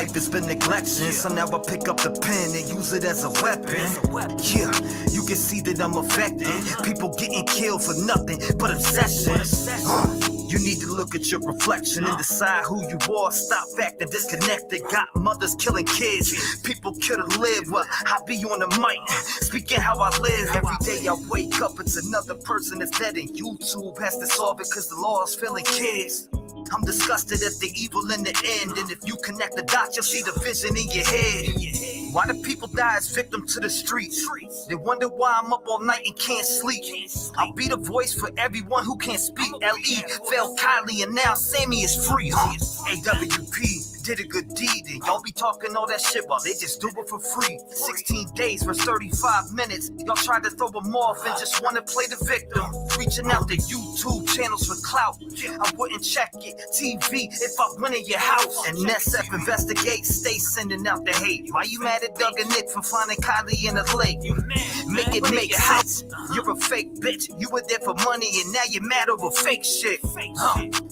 life has been neglection, so now I pick up the pen and use it as a weapon. Yeah, you can see that I'm affected. People getting killed for nothing but obsession. You need to look at your reflection and decide who you are. Stop acting disconnected. Got mothers killing kids. People could've lived, but I be on the mic, speaking how I live. Every day I wake up, it's another person that's dead, and YouTube has to solve it because the law is filling kids. I'm disgusted at the evil in the end, and if you connect the dots, you'll see the vision in your head. Why do people die as victims to the streets? They wonder why I'm up all night and can't sleep. I'll be the voice for everyone who can't speak. L.E. fell Kylie and now Sammy is free. AWP did a good deed, and y'all be talking all that shit while they just do it for free. 16 days for 35 minutes. Y'all tried to throw them off and just want to play the victim. Reaching out to YouTube channels for clout. I wouldn't check it. TV if I went in your house. And SF investigate, stay sending out the hate. Why you mad at Doug and Nick for finding Kylie in the lake? Make it make sense. You're a fake bitch. You were there for money and now you're mad over fake shit.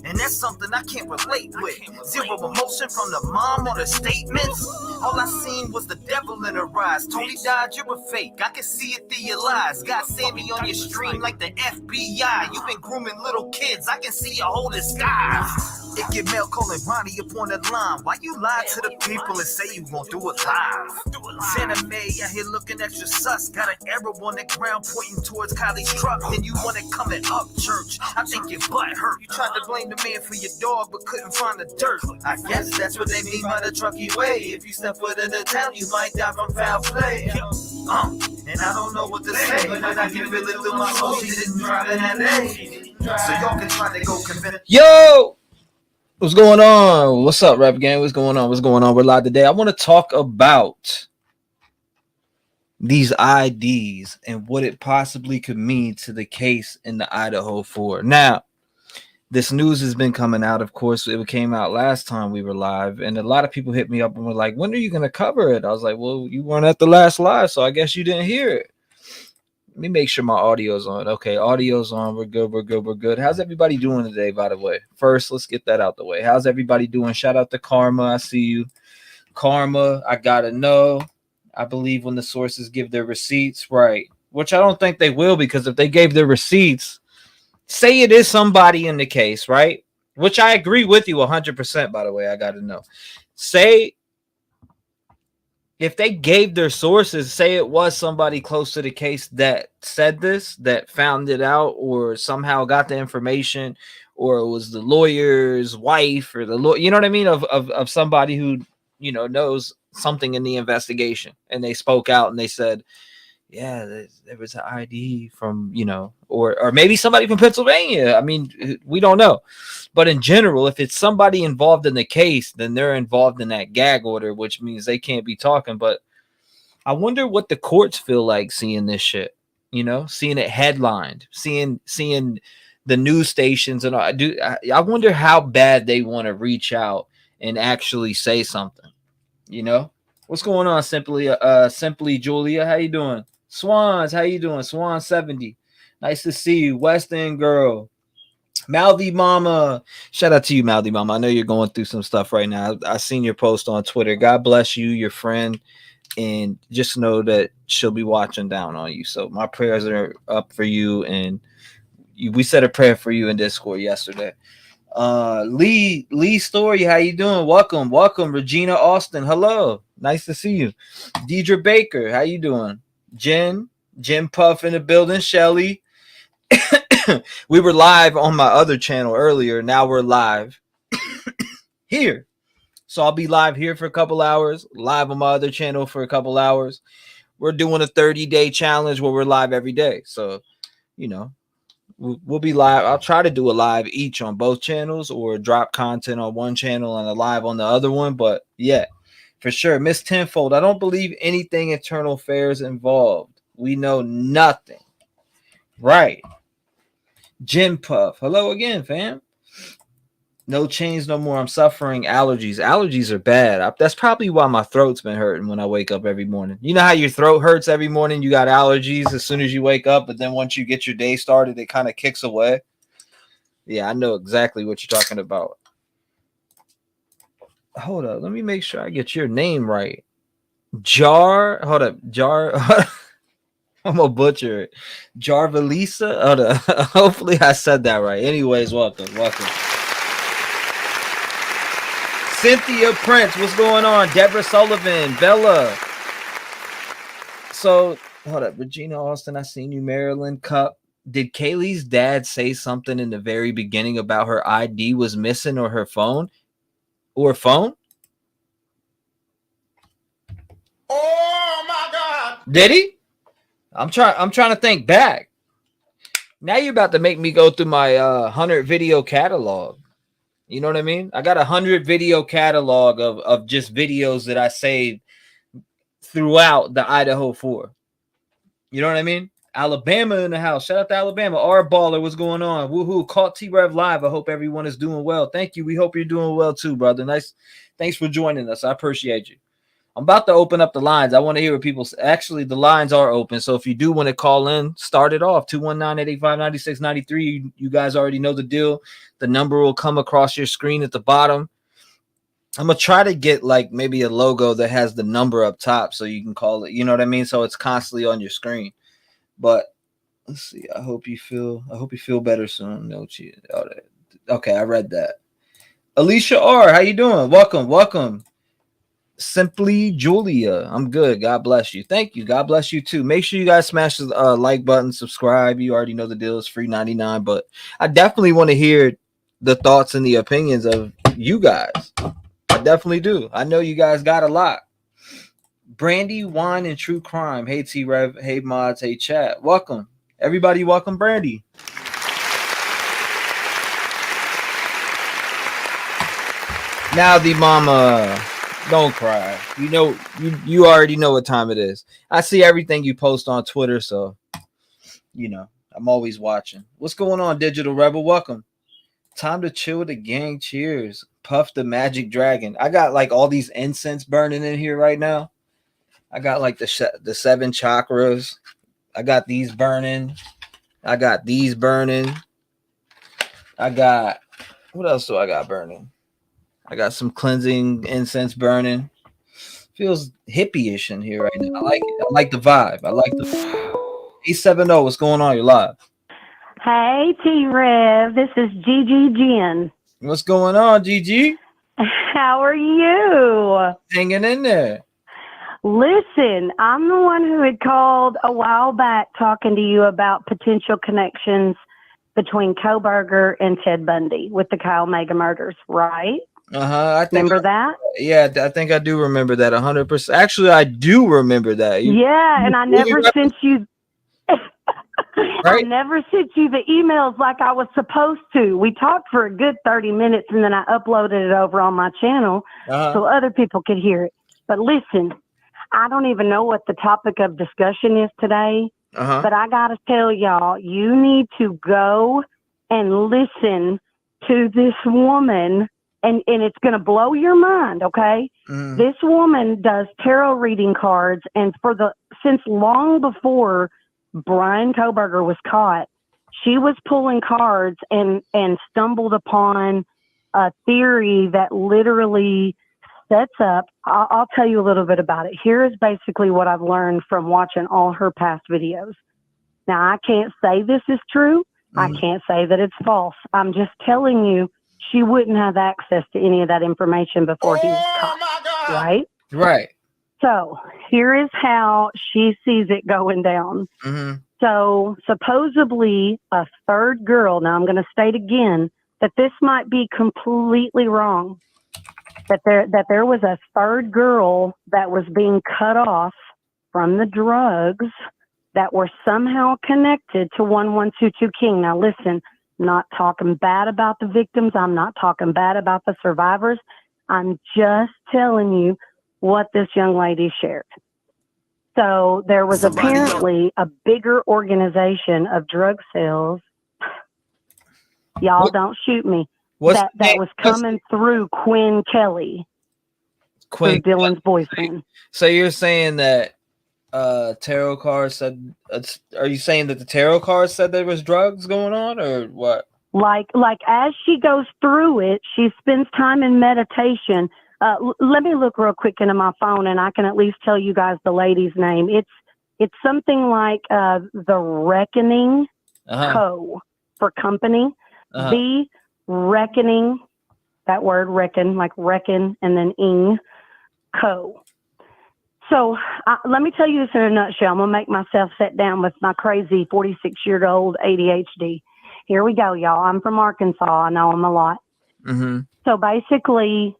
And that's something I can't relate with. Zero emotion from the mom or the statements. All I seen was the devil in her eyes. Tony died, you're a fake. I can see it through your lies. Got Sammy on your stream like the FBI. You've been grooming little kids. I can see your whole disguise. It get mail calling Ronnie up on the line. Why you lie to the people and say you gon' do it live? Santa May out here looking extra sus. Got an arrow on the ground pointing towards Kylie's truck. And you want it coming up church. I think your butt hurt. You tried to blame the man for your dog but couldn't find the dirt. I guess that's what they mean by the trucky way. If you step foot in the town, you might die from foul play. And I don't know what to say, but I can feel it through my soul. She didn't drive in LA. So y'all can try to go convince. Yo! What's going on? What's up, Rap Gang? What's going on? What's going on? We're live today. I want to talk about these IDs and what it possibly could mean to the case in the Idaho 4. Now, this news has been coming out. Of course, it came out last time we were live, and a lot of people hit me up and were like, when are you going to cover it? I was like, well, you weren't at the last live, so I guess you didn't hear it. Let me make sure my audio's on. Okay, audio's on. We're good. We're good. We're good. How's everybody doing today, by the way? First, let's get that out the way. How's everybody doing? Shout out to Karma. I see you. Karma, I got to know. I believe when the sources give their receipts, right, which I don't think they will, because if they gave their receipts, say it is somebody in the case, right, which I agree with you 100%, by the way, I got to know. Say if they gave their sources, say it was somebody close to the case that said this, that found it out, or somehow got the information, or it was the lawyer's wife or the lawyer, you know what I mean, of somebody who, you know, knows something in the investigation, and they spoke out and they said, yeah, there was an ID from, you know, or maybe somebody from Pennsylvania. I mean, we don't know. But in general, if it's somebody involved in the case, then they're involved in that gag order, which means they can't be talking. But I wonder what the courts feel like seeing this shit, you know, seeing it headlined, seeing the news stations. And I wonder how bad they want to reach out and actually say something, you know. What's going on, Simply Julia? How you doing? Swans, how you doing? Swan 70. Nice to see you. West End girl. Mouthy Mama. Shout out to you, Mouthy Mama. I know you're going through some stuff right now. I seen your post on Twitter. God bless you, your friend. And just know that she'll be watching down on you. So my prayers are up for you. And we said a prayer for you in Discord yesterday. Lee Story, how you doing? Welcome. Regina Austin, hello, nice to see you. Deidre Baker, how you doing? Jim Puff in the building. Shelly. We were live on my other channel earlier. Now we're live here, so I'll be live here for a couple hours, live on my other channel for a couple hours. We're doing a 30-day challenge where we're live every day, so you know, we'll be live. I'll try to do a live each on both channels, or drop content on one channel and a live on the other one. But yeah, for sure. Miss Tenfold, I don't believe anything internal affairs involved. We know nothing. Right. Jim Puff, hello again, fam. No chains no more. I'm suffering allergies. Allergies are bad. That's probably why my throat's been hurting when I wake up every morning. You know how your throat hurts every morning? You got allergies as soon as you wake up, but then once you get your day started, it kind of kicks away. Yeah, I know exactly what you're talking about. hold up. Let me make sure I get your name right. Jar. Hold up. Jar. I'm a butcher. Jarvalisa. Hold up. Hopefully I said that right. Anyways, welcome. Welcome. Cynthia Prince, what's going on? Deborah Sullivan, Bella. So, hold up. Regina Austin, I seen you. Maryland Cup. Did Kaylee's dad say something in the very beginning about her ID was missing or her phone? Or phone? Oh my God! Did he? I'm trying to think back. Now you're about to make me go through my 100 video catalog. You know what I mean? I got 100 video catalog of just videos that I saved throughout the Idaho 4. You know what I mean? Alabama in the house. Shout out to Alabama. R Baller, what's going on? Woohoo. Caught T-REV live. I hope everyone is doing well. Thank you. We hope you're doing well too, brother. Nice. Thanks for joining us. I appreciate you. I'm about to open up the lines. I want to hear what people say. Actually, the lines are open. So if you do want to call in, start it off. 219-885-9693. You guys already know the deal. The number will come across your screen at the bottom. I'm going to try to get like maybe a logo that has the number up top so you can call it. You know what I mean? So it's constantly on your screen. But let's see. I hope you feel better soon. No cheat. Okay, I read that. Alicia R, how you doing? Welcome. Simply Julia, I'm good. God bless you. Thank you. God bless you too. Make sure you guys smash the like button, subscribe. You already know the deal. It's free 99, but I definitely want to hear the thoughts and the opinions of you guys. I definitely do. I know you guys got a lot. Brandy, Wine, and True Crime. Hey T-REV, hey mods, hey chat. Welcome. Everybody welcome Brandy. Now the mama. Don't cry. You know, you already know what time it is. I see everything you post on Twitter, so you know I'm always watching. What's going on, Digital Rebel? Welcome. Time to chill with the gang. Cheers. Puff the Magic Dragon. I got like all these incense burning in here right now. I got like the 7 chakras. I got these burning. I got these burning. I got, what else do I got burning? I got some cleansing incense burning. Feels hippie-ish in here right now. I like it. I like the vibe. I like the 870. What's going on? You're live. Hey, T-REV. This is Gigi Jen. What's going on, Gigi? How are you? Hanging in there. Listen, I'm the one who had called a while back talking to you about potential connections between Kohberger and Ted Bundy with the Kyle Mega murders, right? I think remember that? Yeah, I think I do remember that 100%. Actually, I do remember that. And I never sent you. Right? I never sent you the emails like I was supposed to. We talked for a good 30 minutes, and then I uploaded it over on my channel so other people could hear it. But listen, I don't even know what the topic of discussion is today, but I got to tell y'all, you need to go and listen to this woman. And it's going to blow your mind, okay? This woman does tarot reading cards, and since long before Brian Kohberger was caught, she was pulling cards and stumbled upon a theory that literally sets up. I'll tell you a little bit about it. Here is basically what I've learned from watching all her past videos. Now, I can't say this is true. I can't say that it's false. I'm just telling you, she wouldn't have access to any of that information before he was caught, right? Right. So here is how she sees it going down. So supposedly a third girl, now I'm going to state again that this might be completely wrong, that there was a third girl that was being cut off from the drugs that were somehow connected to 1122 King. Now listen, I'm not talking bad about the victims. I'm not talking bad about the survivors. I'm just telling you what this young lady shared. So there was apparently a bigger organization of drug sales. Y'all don't shoot me. That was coming through Quinn Kelly, through Dylan's boyfriend. So you're saying that tarot cards said, are you saying that the tarot cards said there was drugs going on, or what? Like as she goes through it, she spends time in meditation. Let me look real quick into my phone, and I can at least tell you guys the lady's name. It's something like the Reckoning Co. for company. The Reckoning, that word reckon, like reckon, and then ing Co. So let me tell you this in a nutshell. I'm going to make myself sit down with my crazy 46-year-old ADHD. Here we go, y'all. I'm from Arkansas. I know I'm a lot. Mm-hmm. So basically,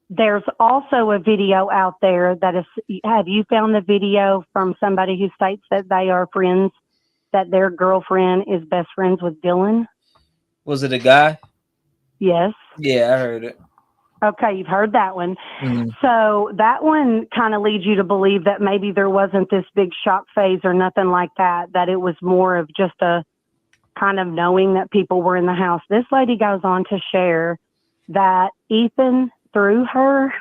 there's also a video out there that is, have you found the video from somebody who states that they are friends, that their girlfriend is best friends with Dylan? Was it a guy? Yes. Yeah, I heard it. Okay, you've heard that one. Mm-hmm. So that one kind of leads you to believe that maybe there wasn't this big shock phase or nothing like that, that it was more of just a kind of knowing that people were in the house. This lady goes on to share that Ethan, through her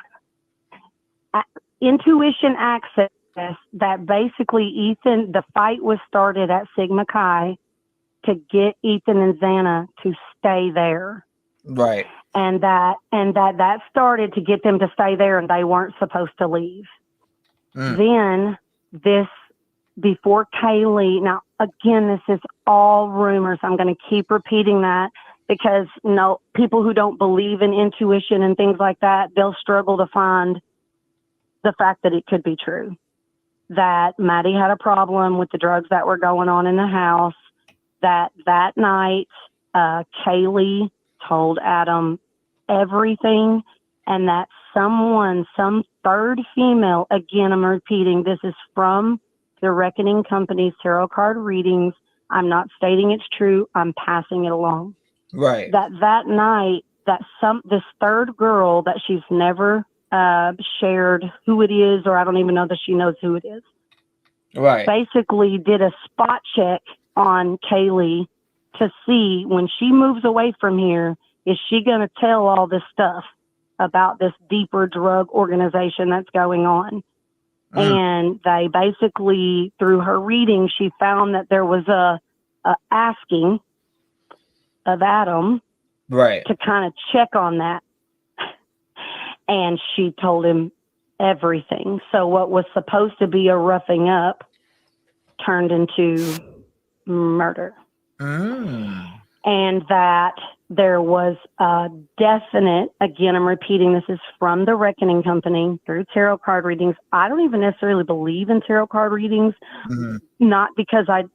intuition access, that basically Ethan, the fight was started at Sigma Chi to get Ethan and Xana to stay there. Right. And that started to get them to stay there, and they weren't supposed to leave. Then this, before Kaylee, now again, this is all rumors. I'm going to keep repeating that because people who don't believe in intuition and things like that, they'll struggle to find the fact that it could be true. That Maddie had a problem with the drugs that were going on in the house. That night, Kaylee told Adam everything, and that some third female, again, I'm repeating, this is from the Reckoning Company's tarot card readings. I'm not stating it's true. I'm passing it along. Right. That night, this third girl that she's never shared who it is, or I don't even know that she knows who it is. Right. Basically did a spot check on Kaylee to see when she moves away from here, is she going to tell all this stuff about this deeper drug organization that's going on? And they basically, through her reading, she found that there was a asking of Adam, right, to kind of check on that. And she told him everything. So what was supposed to be a roughing up turned into murder. And that there was a definite, again, I'm repeating, this is from the Reckoning Company through tarot card readings. I don't even necessarily believe in tarot card readings, not because I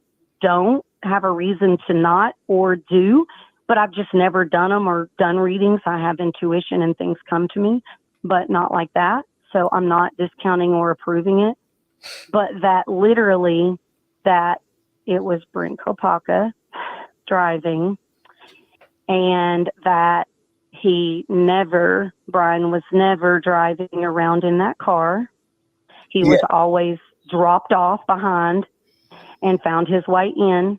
don't have a reason to not or do, but I've just never done them or done readings. I have intuition and things come to me, but not like that. So I'm not discounting or approving it, but that literally that it was Brent Kopaka driving, and that Brian was never driving around in that car. He was always dropped off behind and found his way in.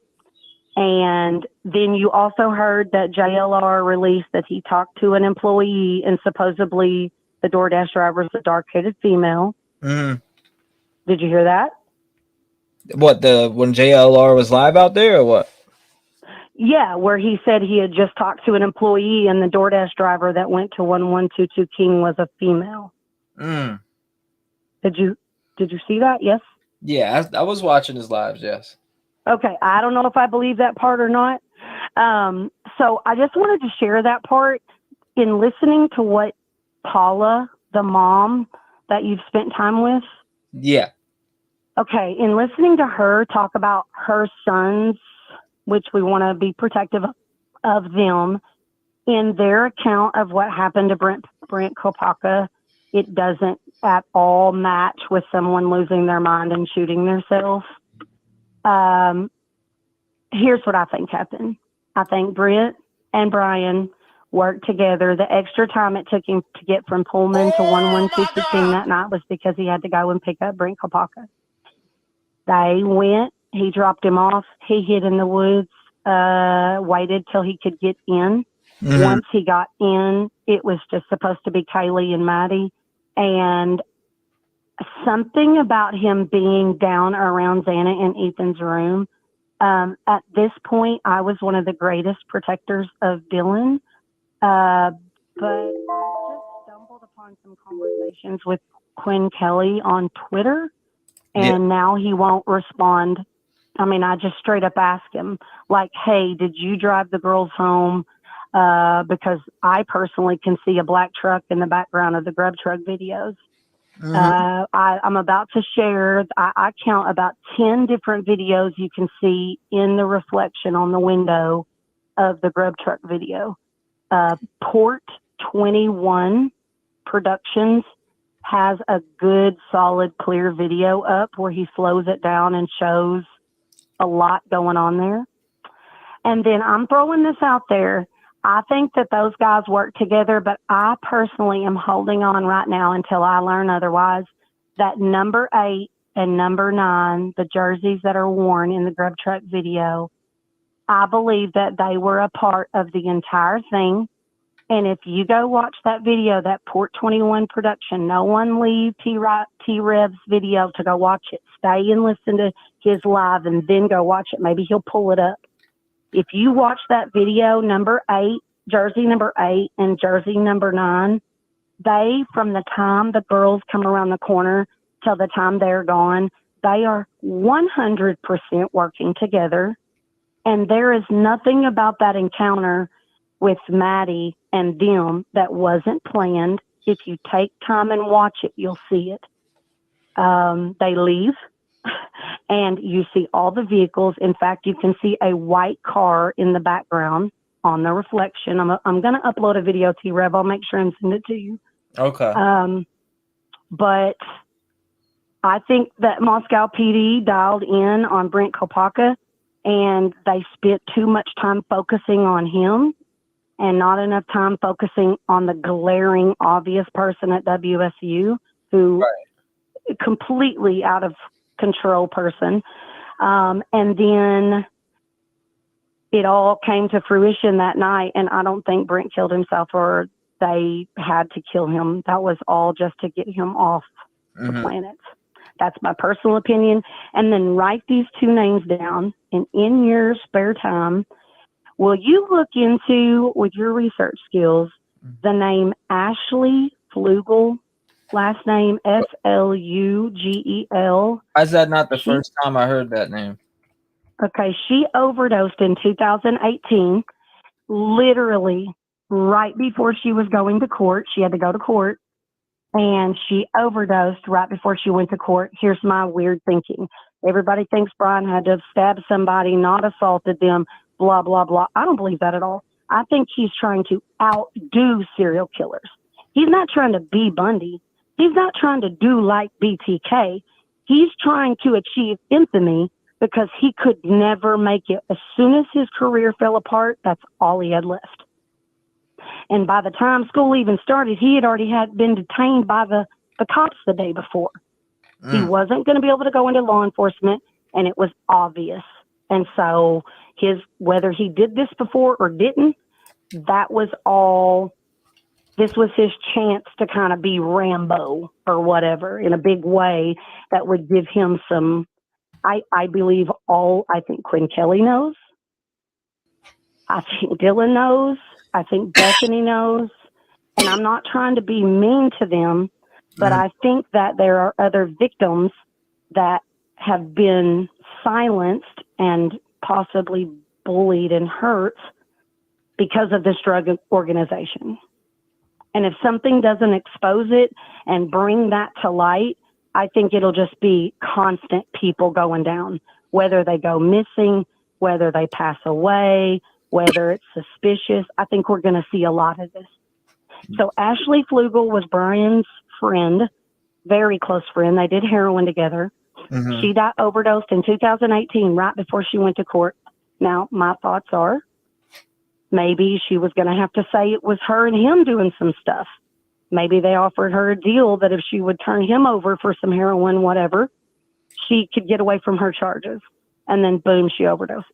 And then you also heard that JLR released that he talked to an employee, and supposedly the DoorDash driver is a dark-headed female. Did you hear that? What, when JLR was live out there, or what? Yeah, where he said he had just talked to an employee, and the DoorDash driver that went to 1122 King was a female. Did you see that? Yes. Yeah, I was watching his lives. Yes. Okay, I don't know if I believe that part or not. So I just wanted to share that part in listening to what Paula, the mom that you've spent time with. Yeah. Okay, in listening to her talk about her sons, which we want to be protective of them, in their account of what happened to Brent Kopaka, it doesn't at all match with someone losing their mind and shooting themselves. Here's what I think happened. I think Brent and Brian worked together. The extra time it took him to get from Pullman to 1122 King that night was because he had to go and pick up Brent Kopaka. They went, he dropped him off, he hid in the woods, waited till he could get in. Once he got in, it was just supposed to be Kaylee and Maddie. And something about him being down around Xana and Ethan's room. At this point, I was one of the greatest protectors of Dylan, but I just stumbled upon upon some conversations with Quinn Kelly on Twitter, and now he won't respond. I mean, I just straight up asked him, like, hey, did you drive the girls home? Because I personally can see a black truck in the background of the Grub truck videos. I'm about to share, I count about 10 different videos you can see in the reflection on the window of the Grub truck video. Port 21 Productions has a good, solid, clear video up where he slows it down and shows a lot going on there. And then I'm throwing this out there. I think that those guys work together, but I personally am holding on right now until I learn otherwise, that number 8 and number 9, the jerseys that are worn in the Grub truck video, I believe that they were a part of the entire thing. And if you go watch that video, that Port 21 production, no one leave T-REV's video to go watch it. Stay and listen to his live and then go watch it. Maybe he'll pull it up. If you watch that video, number 8, jersey number 8 and jersey number 9, they, from the time the girls come around the corner till the time they're gone, they are 100% working together. And there is nothing about that encounter with Maddie and them that wasn't planned. If you take time and watch it, you'll see it. They leave and you see all the vehicles. In fact, you can see a white car in the background on the reflection. I'm going to upload a video, T-REV. I'll make sure and send it to you. Okay. But I think that Moscow PD dialed in on Brent Kopaka, and they spent too much time focusing on him and not enough time focusing on the glaring, obvious person at WSU who completely out of control person. And then it all came to fruition that night. And I don't think Brent killed himself or they had to kill him. That was all just to get him off the planet. That's my personal opinion. And then write these 2 names down, and in your spare time, will you look into, with your research skills, the name Ashley Flugel, last name Flugel? Is that not the first time I heard that name? Okay, she overdosed in 2018, literally right before she was going to court. She had to go to court, and she overdosed right before she went to court. Here's my weird thinking. Everybody thinks Brian had to have stabbed somebody, not assaulted them, blah, blah, blah. I don't believe that at all. I think he's trying to outdo serial killers. He's not trying to be Bundy. He's not trying to do like BTK. He's trying to achieve infamy because he could never make it. As soon as his career fell apart, that's all he had left. And by the time school even started, he had already been detained by the cops the day before. He wasn't going to be able to go into law enforcement, and it was obvious. And so whether he did this before or didn't, that was all, this was his chance to kind of be Rambo or whatever in a big way that would give him some, I think Quinn Kelly knows. I think Dylan knows. I think Bethany knows. And I'm not trying to be mean to them, but I think that there are other victims that have been silenced and possibly bullied and hurt because of this drug organization. And if something doesn't expose it and bring that to light, I think it'll just be constant people going down, whether they go missing, whether they pass away, whether it's suspicious. I think we're going to see a lot of this. So Ashley Flugel was Brian's friend, very close friend. They did heroin together. She overdosed in 2018, right before she went to court. Now, my thoughts are maybe she was going to have to say it was her and him doing some stuff. Maybe they offered her a deal that if she would turn him over for some heroin, whatever, she could get away from her charges. And then, boom, she overdoses.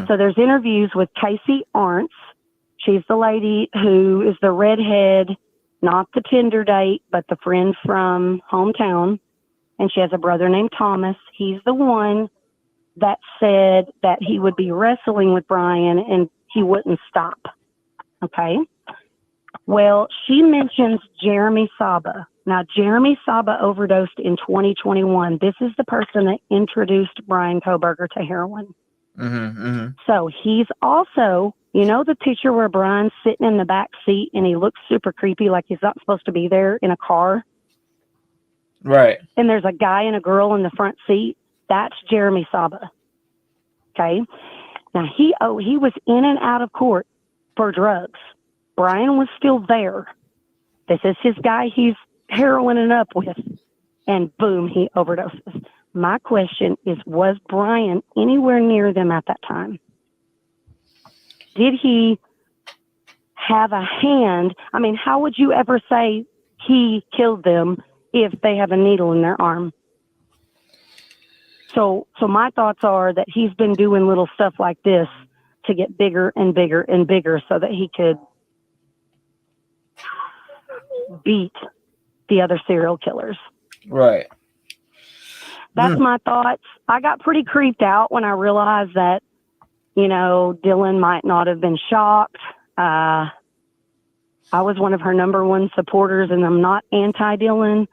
So there's interviews with Casey Arntz. She's the lady who is the redhead, not the Tinder date, but the friend from hometown. And she has a brother named Thomas. He's the one that said that he would be wrestling with Brian and he wouldn't stop. Okay. Well, she mentions Jeremy Saba. Now, Jeremy Saba overdosed in 2021. This is the person that introduced Brian Koberger to heroin. So he's also, you know, the picture where Brian's sitting in the back seat and he looks super creepy, like he's not supposed to be there in a car. Right. And there's a guy and a girl in the front seat. That's Jeremy Saba. Okay. Now he was in and out of court for drugs. Brian was still there. This is his guy he's heroining up with. And boom, he overdoses. My question is, was Brian anywhere near them at that time? Did he have a hand? I mean, how would you ever say he killed them if they have a needle in their arm? So my thoughts are that he's been doing little stuff like this to get bigger and bigger and bigger so that he could beat the other serial killers. Right. That's my thoughts. I got pretty creeped out when I realized that, you know, Dylan might not have been shocked. I was one of her number one supporters, and I'm not anti-Dylan,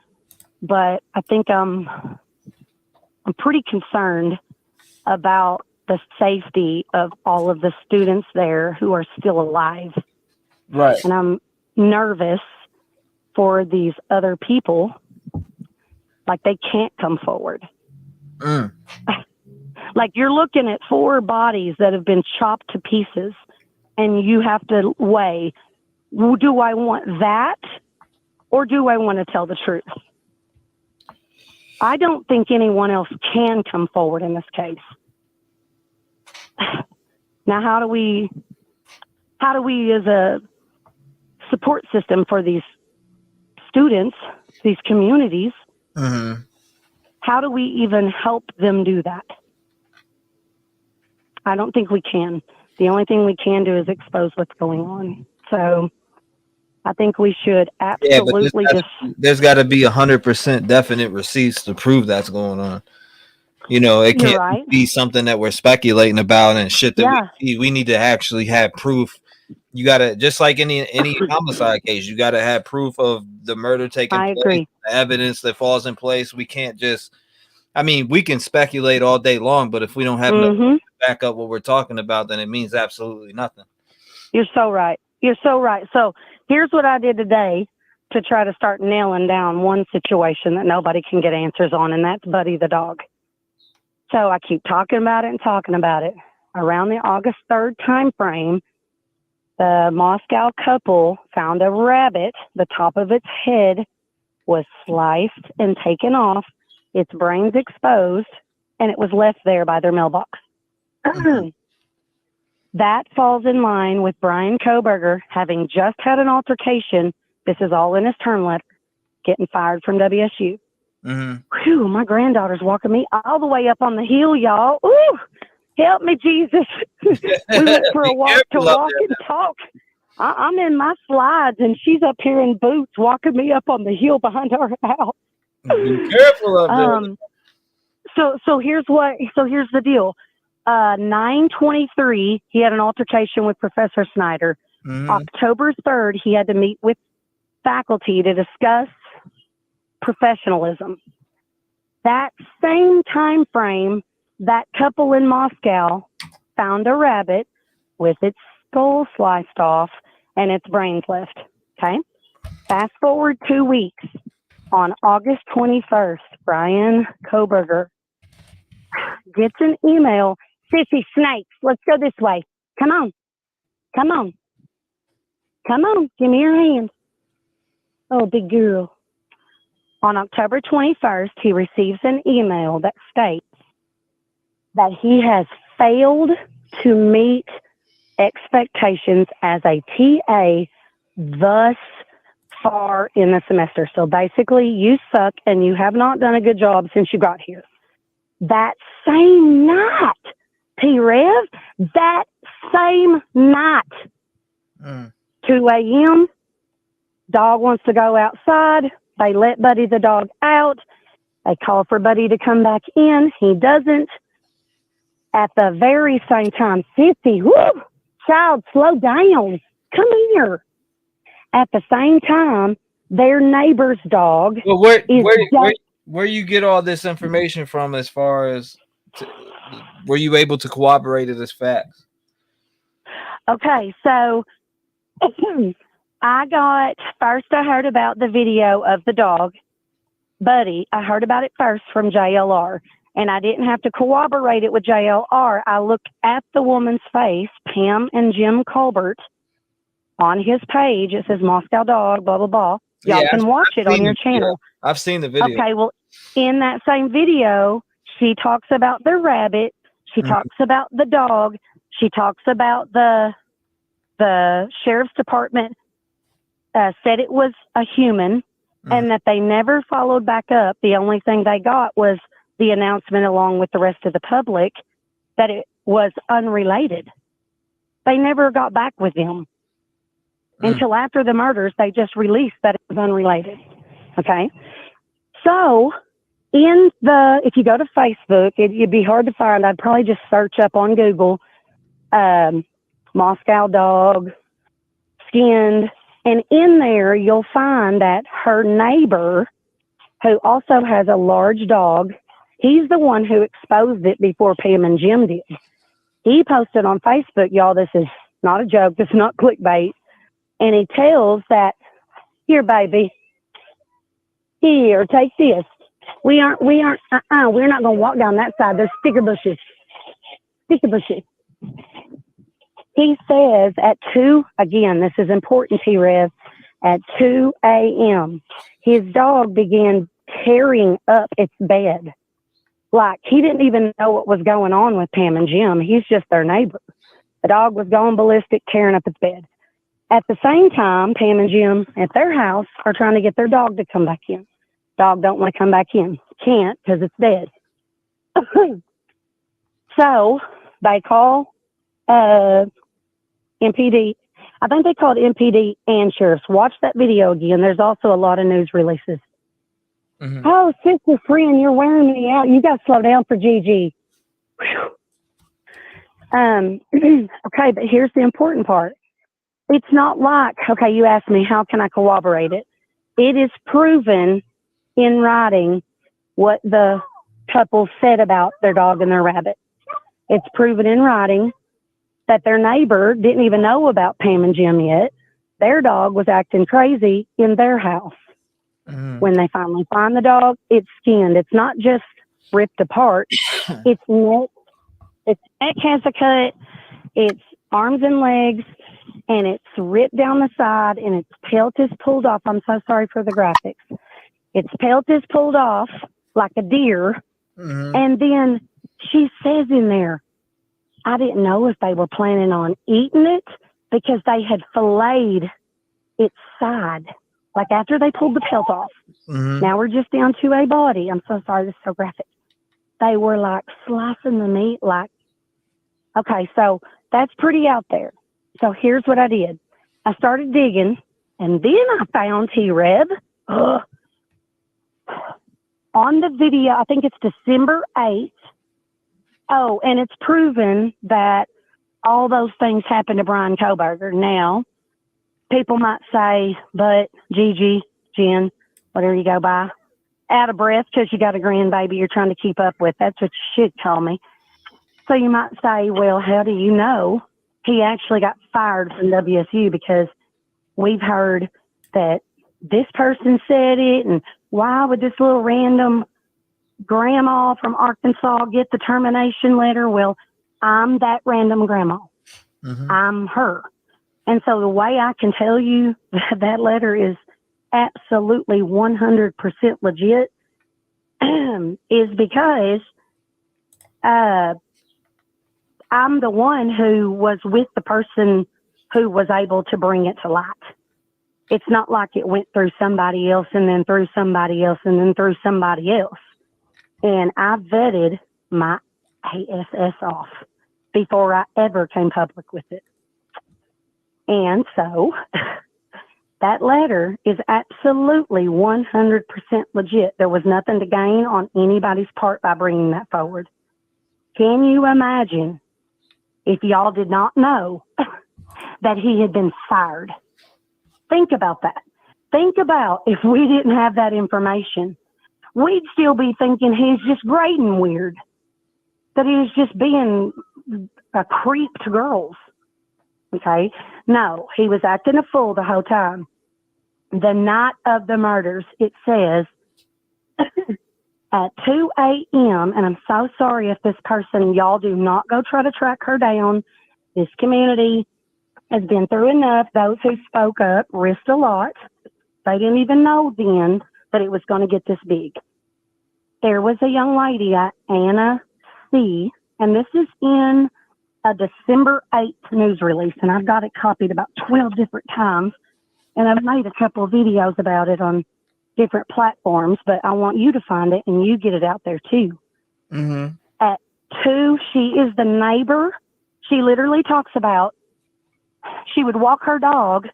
but I think I'm pretty concerned about the safety of all of the students there who are still alive. Right. And I'm nervous for these other people. Like, they can't come forward. Like, you're looking at 4 bodies that have been chopped to pieces, and you have to weigh, do I want that, or do I want to tell the truth? I don't think anyone else can come forward in this case. Now, how do we as a support system for these students, these communities, how do we even help them do that? I don't think we can. The only thing we can do is expose what's going on. So I think we should absolutely there's got to be 100% definite receipts to prove that's going on. You know, it can't be something that we're speculating about and shit that we need to actually have proof. You got to, just like any homicide case, you got to have proof of the murder taking place, agree. the evidence that falls in place. We can't just, I mean, we can speculate all day long, but if we don't have nothing to back up what we're talking about, then it means absolutely nothing. You're so right. You're so right. So here's what I did today to try to start nailing down one situation that nobody can get answers on, and that's Buddy the dog. So I keep talking about it. Around the August 3rd time frame, the Moscow couple found a rabbit. The top of its head was sliced and taken off, its brains exposed, and it was left there by their mailbox. That falls in line with Brian Koberger having just had an altercation. This is all in his term letter, getting fired from WSU. Whew, my granddaughter's walking me all the way up on the hill, y'all. Ooh, help me, Jesus. We went for a walk to walk and talk. I'm in my slides, and she's up here in boots walking me up on the hill behind our house. Be careful up there. So here's the deal. 9/23, he had an altercation with Professor Snyder. October 3rd, he had to meet with faculty to discuss professionalism. That same time frame, that couple in Moscow found a rabbit with its skull sliced off and its brains left. Okay. Fast forward 2 weeks. On August 21st, Brian Koberger gets an email. Sissy snakes, let's go this way. Come on. Give me your hand. Oh, big girl. On October 21st, he receives an email that states that he has failed to meet expectations as a TA thus far in the semester. So basically, you suck and you have not done a good job since you got here. That same night, T-REV, that same night, 2 a.m., dog wants to go outside. They let Buddy the dog out. They call for Buddy to come back in. He doesn't. At the very same time, Sissy, whoo, child, slow down. Come here. At the same time, their neighbor's dog Well, where you get all this information from as far as were you able to corroborate it as facts? Okay, so I heard about the video of the dog, Buddy. I heard about it first from JLR, and I didn't have to corroborate it with JLR. I looked at the woman's face, Pam and Jim Colbert, on his page. It says Moscow Dog, blah, blah, blah. Y'all can watch it on your channel. I've seen the video. Okay, well, in that same video, she talks about the rabbit. She talks about the dog. She talks about the sheriff's department said it was a human and that they never followed back up. The only thing they got was the announcement along with the rest of the public that it was unrelated. They never got back with them until after the murders. They just released that it was unrelated. Okay. So if you go to Facebook, it'd be hard to find. I'd probably just search up on Google, Moscow Dog, skinned. And in there, you'll find that her neighbor, who also has a large dog, he's the one who exposed it before Pam and Jim did. He posted on Facebook, y'all, this is not a joke. This is not clickbait. And he tells that, here, baby, here, take this. We're not going to walk down that side. There's sticker bushes. He says at 2, again, this is important, T-REV, at 2 a.m., his dog began tearing up its bed. Like, he didn't even know what was going on with Pam and Jim. He's just their neighbor. The dog was going ballistic, tearing up its bed. At the same time, Pam and Jim at their house are trying to get their dog to come back in. Dog don't want to come back in. Can't because it's dead. So they call MPD. I think they called MPD and sheriffs. Watch that video again. There's also a lot of news releases. Oh, sister friend, you're wearing me out. You got to slow down for Gigi. Okay, but here's the important part. It's not like, okay, you asked me, how can I corroborate it? It is proven in writing what the couple said about their dog and their rabbit. It's proven in writing that their neighbor didn't even know about Pam and Jim yet. Their dog was acting crazy in their house. When they finally find the dog, it's skinned. It's not just ripped apart. Its neck has a cut. Its arms and legs, and it's ripped down the side, and its pelt is pulled off. I'm so sorry for the graphics. Its pelt is pulled off like a deer. And then she says in there, I didn't know if they were planning on eating it because they had filleted its side. Like after they pulled the pelt off. Now we're just down to a body. I'm so sorry, this is so graphic. They were like slicing the meat like, okay, so that's pretty out there. So here's what I did. I started digging, and then I found T-REV on the video. I think it's December 8th. Oh, and it's proven that all those things happened to Brian Koberger. Now, people might say, but Gigi, Jen, whatever you go by, out of breath because you got a grandbaby you're trying to keep up with. That's what you should call me. So you might say, well, how do you know he actually got fired from WSU? Because we've heard that this person said it, and why would this little random grandma from Arkansas get the termination letter? Well, I'm that random grandma. I'm her. And so the way I can tell you that letter is absolutely 100% legit is because I'm the one who was with the person who was able to bring it to light. It's not like it went through somebody else and then through somebody else and then through somebody else. And I vetted my ASS off before I ever came public with it. And so that letter is absolutely 100% legit. There was nothing to gain on anybody's part by bringing that forward. Can you imagine if y'all did not know that he had been fired Think about that. Think about if we didn't have that information, we'd still be thinking he's just great and weird, that he's just being a creep to girls. Okay? No, he was acting a fool the whole time. The night of the murders, it says at 2 a.m., and I'm so sorry if this person, y'all do not go try to track her down. This community has been through enough. Those who spoke up risked a lot. They didn't even know then that it was going to get this big. There was a young lady, Anna C., and this is in a December 8th news release, and I've got it copied about 12 different times, and I've made a couple of videos about it on different platforms, but I want you to find it and you get it out there too. Mm-hmm. At 2, she is the neighbor. She literally talks about she would walk her dog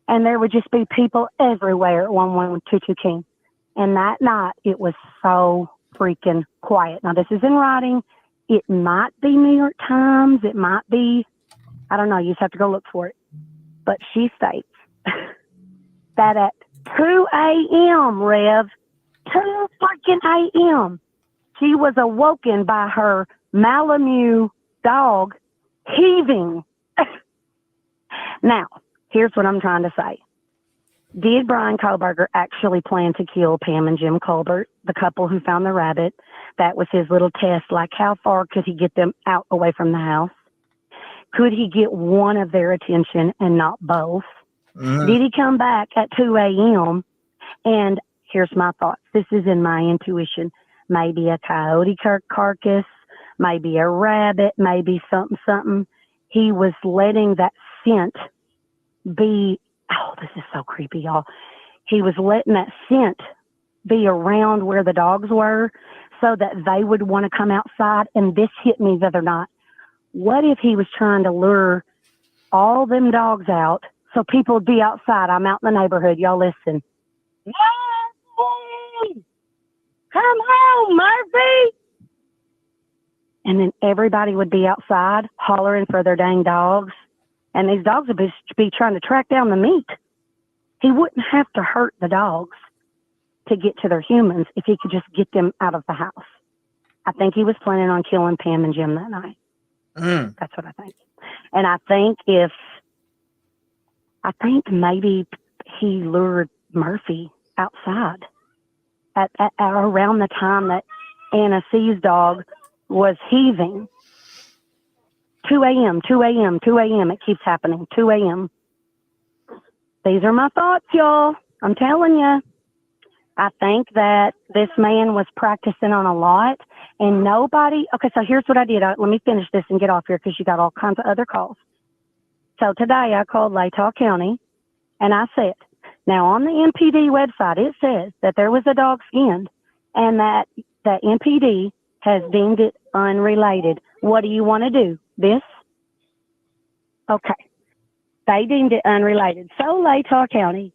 and there would just be people everywhere at 1122 King. And that night it was so freaking quiet. Now this is in writing. It might be New York Times. It might be, I don't know. You just have to go look for it. But she states that at 2 a.m., Rev, 2 freaking a.m., she was awoken by her Malamute dog heaving. Now, here's what I'm trying to say. Did Brian Koberger actually plan to kill Pam and Jim Colbert, the couple who found the rabbit? That was his little test, like how far could he get them out away from the house? Could he get one of their attention and not both? Mm-hmm. Did he come back at 2 a.m.? And here's my thoughts. This is in my intuition. Maybe a coyote carcass, maybe a rabbit, maybe something. He was letting that scent be, oh, this is so creepy, y'all. He was letting that scent be around where the dogs were so that they would want to come outside. And this hit me the other night. What if he was trying to lure all them dogs out so people would be outside? I'm out in the neighborhood. Y'all listen. Come home, Murphy! And then everybody would be outside hollering for their dang dogs. And these dogs would be trying to track down the meat. He wouldn't have to hurt the dogs to get to their humans if he could just get them out of the house. I think he was planning on killing Pam and Jim that night. That's what I think. And I think maybe he lured Murphy outside at around the time that Anna C's dog was heaving. 2 a.m., 2 a.m., 2 a.m. It keeps happening. 2 a.m. These are my thoughts, y'all. I'm telling you. I think that this man was practicing on a lot and nobody. Okay, so here's what I did. Let me finish this and get off here because you got all kinds of other calls. So today I called Latah County and I said, now on the MPD website, it says that there was a dog skinned and that MPD has deemed it unrelated. What do you want to do? This? Okay. They deemed it unrelated. So Latah County,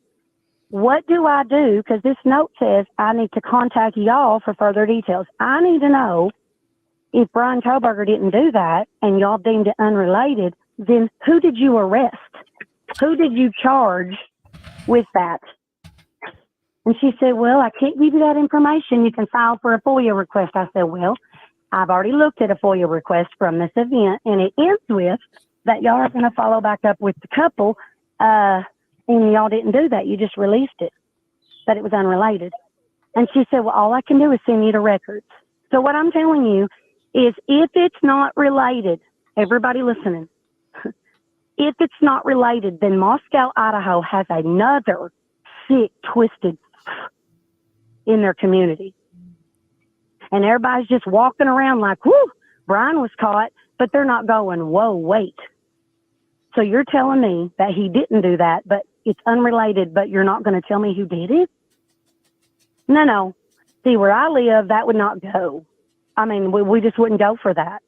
what do I do? Because this note says I need to contact y'all for further details. I need to know if Brian Koberger didn't do that and y'all deemed it unrelated, then who did you arrest? Who did you charge with that? And she said, well, I can't give you that information. You can file for a FOIA request. I said, well, I've already looked at a FOIA request from this event, and it ends with that y'all are going to follow back up with the couple, and y'all didn't do that. You just released it, that it was unrelated. And she said, well, all I can do is send you the records. So what I'm telling you is if it's not related, everybody listening, if it's not related, then Moscow, Idaho has another sick, twisted in their community. And everybody's just walking around like, whoo, Brian was caught, but they're not going, whoa, wait. So you're telling me that he didn't do that, but it's unrelated, but you're not going to tell me who did it? No. See, where I live, that would not go. I mean, we just wouldn't go for that.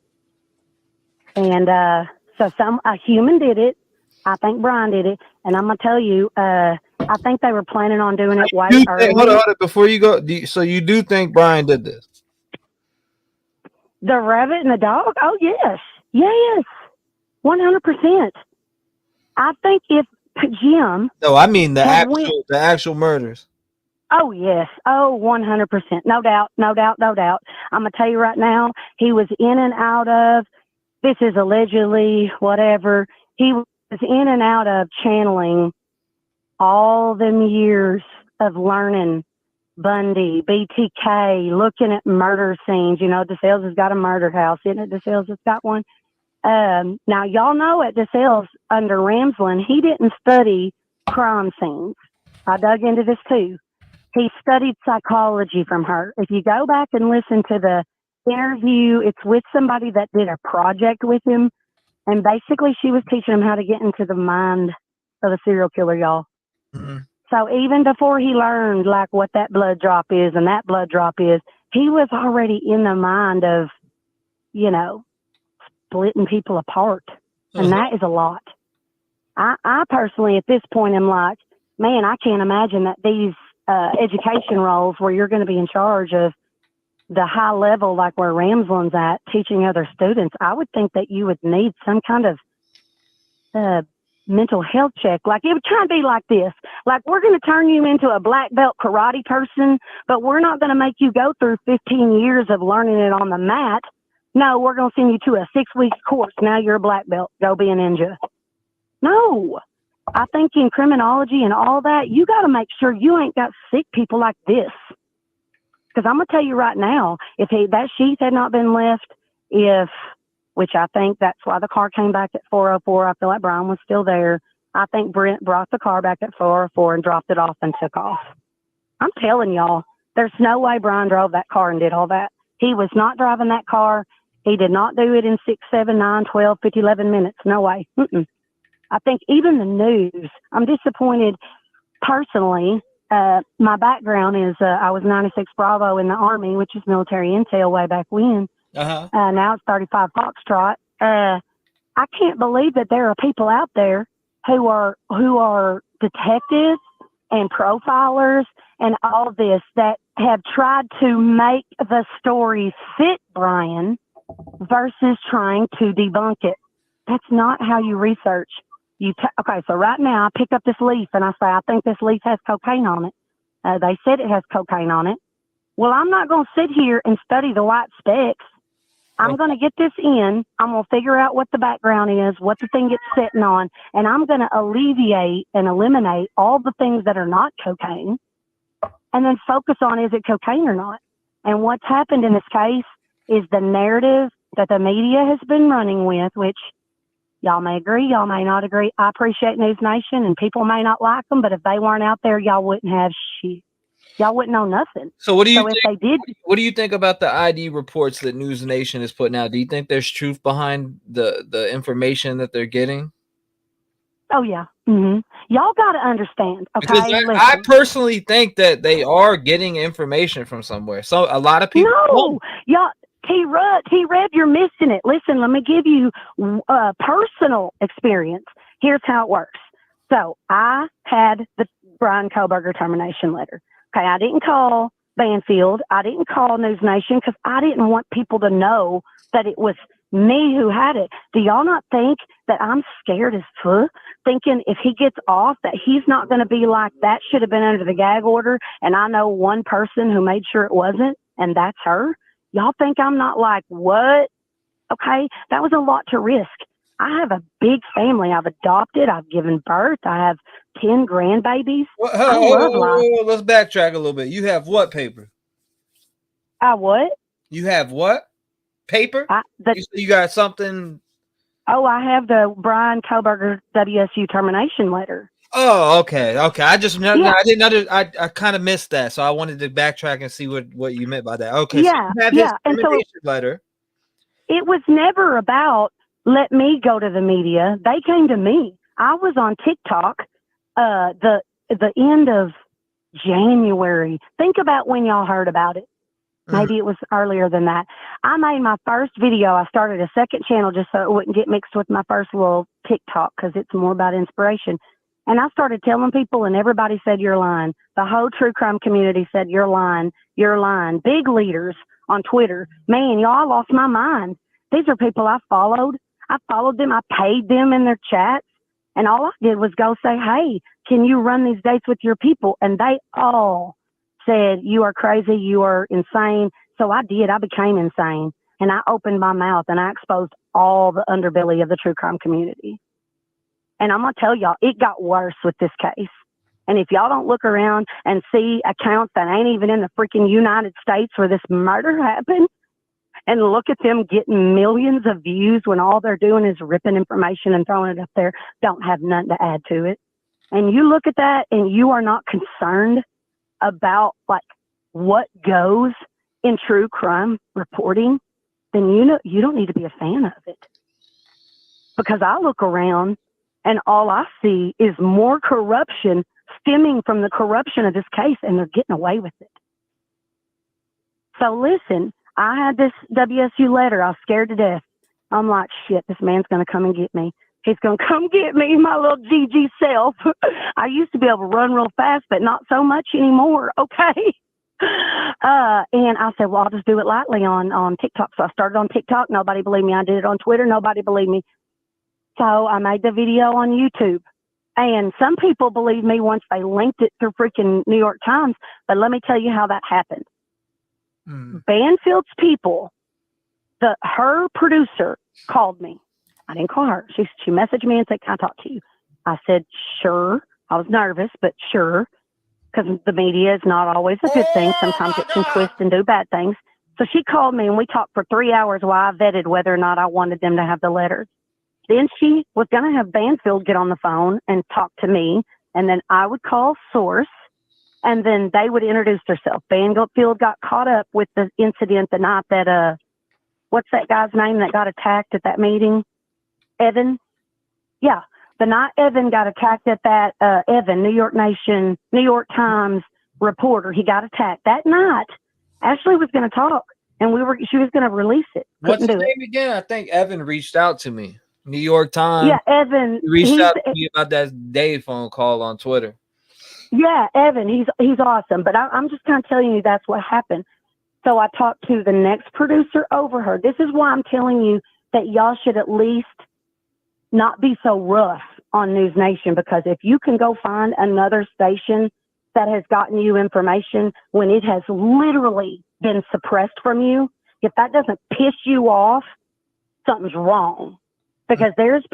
And so a human did it. I think Brian did it. And I'm going to tell you, I think they were planning on doing it way early. Hold on, before you go, so you do think Brian did this? The rabbit and the dog? Oh, yes. Yes. 100%. I think if Jim. No, I mean the had actual murders. Oh, yes. Oh, 100%. No doubt. No doubt. No doubt. I'm going to tell you right now, he was in and out of, this is allegedly whatever, he was in and out of channeling all them years of learning Bundy, BTK, looking at murder scenes. You know, DeSales has got a murder house, isn't it? DeSales has got one. Now, y'all know at DeSales under Ramsland, he didn't study crime scenes. I dug into this too. He studied psychology from her. If you go back and listen to the interview, it's with somebody that did a project with him. And basically, she was teaching him how to get into the mind of a serial killer, y'all. Mm-hmm. So even before he learned, like, what that blood drop is and that blood drop is, he was already in the mind of, you know, splitting people apart. And that is a lot. I personally, at this point, am like, man, I can't imagine that these education roles where you're going to be in charge of the high level, like where Ramsland's at, teaching other students. I would think that you would need some kind of mental health check. Like, it would try to be like this. Like, we're going to turn you into a black belt karate person, but we're not going to make you go through 15 years of learning it on the mat. No, we're going to send you to a 6-week course. Now you're a black belt. Go be a ninja. No. I think in criminology and all that, you got to make sure you ain't got sick people like this. Because I'm going to tell you right now, if that sheath had not been left, which I think that's why the car came back at 4:04. I feel like Brian was still there. I think Brent brought the car back at 4:04 and dropped it off and took off. I'm telling y'all, there's no way Brian drove that car and did all that. He was not driving that car. He did not do it in 6, 7, 9, 12, 50, 11 minutes. No way. I think even the news, I'm disappointed personally. My background is I was 96 Bravo in the Army, which is military intel way back when. Now it's 35 Foxtrot. I can't believe that there are people out there who are detectives and profilers and all of this that have tried to make the stories fit Brian versus trying to debunk it. That's not how you research. Okay, so right now I pick up this leaf and I say, I think this leaf has cocaine on it. They said it has cocaine on it. Well, I'm not going to sit here and study the white specks. I'm going to get this in. I'm going to figure out what the background is, what the thing gets sitting on, and I'm going to alleviate and eliminate all the things that are not cocaine and then focus on, is it cocaine or not? And what's happened in this case is the narrative that the media has been running with, which y'all may agree, y'all may not agree. I appreciate News Nation, and people may not like them, but if they weren't out there, y'all wouldn't have shit. Y'all wouldn't know nothing. So what do you think? If they did, what do you think about the ID reports that News Nation is putting out? Do you think there's truth behind the information that they're getting? Oh yeah, y'all got to understand. Okay, because I personally think that they are getting information from somewhere. So a lot of people. No, y'all. T-REV, you're missing it. Listen, let me give you a personal experience. Here's how it works. So I had the Brian Koberger termination letter. Okay, I didn't call Banfield. I didn't call News Nation because I didn't want people to know that it was me who had it. Do y'all not think that I'm scared as fuck, thinking if he gets off that he's not going to be like, that should have been under the gag order, and I know one person who made sure it wasn't, and that's her? Y'all think I'm not like, what? Okay, that was a lot to risk. I have a big family. I've adopted. I've given birth. I have 10 grandbabies. I love life. Let's backtrack a little bit. You have what paper? What? You have what? Paper? You got something? Oh, I have the Brian Koberger WSU termination letter. Oh, okay. I just I didn't I kind of missed that, so I wanted to backtrack and see what you meant by that. Okay, yeah, so you have his termination letter. It was never about let me go to the media. They came to me. I was on TikTok the end of January. Think about when y'all heard about it. Maybe it was earlier than that. I made my first video. I started a second channel just so it wouldn't get mixed with my first little TikTok because it's more about inspiration. And I started telling people, and everybody said, you're lying. The whole true crime community said, you're lying. You're lying. Big leaders on Twitter. Man, y'all, I lost my mind. These are people I followed. I followed them. I paid them in their chats. And all I did was go say, hey, can you run these dates with your people? And they all said, you are crazy. You are insane. So I did. I became insane. And I opened my mouth and I exposed all the underbelly of the true crime community. And I'm going to tell y'all, it got worse with this case. And if y'all don't look around and see accounts that ain't even in the freaking United States where this murder happened, and look at them getting millions of views when all they're doing is ripping information and throwing it up there, don't have nothing to add to it. And you look at that and you are not concerned about like what goes in true crime reporting, then you don't need to be a fan of it. Because I look around and all I see is more corruption stemming from the corruption of this case, and they're getting away with it. So listen, I had this WSU letter. I was scared to death. I'm like, shit, this man's going to come and get me. He's going to come get me, my little GG self. I used to be able to run real fast, but not so much anymore. Okay. And I said, well, I'll just do it lightly on TikTok. So I started on TikTok. Nobody believed me. I did it on Twitter. Nobody believed me. So I made the video on YouTube. And some people believed me once they linked it through freaking New York Times. But let me tell you how that happened. Banfield's people, her producer called me. I didn't call her. She messaged me and said, can I talk to you? I said, sure. I was nervous, but sure. Because the media is not always a good thing. Sometimes it can twist and do bad things. So she called me and we talked for 3 hours while I vetted whether or not I wanted them to have the letters. Then she was going to have Banfield get on the phone and talk to me. And then I would call source. And then they would introduce themselves. Banfield got caught up with the incident the night that, what's that guy's name that got attacked at that meeting? Evan? Yeah. The night Evan got attacked at that, Evan, New York Nation, New York Times reporter, he got attacked. That night, Ashley was going to talk and she was going to release it. What's his name again? I think Evan reached out to me. New York Times. Yeah, Evan. He reached out to me about that Dave phone call on Twitter. Yeah, Evan, he's awesome. But I'm just kind of telling you that's what happened. So I talked to the next producer over her. This is why I'm telling you that y'all should at least not be so rough on News Nation, because if you can go find another station that has gotten you information when it has literally been suppressed from you, if that doesn't piss you off, something's wrong. Because there's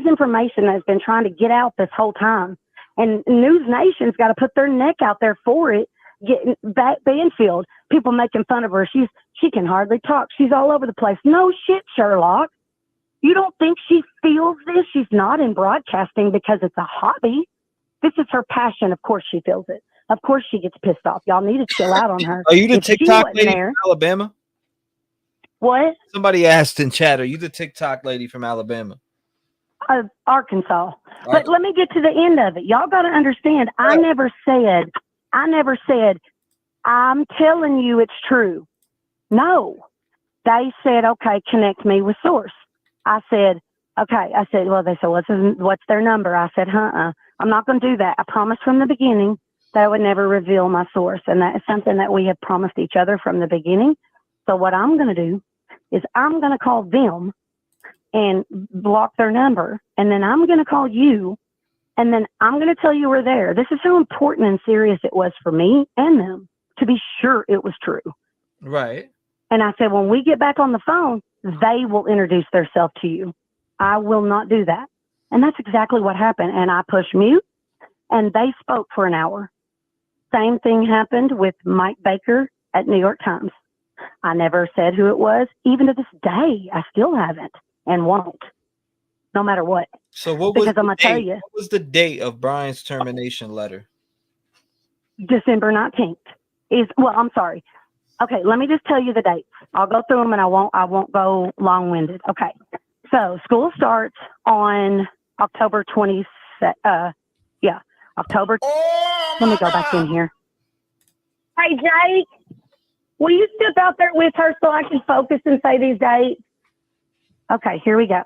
information that's been trying to get out this whole time. And News Nation's got to put their neck out there for it. Getting back Banfield, people making fun of her. She can hardly talk. She's all over the place. No shit, Sherlock. You don't think she feels this? She's not in broadcasting because it's a hobby. This is her passion. Of course she feels it. Of course she gets pissed off. Y'all need to chill out on her. Are you the TikTok lady from Alabama? What? Somebody asked in chat, are you the TikTok lady from Alabama? Arkansas. But let me get to the end of it. Y'all got to understand, I never said, I'm telling you it's true. No. They said, okay, connect me with source. I said, okay. I said, well, they said, what's their number? I said, I'm not going to do that. I promised from the beginning that I would never reveal my source. And that is something that we have promised each other from the beginning. So what I'm going to do is I'm going to call them and block their number. And then I'm going to call you. And then I'm going to tell you we're there. This is how important and serious it was for me and them to be sure it was true. Right. And I said, when we get back on the phone, they will introduce themselves to you. I will not do that. And that's exactly what happened. And I pushed mute and they spoke for an hour. Same thing happened with Mike Baker at New York Times. I never said who it was. Even to this day, I still haven't and won't, no matter what. So what was what was the date of Brian's termination letter? December 19th. I'm sorry. Okay, let me just tell you the dates. I'll go through them and I won't go long-winded. Okay. So school starts on October 20th. October. Let me go back in here. Hey, Jake, will you step out there with her so I can focus and say these dates? Okay, here we go.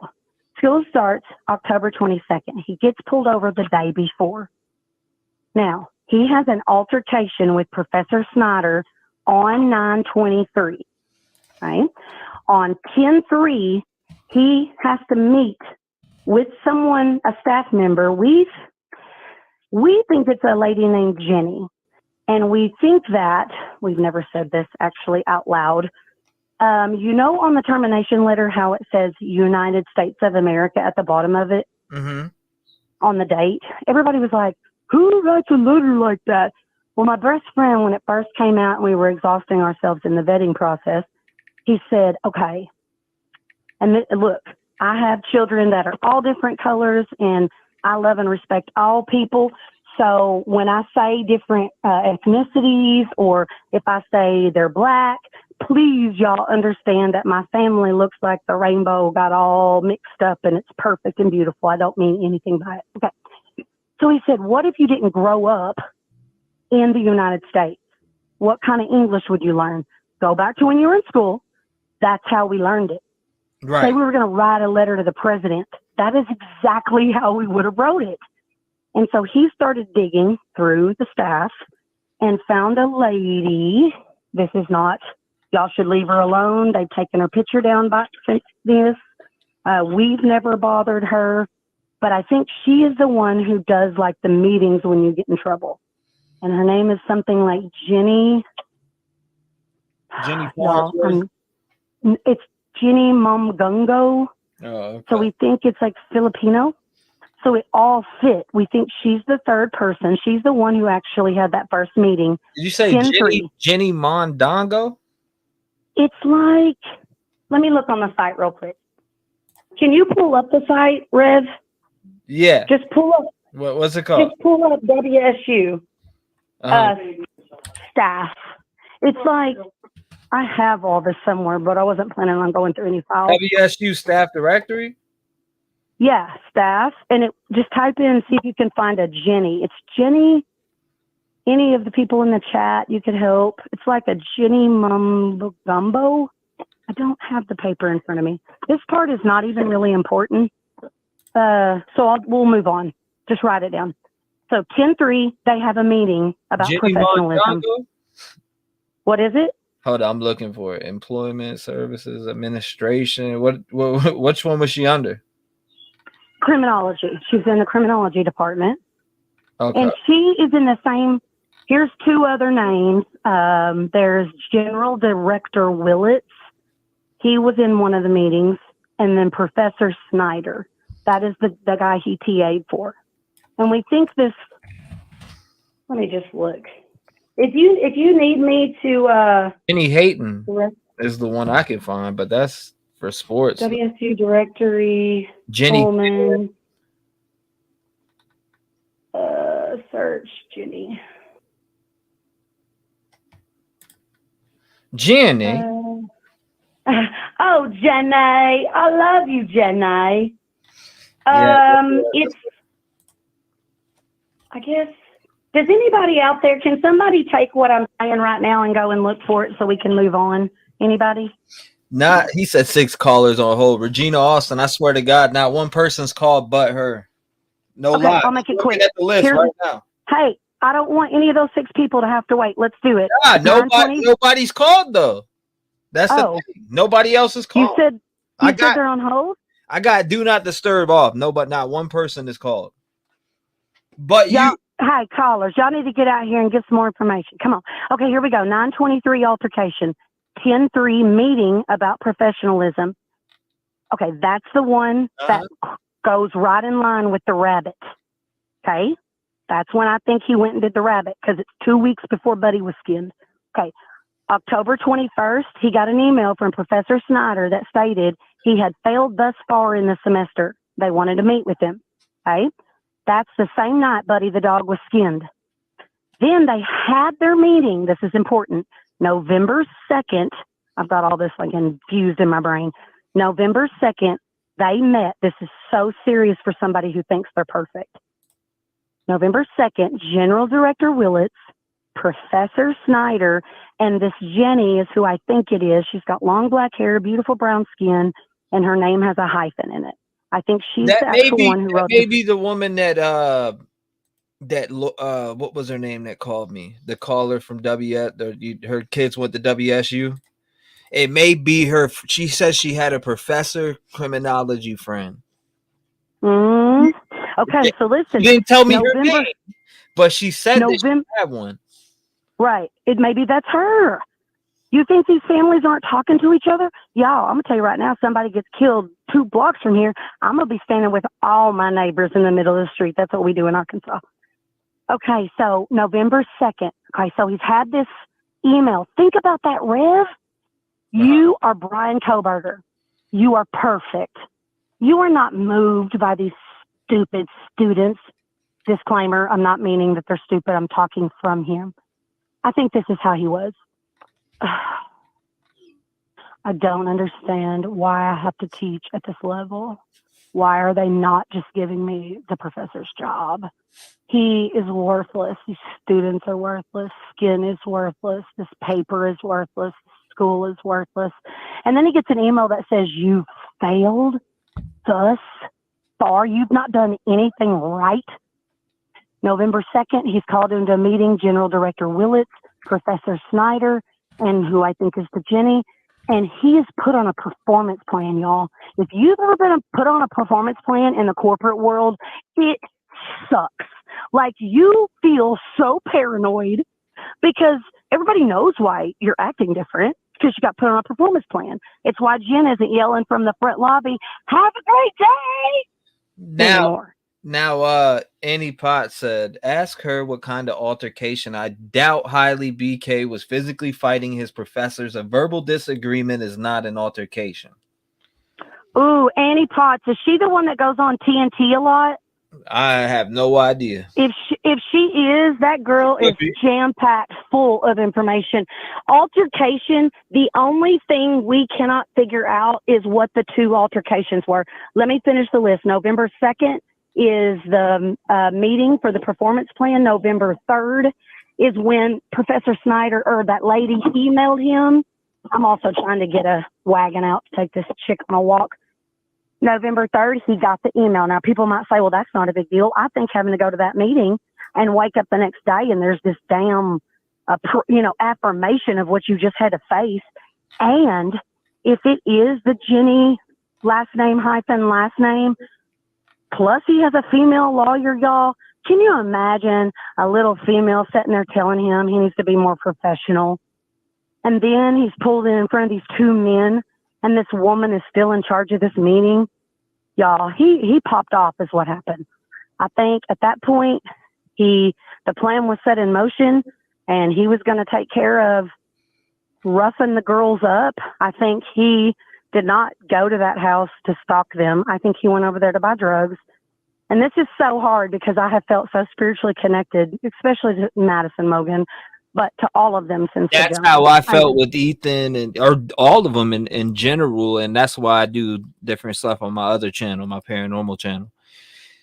School starts October 22nd. He gets pulled over the day before. Now, he has an altercation with Professor Snyder on 9/23. Right? On 10/3, he has to meet with someone, a staff member. We think it's a lady named Jenny. And we think that, we've never said this actually out loud. On the termination letter, how it says United States of America at the bottom of it on the date? Everybody was like, who writes a letter like that? Well, my best friend, when it first came out and we were exhausting ourselves in the vetting process, he said, okay, and look, I have children that are all different colors, and I love and respect all people. So when I say different ethnicities, or if I say they're black, please, y'all understand that my family looks like the rainbow got all mixed up and it's perfect and beautiful. I don't mean anything by it. Okay. So he said, what if you didn't grow up in the United States? What kind of English would you learn? Go back to when you were in school. That's how we learned it. Right. Say we were going to write a letter to the president. That is exactly how we would have wrote it. And so he started digging through the staff and found a lady. This is not, y'all should leave her alone. They've taken her picture down since this. We've never bothered her, but I think she is the one who does like the meetings when you get in trouble. And her name is something like Jenny. Jenny Farnsworth? It's Jenny Momgungo. Oh, okay. So we think it's like Filipino. So it all fit. We think she's the third person. She's the one who actually had that first meeting. Did you say Jenny Mondongo? It's like, let me look on the site real quick. Can you pull up the site, Rev? Yeah. Just pull up. What's it called? Just pull up WSU staff. It's like, I have all this somewhere, but I wasn't planning on going through any files. WSU staff directory? Yeah, staff. And just type in, see if you can find a Jenny. It's Jenny. Any of the people in the chat, you could help. It's like a Jenny Mumbo. I don't have the paper in front of me. This part is not even really important. We'll move on. Just write it down. So 10-3, they have a meeting about Jenny professionalism. Mondongo? What is it? Hold on, I'm looking for it. Employment Services Administration. Which one was she under? Criminology. She's in the criminology department. Okay. And she is in the same, here's two other names. There's General Director Willits. He was in one of the meetings. And then Professor Snyder. That is the guy he TA'd for. And we think this, let me just look. If you need me to Jenny Hayton is the one I can find, but that's for sports. WSU directory. Jenny Coleman, search Jenny. Jenny. Oh, Jenny. I love you, Jenny. It's, I guess, does anybody out there, can somebody take what I'm saying right now and go and look for it so we can move on? Anybody? Not, he said 6 callers on hold. Regina Austin, I swear to God, not one person's called but her. No lie. I'll make it quick. At the list right now. Hey, I don't want any of those 6 people to have to wait. Let's do it. Yeah, nobody's called though. That's the thing. Nobody else is called. You said they're on hold? I got do not disturb off. No, but not one person is called. But hey, callers, y'all need to get out here and get some more information. Come on. Okay, here we go. 923 altercation. 10-3 meeting about professionalism. Okay, that's the one that goes right in line with the rabbit. Okay, that's when I think he went and did the rabbit because it's 2 weeks before Buddy was skinned. Okay, October 21st, he got an email from Professor Snyder that stated he had failed thus far in the semester. They wanted to meet with him. Okay, that's the same night Buddy the dog was skinned. Then they had their meeting. This is important. November 2nd, I've got all this like infused in my brain. November 2nd, they met. This is so serious for somebody who thinks they're perfect. November 2nd, General Director Willits, Professor Snyder, and this Jenny is who I think it is. She's got long black hair, beautiful brown skin, and her name has a hyphen in it. I think she's the actual one who wrote it. Maybe the woman that what was her name that called me? The caller from her kids went to WSU. It may be her. She says she had a professor criminology friend. Okay, so listen. You didn't tell me her name, but she said that she had one. Right. Maybe that's her. You think these families aren't talking to each other? Y'all, I'm going to tell you right now, somebody gets killed 2 blocks from here, I'm going to be standing with all my neighbors in the middle of the street. That's what we do in Arkansas. Okay, so November 2nd. Okay, so he's had this email. Think about that, Rev. You are Brian Koberger. You are perfect. You are not moved by these stupid students. Disclaimer, I'm not meaning that they're stupid. I'm talking from him. I think this is how he was. I don't understand why I have to teach at this level. Why are they not just giving me the professor's job? He is worthless. These students are worthless. Skin is worthless. This paper is worthless. School is worthless. And then he gets an email that says, you failed thus far. You've not done anything right. November 2nd, he's called into a meeting, General Director Willits, Professor Snyder, and who I think is the Jenny. And he is put on a performance plan, y'all. If you've ever been put on a performance plan in the corporate world, it sucks. Like, you feel so paranoid because everybody knows why you're acting different, because you got put on a performance plan. It's why Jen isn't yelling from the front lobby, have a great day anymore. Now, Annie Potts said, ask her what kind of altercation. I doubt highly BK was physically fighting his professors. A verbal disagreement is not an altercation. Ooh, Annie Potts. Is she the one that goes on TNT a lot? I have no idea. If she is, that girl is jam-packed full of information. Altercation, the only thing we cannot figure out is what the 2 altercations were. Let me finish the list. November 2nd is the meeting for the performance plan. November 3rd is when Professor Snyder, or that lady, emailed him. I'm also trying to get a wagon out to take this chick on a walk. November 3rd, he got the email. Now, people might say, well, that's not a big deal. I think having to go to that meeting and wake up the next day and there's this damn, affirmation of what you just had to face. And if it is the Jenny last name, plus he has a female lawyer, y'all, can you imagine a little female sitting there telling him he needs to be more professional? And then he's pulled in front of these 2 men, and this woman is still in charge of this meeting. Y'all, he popped off is what happened. I think at that point, the plan was set in motion, and he was going to take care of roughing the girls up. I think he did not go to that house to stalk them. I think he went over there to buy drugs. And this is so hard because I have felt so spiritually connected, especially to Madison Mogan, but to all of them since. That's how I felt with Ethan or all of them in general, and that's why I do different stuff on my other channel, my paranormal channel.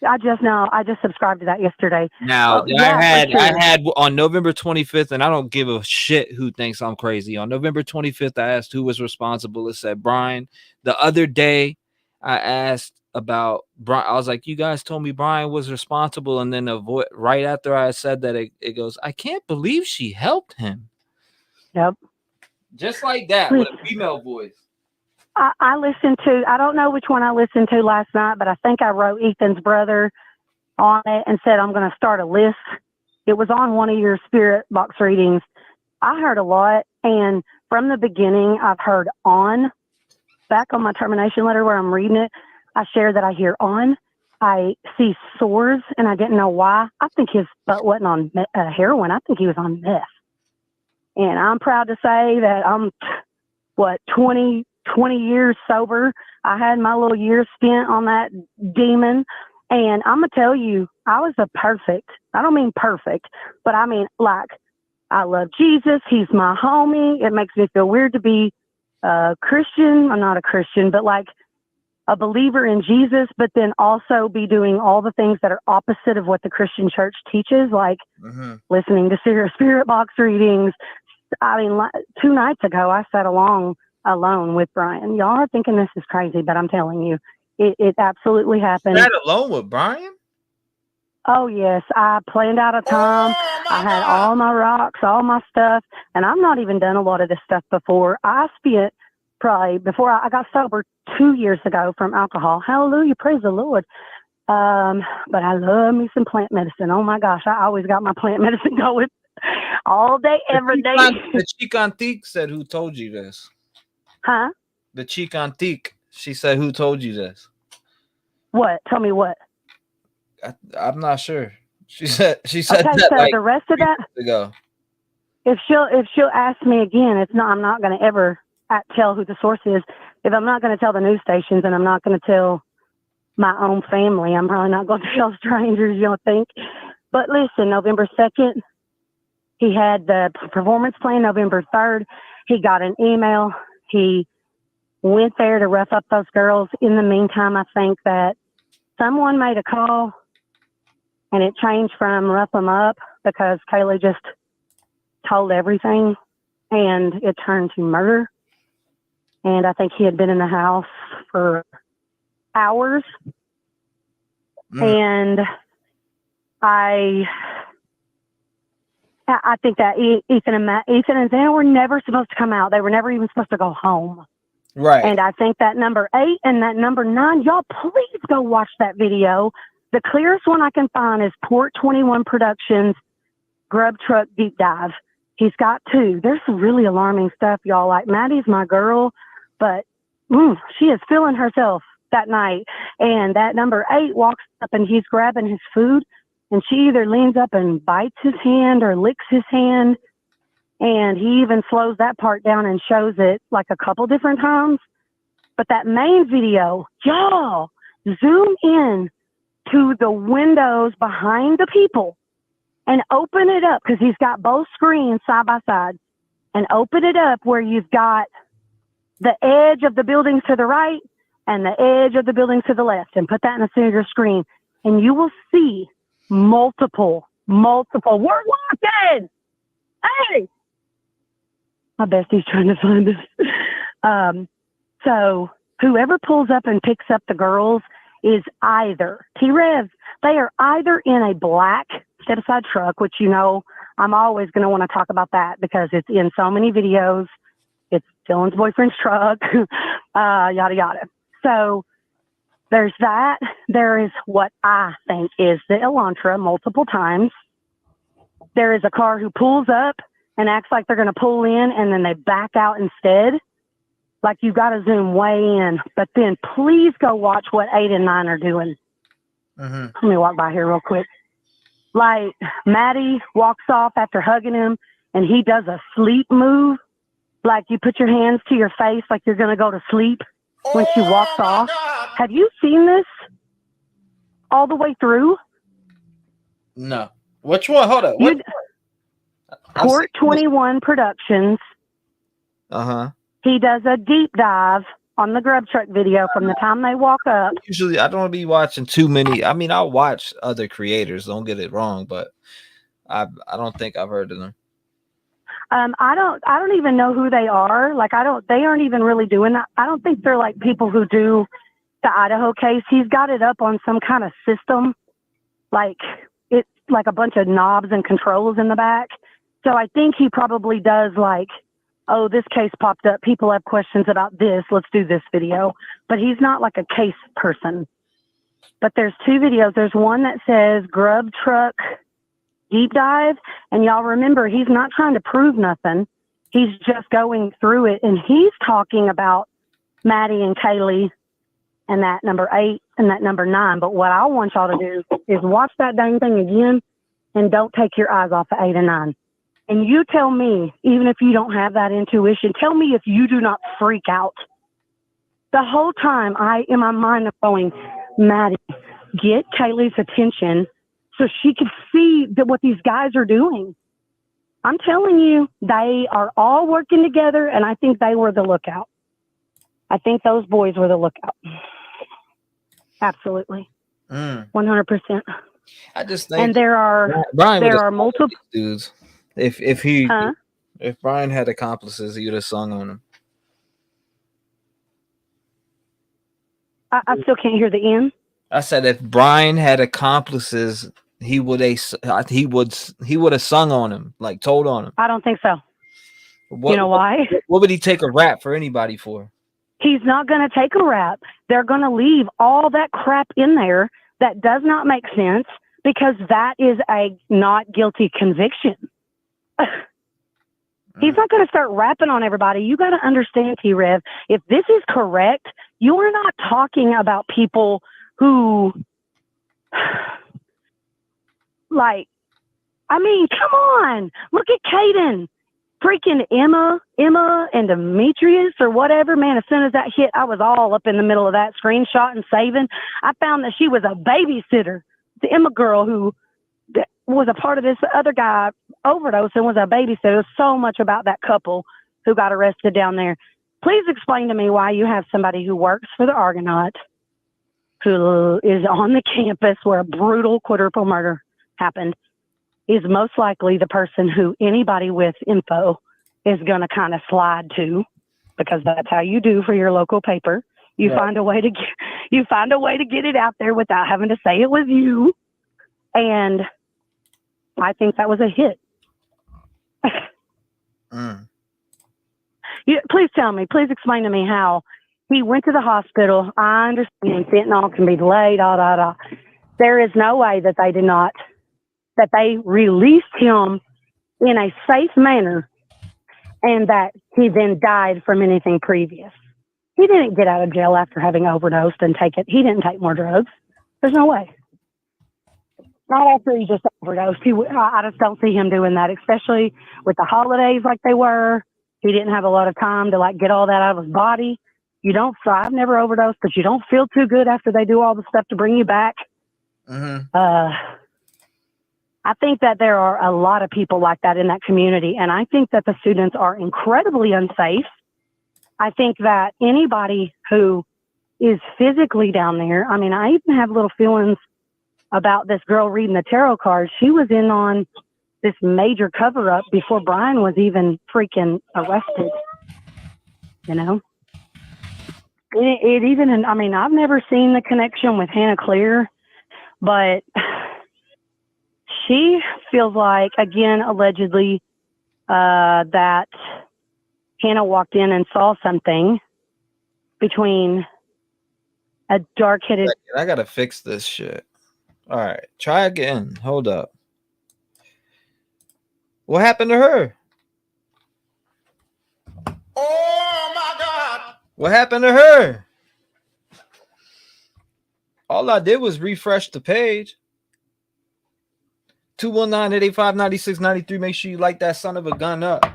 I just subscribed to that yesterday. Now, I had on November 25th, and I don't give a shit who thinks I'm crazy. On November 25th, I asked who was responsible. It said Brian. The other day, I asked about Brian. I was like, you guys told me Brian was responsible, and then right after I said that, it goes, I can't believe she helped him. Yep. Just like that, with a female voice. I listened to, I don't know which one I listened to last night, but I think I wrote Ethan's brother on it and said, I'm going to start a list. It was on one of your spirit box readings. I heard a lot. And from the beginning, I've heard on. Back on my termination letter where I'm reading it, I share that I hear on. I see sores, and I didn't know why. I think his butt wasn't on heroin. I think he was on meth. And I'm proud to say that I'm, 20 years sober. I had my little year spent on that demon. And I'm going to tell you, I was I don't mean perfect, but I mean, like, I love Jesus. He's my homie. It makes me feel weird to be a Christian. I'm not a Christian, but like a believer in Jesus, but then also be doing all the things that are opposite of what the Christian church teaches, like listening to spirit box readings. I mean, 2 nights ago, I sat alone with Brian. Y'all are thinking this is crazy, but I'm telling you, it absolutely happened. You sat alone with Brian? Oh, yes. I planned out a time. I had all my rocks, all my stuff, and I've not even done a lot of this stuff before. I spent probably, before I got sober 2 years ago from alcohol. Hallelujah. Praise the Lord. But I love me some plant medicine. Oh my gosh, I always got my plant medicine going all day, every day. The Chicantique said, "Who told you this?" Huh? The Chicantique. She said, "Who told you this?" What? Tell me what? I'm not sure. She said Okay, that so like the rest of that, ago. if she'll ask me again, I'm not going to ever tell who the source is. If I'm not going to tell the news stations, and I'm not going to tell my own family, I'm probably not going to tell strangers, you don't think? But listen, November 2nd, he had the performance plan. November 3rd, he got an email. He went there to rough up those girls. In the meantime, I think that someone made a call, and it changed from rough them up because Kaylee just told everything, and it turned to murder. And I think he had been in the house for hours. And I think that Ethan and Zana were never supposed to come out. They were never even supposed to go home. Right. And I think that number 8 and that number 9, y'all please go watch that video. The clearest one I can find is Port 21 Productions Grub Truck Deep Dive. He's got 2. There's some really alarming stuff, y'all. Like, Maddie's my girl, but she is feeling herself that night. And that number 8 walks up and he's grabbing his food, and she either leans up and bites his hand or licks his hand. And he even slows that part down and shows it like a couple different times. But that main video, y'all, zoom in to the windows behind the people and open it up, because he's got both screens side by side, and open it up where you've got the edge of the buildings to the right and the edge of the buildings to the left, and put that in the center of your screen. And you will see multiple. We're walking! Hey! My bestie's trying to find us. So whoever pulls up and picks up the girls is either T-REV. They are either in a black set-aside truck, which, you know, I'm always going to want to talk about that because it's in so many videos. It's Dylan's boyfriend's truck, yada, yada. So there's that. There is what I think is the Elantra multiple times. There is a car who pulls up and acts like they're going to pull in, and then they back out instead. Like, you've got to zoom way in. But then please go watch what 8 and 9 are doing. Let me walk by here real quick. Like, Maddie walks off after hugging him, and he does a sleep move. Like, you put your hands to your face like you're going to go to sleep when she walks off. Have you seen this all the way through? No. Which one? Hold up. Port 21 Productions. He does a deep dive on the Grub Truck video from the time they walk up. Usually, I don't be watching too many. I mean, I'll watch other creators. Don't get it wrong, but I don't think I've heard of them. I don't even know who they are. Like, they aren't even really doing that. I don't think they're like people who do the Idaho case. He's got it up on some kind of system. Like, it's like a bunch of knobs and controls in the back. So I think he probably does like, oh, this case popped up. People have questions about this. Let's do this video. But he's not like a case person. But there's 2 videos. There's one that says Grub Truck Deep Dive. And y'all remember, he's not trying to prove nothing. He's just going through it. And he's talking about Maddie and Kaylee and that number 8 and that number 9. But what I want y'all to do is watch that dang thing again and don't take your eyes off of 8 and 9. And you tell me, even if you don't have that intuition, tell me if you do not freak out. The whole time in my mind, I'm going, Maddie, get Kaylee's attention so she can see what these guys are doing. I'm telling you, they are all working together, and I think they were the lookout. I think those boys were the lookout. Absolutely. 100%. I just think, and there are multiple dudes. If Brian had accomplices, he would have sung on them. I still can't hear the end. I said if Brian had accomplices, he would have sung on him, like told on him. I don't think so. You know why? What would he take a rap for anybody for? He's not going to take a rap. They're going to leave all that crap in there that does not make sense because that is a not guilty conviction. He's not going to start rapping on everybody. You got to understand, T-REV, if this is correct, you are not talking about people who, like, I mean, come on. Look at Caden. Freaking Emma and Demetrius or whatever, man, as soon as that hit, I was all up in the middle of that screenshot and saving. I found that she was a babysitter. The Emma girl who was a part of this other guy overdose and was a babysitter. There's so much about that couple who got arrested down there. Please explain to me why you have somebody who works for the Argonaut, who is on the campus where a brutal quadruple murder happened, is most likely the person who anybody with info is going to kind of slide to, because that's how you do for your local paper. You find a way to get it out there without having to say it was you. And I think that was a hit. Please tell me, please explain to me how he went to the hospital. I understand fentanyl can be delayed, There is no way that they released him in a safe manner and that he then died from anything previous. He didn't get out of jail after having overdosed and he didn't take more drugs. There's no way. Not after he just overdosed. I just don't see him doing that, especially with the holidays like they were. He didn't have a lot of time to like get all that out of his body. I've never overdosed, but you don't feel too good after they do all the stuff to bring you back. I think that there are a lot of people like that in that community, and I think that the students are incredibly unsafe. I think that anybody who is physically down there, I mean, I even have little feelings about this girl reading the tarot cards. She was in on this major cover-up before Brian was even freaking arrested, you know? I mean, I've never seen the connection with Hannah Clear, but she feels like, again, allegedly, that Hannah walked in and saw something between a dark-headed... I gotta fix this shit. All right, try again. Hold up. What happened to her? Oh, my God. What happened to her? All I did was refresh the page. 219-885-9693. Make sure you light that son of a gun up.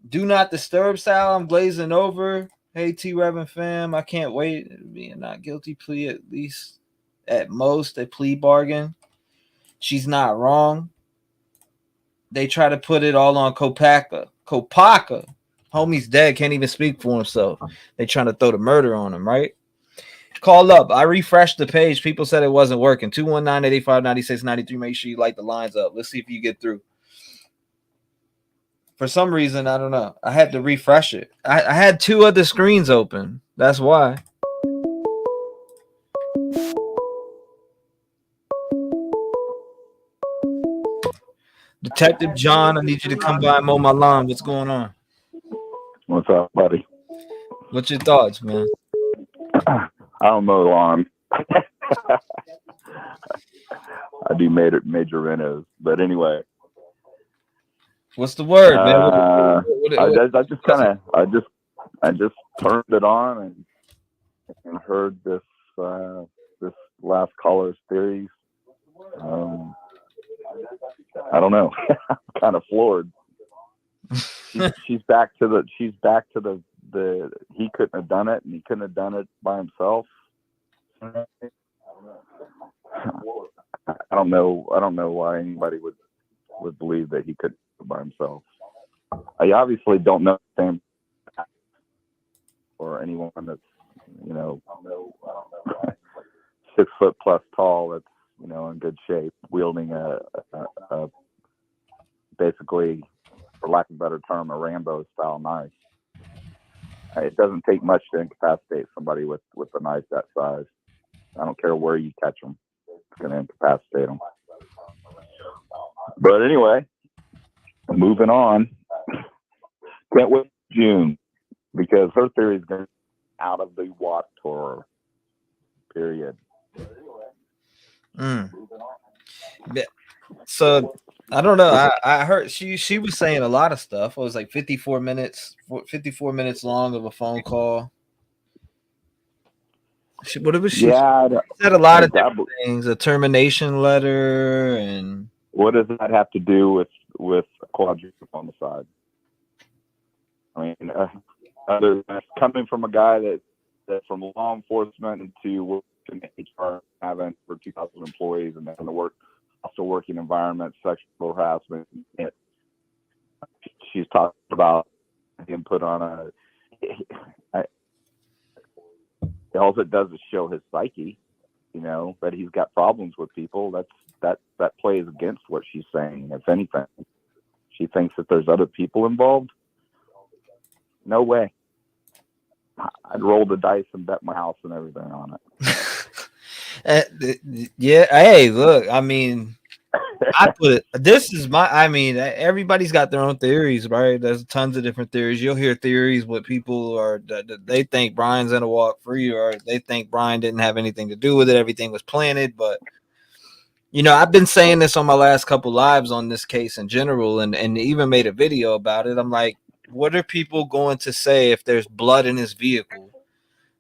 Do not disturb, Sal. I'm glazing over. Hey, T-REV fam. I can't wait. Being not guilty plea, at least at most a plea bargain. She's not wrong. They try to put it all on Kopaka. Homie's dead. Can't even speak for himself. They trying to throw the murder on him, right? Call up. I refreshed the page. People said it wasn't working. 219-885-9693. Make sure you light the lines up. Let's see if you get through. For some reason, I don't know. I had to refresh it. I had two other screens open. That's why. Detective John, I need you to come by and mow my lawn. What's going on? What's up, buddy? What's your thoughts, man? I don't mow the lawn. I do major renos, but anyway. What's the word, man? I just turned it on and heard this last caller's theories. I don't know. I'm kind of floored. She's back to the he couldn't have done it, and he couldn't have done it by himself. I don't know why anybody would believe that he could do it by himself. I obviously don't know him or anyone that's 6 foot plus tall that's in good shape, wielding a basically, for lack of a better term, a Rambo style knife. It doesn't take much to incapacitate somebody with a knife that size. I don't care where you catch them; it's going to incapacitate them. But anyway, moving on. Can't wait June, because her theory is going to be out of the water. Period. Mm. So I don't know. I heard she was saying a lot of stuff. It was like 54 minutes long of a phone call. What was she? Yeah, She said a lot of that, different things. A termination letter, and what does that have to do with quadruple homicide? I mean, other than coming from a guy that from law enforcement into working in HR, having for 2,000 employees, and then the also working environment, sexual harassment. She's talking about him put on all it does is show his psyche, that he's got problems with people. That plays against what she's saying. If anything, she thinks that there's other people involved. No way. I'd roll the dice and bet my house and everything on it. Yeah. Hey, look. I mean, I put it. This is my. I mean, everybody's got their own theories, right? There's tons of different theories. You'll hear theories what people are that they think Brian's gonna walk free, or they think Brian didn't have anything to do with it. Everything was planted. But I've been saying this on my last couple lives on this case in general, and even made a video about it. I'm like, what are people going to say if there's blood in his vehicle?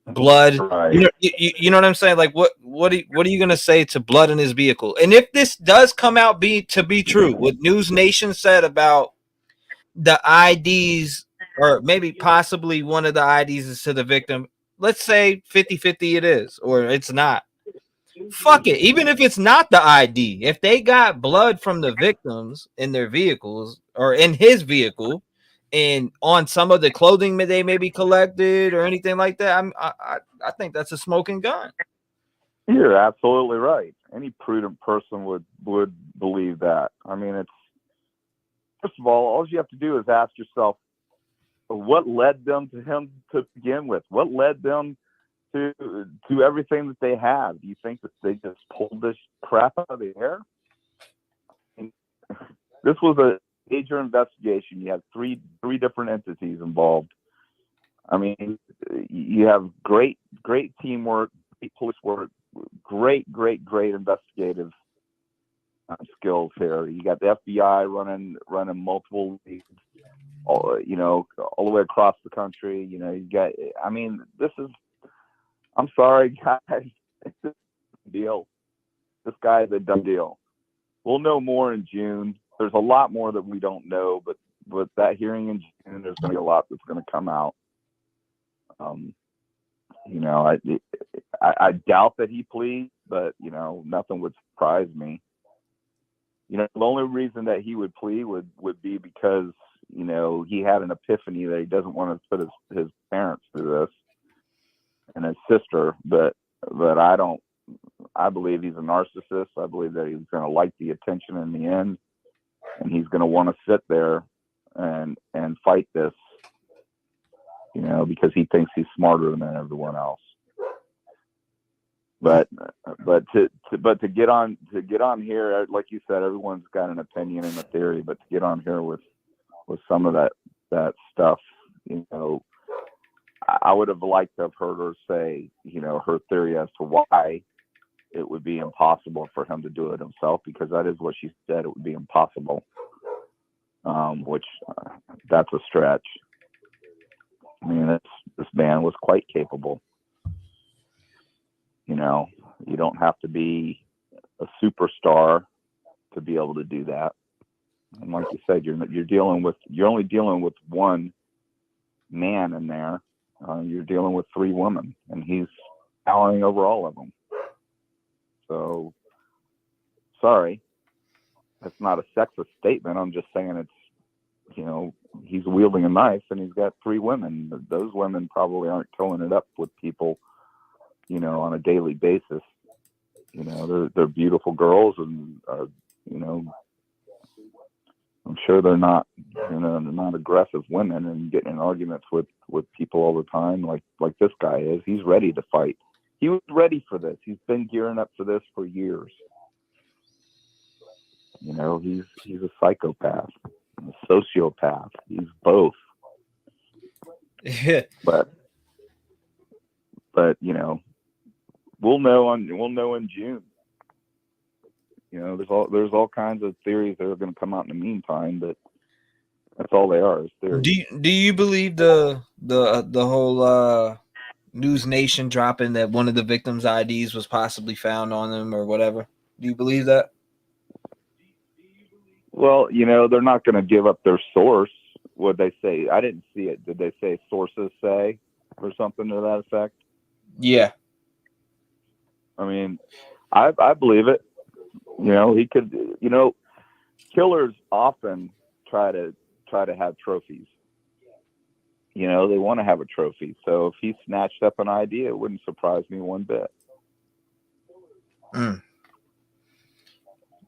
Blood, right. you know what I'm saying? Like, what are you gonna say to blood in his vehicle? And if this does come out to be true, what News Nation said about the IDs, or maybe possibly one of the IDs is to the victim, let's say 50-50 it is, or it's not. Fuck it. Even if it's not the ID, if they got blood from the victims in their vehicles or in his vehicle, and on some of the clothing that they maybe collected or anything like that, I think that's a smoking gun. You're absolutely right. Any prudent person would believe that. I mean, it's, first of all you have to do is ask yourself, what led them to him to begin with? What led them to everything that they have? Do you think that they just pulled this crap out of the air? This was a major investigation. You have three different entities involved. I mean, you have great teamwork, great police work, great investigative skills here. You got the FBI running multiple leads, all the way across the country. You got. I mean, this is. I'm sorry, guys. It's a deal. This guy is a done deal. We'll know more in June. There's a lot more that we don't know, but that hearing in June, there's going to be a lot that's going to come out. I doubt that he pleads, but nothing would surprise me. The only reason that he would plead would be because he had an epiphany that he doesn't want to put his parents through this, and his sister. But I believe he's a narcissist. I believe that he's going to like the attention in the end, and he's going to want to sit there and fight this, because he thinks he's smarter than everyone else. But to get on here, like you said, everyone's got an opinion and a theory. But to get on here with some of that stuff, I would have liked to have heard her say, her theory as to why it would be impossible for him to do it himself, because that is what she said. It would be impossible, which that's a stretch. I mean, this man was quite capable. You don't have to be a superstar to be able to do that. And like you said, you're only dealing with one man in there. You're dealing with three women, and he's towering over all of them. So, sorry, that's not a sexist statement. I'm just saying it's, he's wielding a knife and he's got three women. Those women probably aren't towing it up with people, on a daily basis. They're beautiful girls, and I'm sure they're not aggressive women and getting in arguments with people all the time like this guy is. He's ready to fight. He was ready for this. He's been gearing up for this for years. He's a psychopath, a sociopath. He's both. Yeah. But we'll know in June. You know, there's all kinds of theories that are going to come out in the meantime, but that's all they are, is theories. Do you believe the whole News Nation dropping that one of the victims' IDs was possibly found on them or whatever? Do you believe that? Well, you know, they're not going to give up their source. What they say, I didn't see it. Did they say sources say or something to that effect? Yeah. I mean, I believe it. You know, he could. You know, killers often try to have trophies. You know, they want to have a trophy. So if he snatched up an ID, it wouldn't surprise me one bit.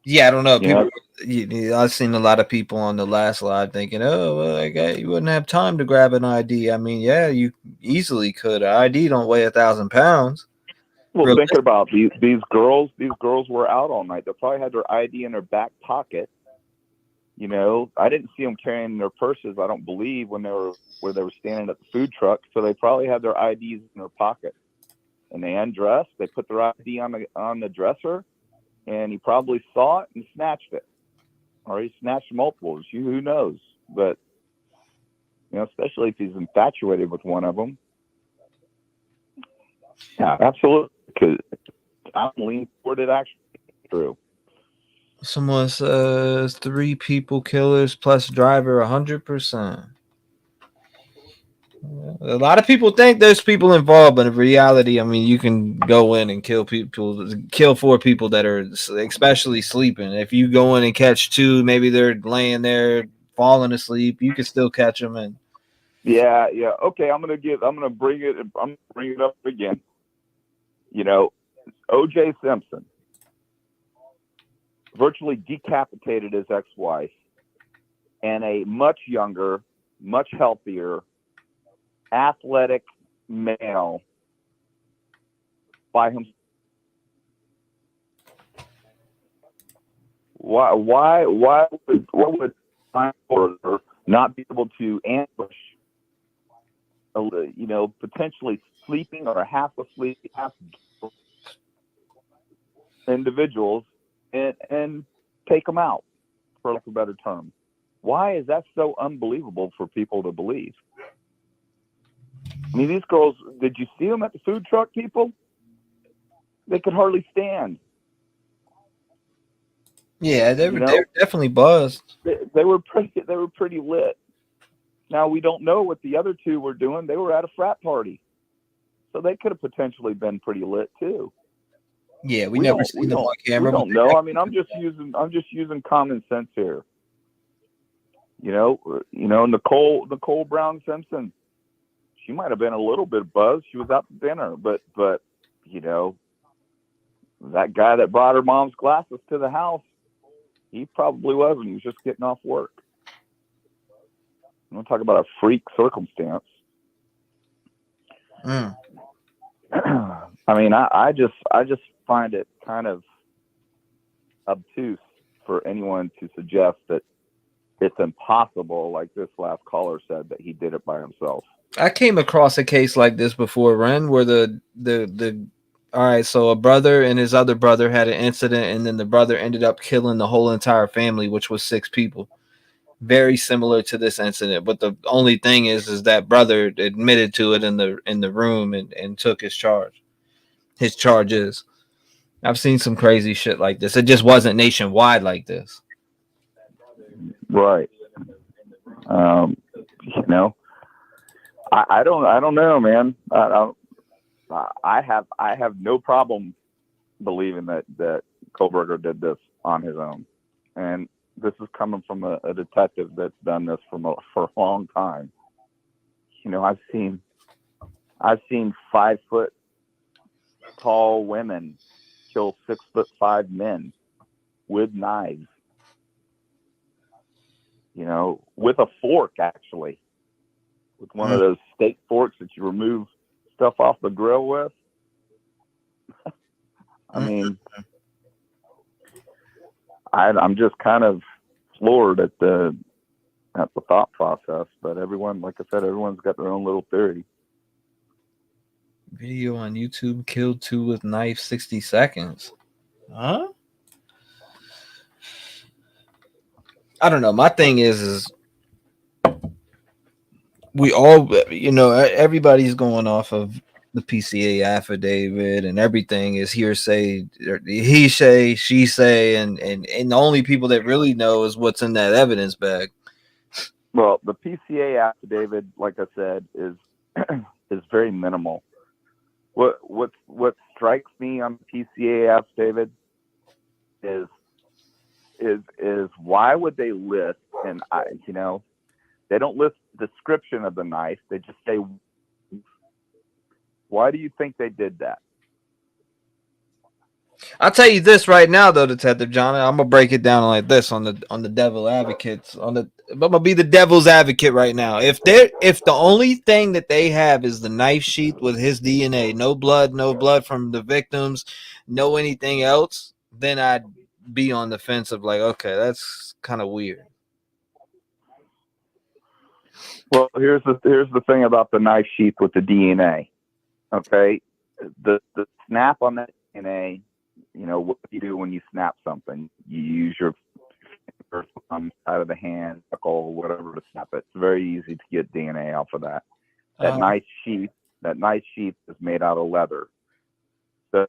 Yeah, I don't know. You People, I've seen a lot of people on the last live thinking, "Oh, well, you wouldn't have time to grab an ID." I mean, yeah, you easily could. An ID don't weigh 1,000 pounds. Well, thinking about these girls were out all night. They probably had their ID in their back pocket. You know, I didn't see them carrying their purses, I don't believe, when they were standing at the food truck. So they probably had their IDs in their pocket. And they undressed. They put their ID on the dresser, and he probably saw it and snatched it, or he snatched multiples. Who knows? But you know, especially if he's infatuated with one of them. Yeah, absolutely. Because I'm leaning toward it actually true. Someone says 3 people killers plus driver 100%. A lot of people think there's people involved, but in reality, I mean, you can go in and kill 4 people that are especially sleeping. If you go in and catch 2, maybe they're laying there falling asleep, you can still catch them. And yeah. Okay, I'm gonna bring it up again. You know, O.J. Simpson virtually decapitated his ex-wife, and a much younger, much healthier, athletic male by himself. Why would time order not be able to ambush, you know, potentially sleeping or half asleep, half individuals and take them out, for lack of a better term? Why is that so unbelievable for people to believe? I mean, these girls, did you see them at the food truck, people? They could hardly stand. yeah, they were definitely buzzed. They were pretty lit. Now, we don't know what the other 2 were doing. They were at a frat party, so they could have potentially been pretty lit too. Yeah, we never seen them on camera. We don't know. I mean, I'm just using common sense here. You know, Nicole Brown Simpson. She might have been a little bit buzzed. She was out to dinner, but you know, that guy that brought her mom's glasses to the house, he probably wasn't. He was just getting off work. I'm gonna talk about a freak circumstance. I mean, I just find it kind of obtuse for anyone to suggest that it's impossible, like this last caller said, that he did it by himself. I came across a case like this before, Ren, where the all right, so a brother and his other brother had an incident, and then the brother ended up killing the whole entire family, which was 6 people. Very similar to this incident, but the only thing is that brother admitted to it in the room and took his charges. I've seen some crazy shit like this. It just wasn't nationwide like this. Right. You know, I don't know, man. I have no problem believing that Kohlberger did this on his own, and this is coming from a detective that's done this for a long time. You know, I've seen 5 foot tall women kill 6'5" men with knives. You know, with a fork, actually, with one of those steak forks that you remove stuff off the grill with. I mean, I'm just kind of floored at the thought process, but everyone, like I said, everyone's got their own little theory. Video on YouTube: killed 2 with knife, 60 seconds. Huh? I don't know. My thing is we all, everybody's going off of the PCA affidavit, and everything is hearsay, he say, she say, and the only people that really know is what's in that evidence bag. Well, the PCA affidavit, like I said, is is very minimal. What strikes me on the PCA affidavit is why would they list, and they don't list the description of the knife. They just say, why do you think they did that? I'll tell you this right now, though, Detective John. I'm gonna break it down like this on the devil advocates. I'm gonna be the devil's advocate right now. If the only thing that they have is the knife sheath with his DNA, no blood from the victims, no anything else, then I'd be on the fence of like, okay, that's kind of weird. Well, here's the thing about the knife sheath with the DNA. Okay, the snap on that DNA. What do you do when you snap something? You use your fingers on the side of the hand, knuckle, whatever to snap it. It's very easy to get DNA off of that. That knife sheath is made out of leather, so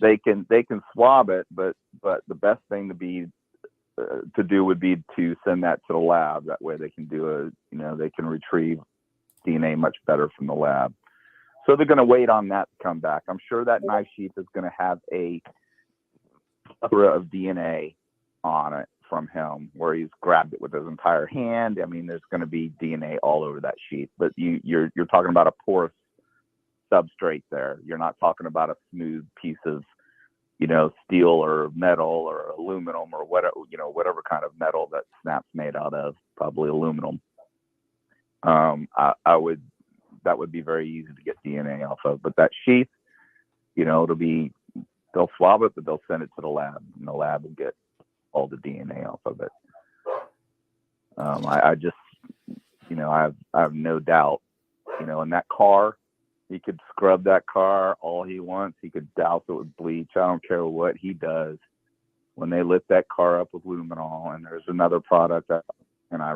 they can swab it, but the best thing to do would be to send that to the lab. That way they can they can retrieve DNA much better from the lab. So they're going to wait on that to come back. I'm sure that knife sheath is going to have a plethora of DNA on it from him, where he's grabbed it with his entire hand. I mean, there's going to be DNA all over that sheath. But you're talking about a porous substrate there. You're not talking about a smooth piece of steel or metal or aluminum or whatever kind of metal that snap's made out of. Probably aluminum. That would be very easy to get DNA off of. But that sheath, they'll swab it, but they'll send it to the lab, and the lab will get all the DNA off of it. I just, I have no doubt, in that car, he could scrub that car all he wants. He could douse it with bleach. I don't care what he does. When they lit that car up with luminol, and there's another product, and I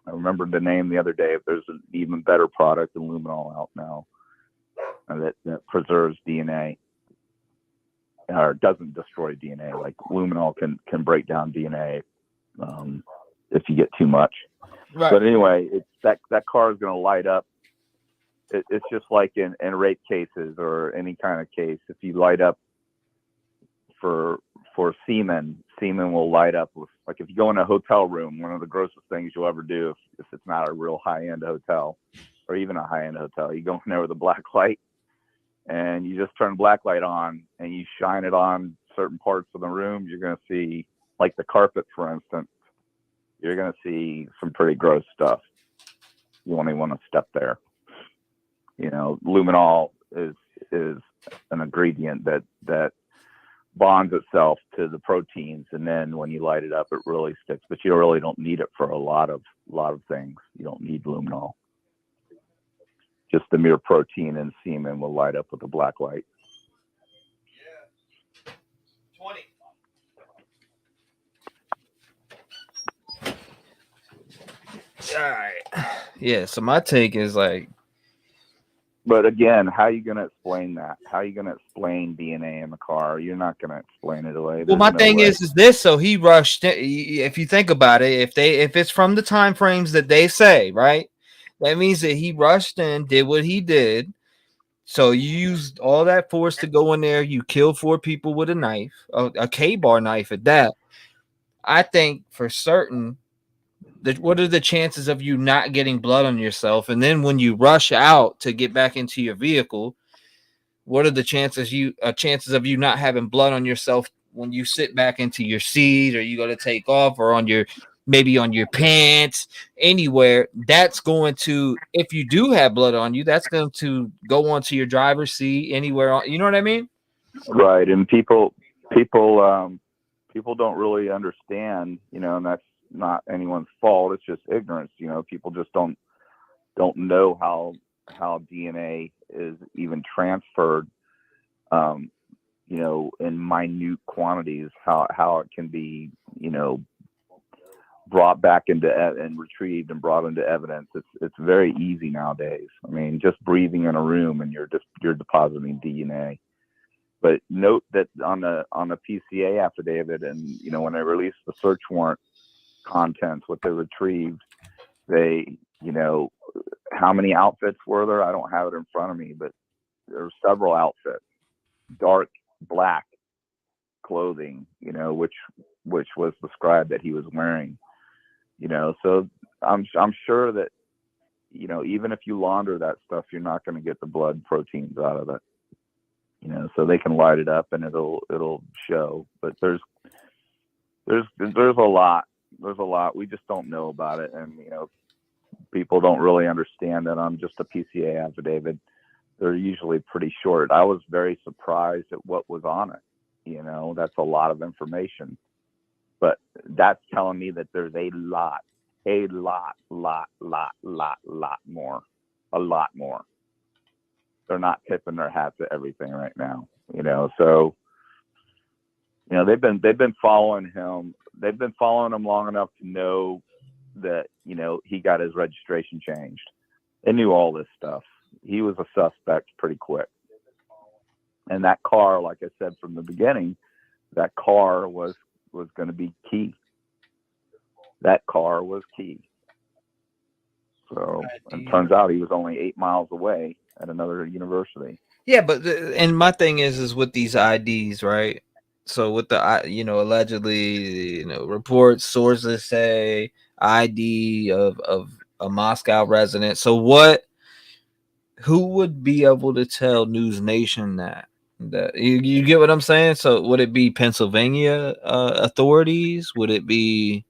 remember the name the other day. If there's an even better product than luminol out now that preserves DNA or doesn't destroy DNA, like luminol can break down DNA if you get too much. Right. But anyway, it's that car is going to light up. It's just like in rape cases or any kind of case. If you light up for semen will light up with, like, if you go in a hotel room, one of the grossest things you'll ever do if it's not a real high-end hotel or even a high-end hotel, you go in there with a black light and you just turn black light on and you shine it on certain parts of the room. You're going to see, like the carpet, for instance, you're going to see some pretty gross stuff. You won't even want to step there. Luminol is an ingredient that bonds itself to the proteins, and then when you light it up, it really sticks. But you really don't need it for a lot of things. You don't need luminol. Just the mere protein in semen will light up with a black light. Yeah. 20. All right. Yeah. So my take is like. But again, how are you going to explain that? How are you going to explain DNA in the car? You're not going to explain it away. Well, my thing is this. So he rushed. If you think about it, if it's from the time frames that they say, right, that means that he rushed in, did what he did. So you used all that force to go in there. You killed 4 people with a knife, a K-bar knife at that. I think for certain. What are the chances of you not getting blood on yourself? And then when you rush out to get back into your vehicle, what are the chances of you not having blood on yourself when you sit back into your seat, or you go to take off, or maybe on your pants, anywhere? That's going to, if you do have blood on you, that's going to go onto your driver's seat, anywhere. You know what I mean? Right. And people don't really understand, and that's not anyone's fault. It's just ignorance. People just don't know how DNA is even transferred, in minute quantities, how it can be, brought back into and retrieved and brought into evidence. It's very easy nowadays. I mean, just breathing in a room and you're depositing DNA. But note that on the PCA affidavit, and when they released the search warrant contents, what they retrieved, they how many outfits were there? I don't have it in front of me, but there were several outfits, dark black clothing, which was described that he was wearing. So I'm sure that even if you launder that stuff, you're not going to get the blood proteins out of it. So they can light it up and it'll show. But there's a lot. There's a lot. We just don't know about it, and people don't really understand that on just a PCA affidavit. They're usually pretty short. I was very surprised at what was on it. That's a lot of information. But that's telling me that there's a lot more. A lot more. They're not tipping their hats at everything right now, So, they've been following him. They've been following him long enough to know that he got his registration changed. They knew all this stuff. He was a suspect pretty quick. And that car, like I said from the beginning, that car was going to be key. That car was key. So it turns out he was only 8 miles away at another university. Yeah, but and my thing is with these IDs, right? So with the allegedly reports, sources say ID of a Moscow resident. So who would be able to tell News Nation that you get what I'm saying? So would it be Pennsylvania authorities? Would it be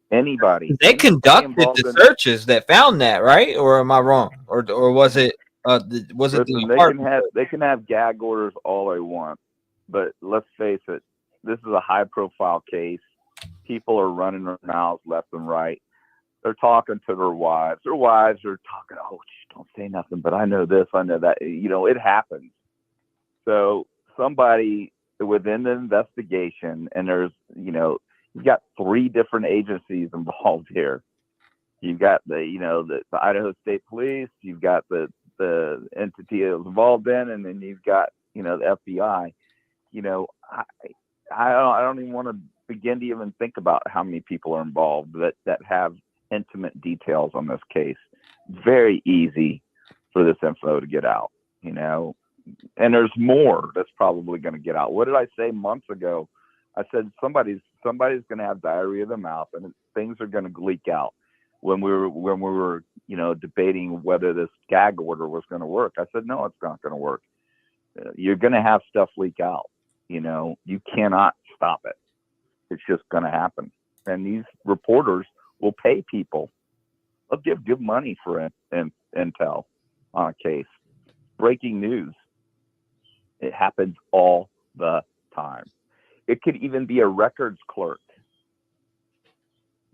anybody? They conducted the searches that found that, right? Or am I wrong? Or was it they can have gag orders all they want, but let's face it, this is a high profile case. People are running their mouths left and right. They're talking to their wives. Their wives are talking, oh, don't say nothing, but I know this, I know that. It happens. So somebody within the investigation, and there's, you've got 3 different agencies involved here. You've got the Idaho State Police, you've got the entity it was involved in, and then you've got, the FBI. I don't even want to begin to even think about how many people are involved that have intimate details on this case. Very easy for this info to get out, and there's more that's probably going to get out. What did I say months ago? I said somebody's going to have diarrhea of the mouth, and things are going to leak out. When we were debating whether this gag order was going to work, I said no, it's not going to work. You're going to have stuff leak out. You cannot stop it. It's just going to happen. And these reporters will pay people. They'll give good money for intel on a case. Breaking news. It happens all the time. It could even be a records clerk,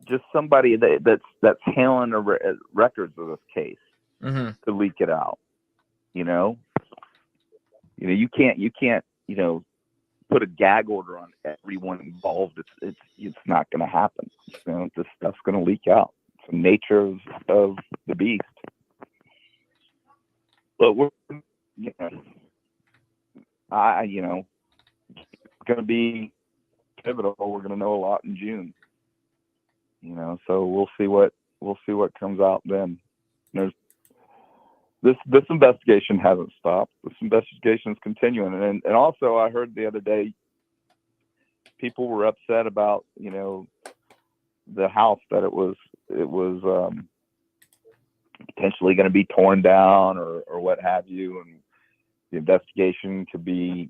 just somebody that's handling the records of this case to leak it out. You can't put a gag order on everyone involved. It's not going to happen. This stuff's going to leak out. It's the nature of the beast. But we're, it's going to be pivotal. We're going to know a lot in June. So we'll see what comes out then. This investigation hasn't stopped. This investigation is continuing, and also I heard the other day people were upset about the house, that it was potentially going to be torn down or what have you, and the investigation could be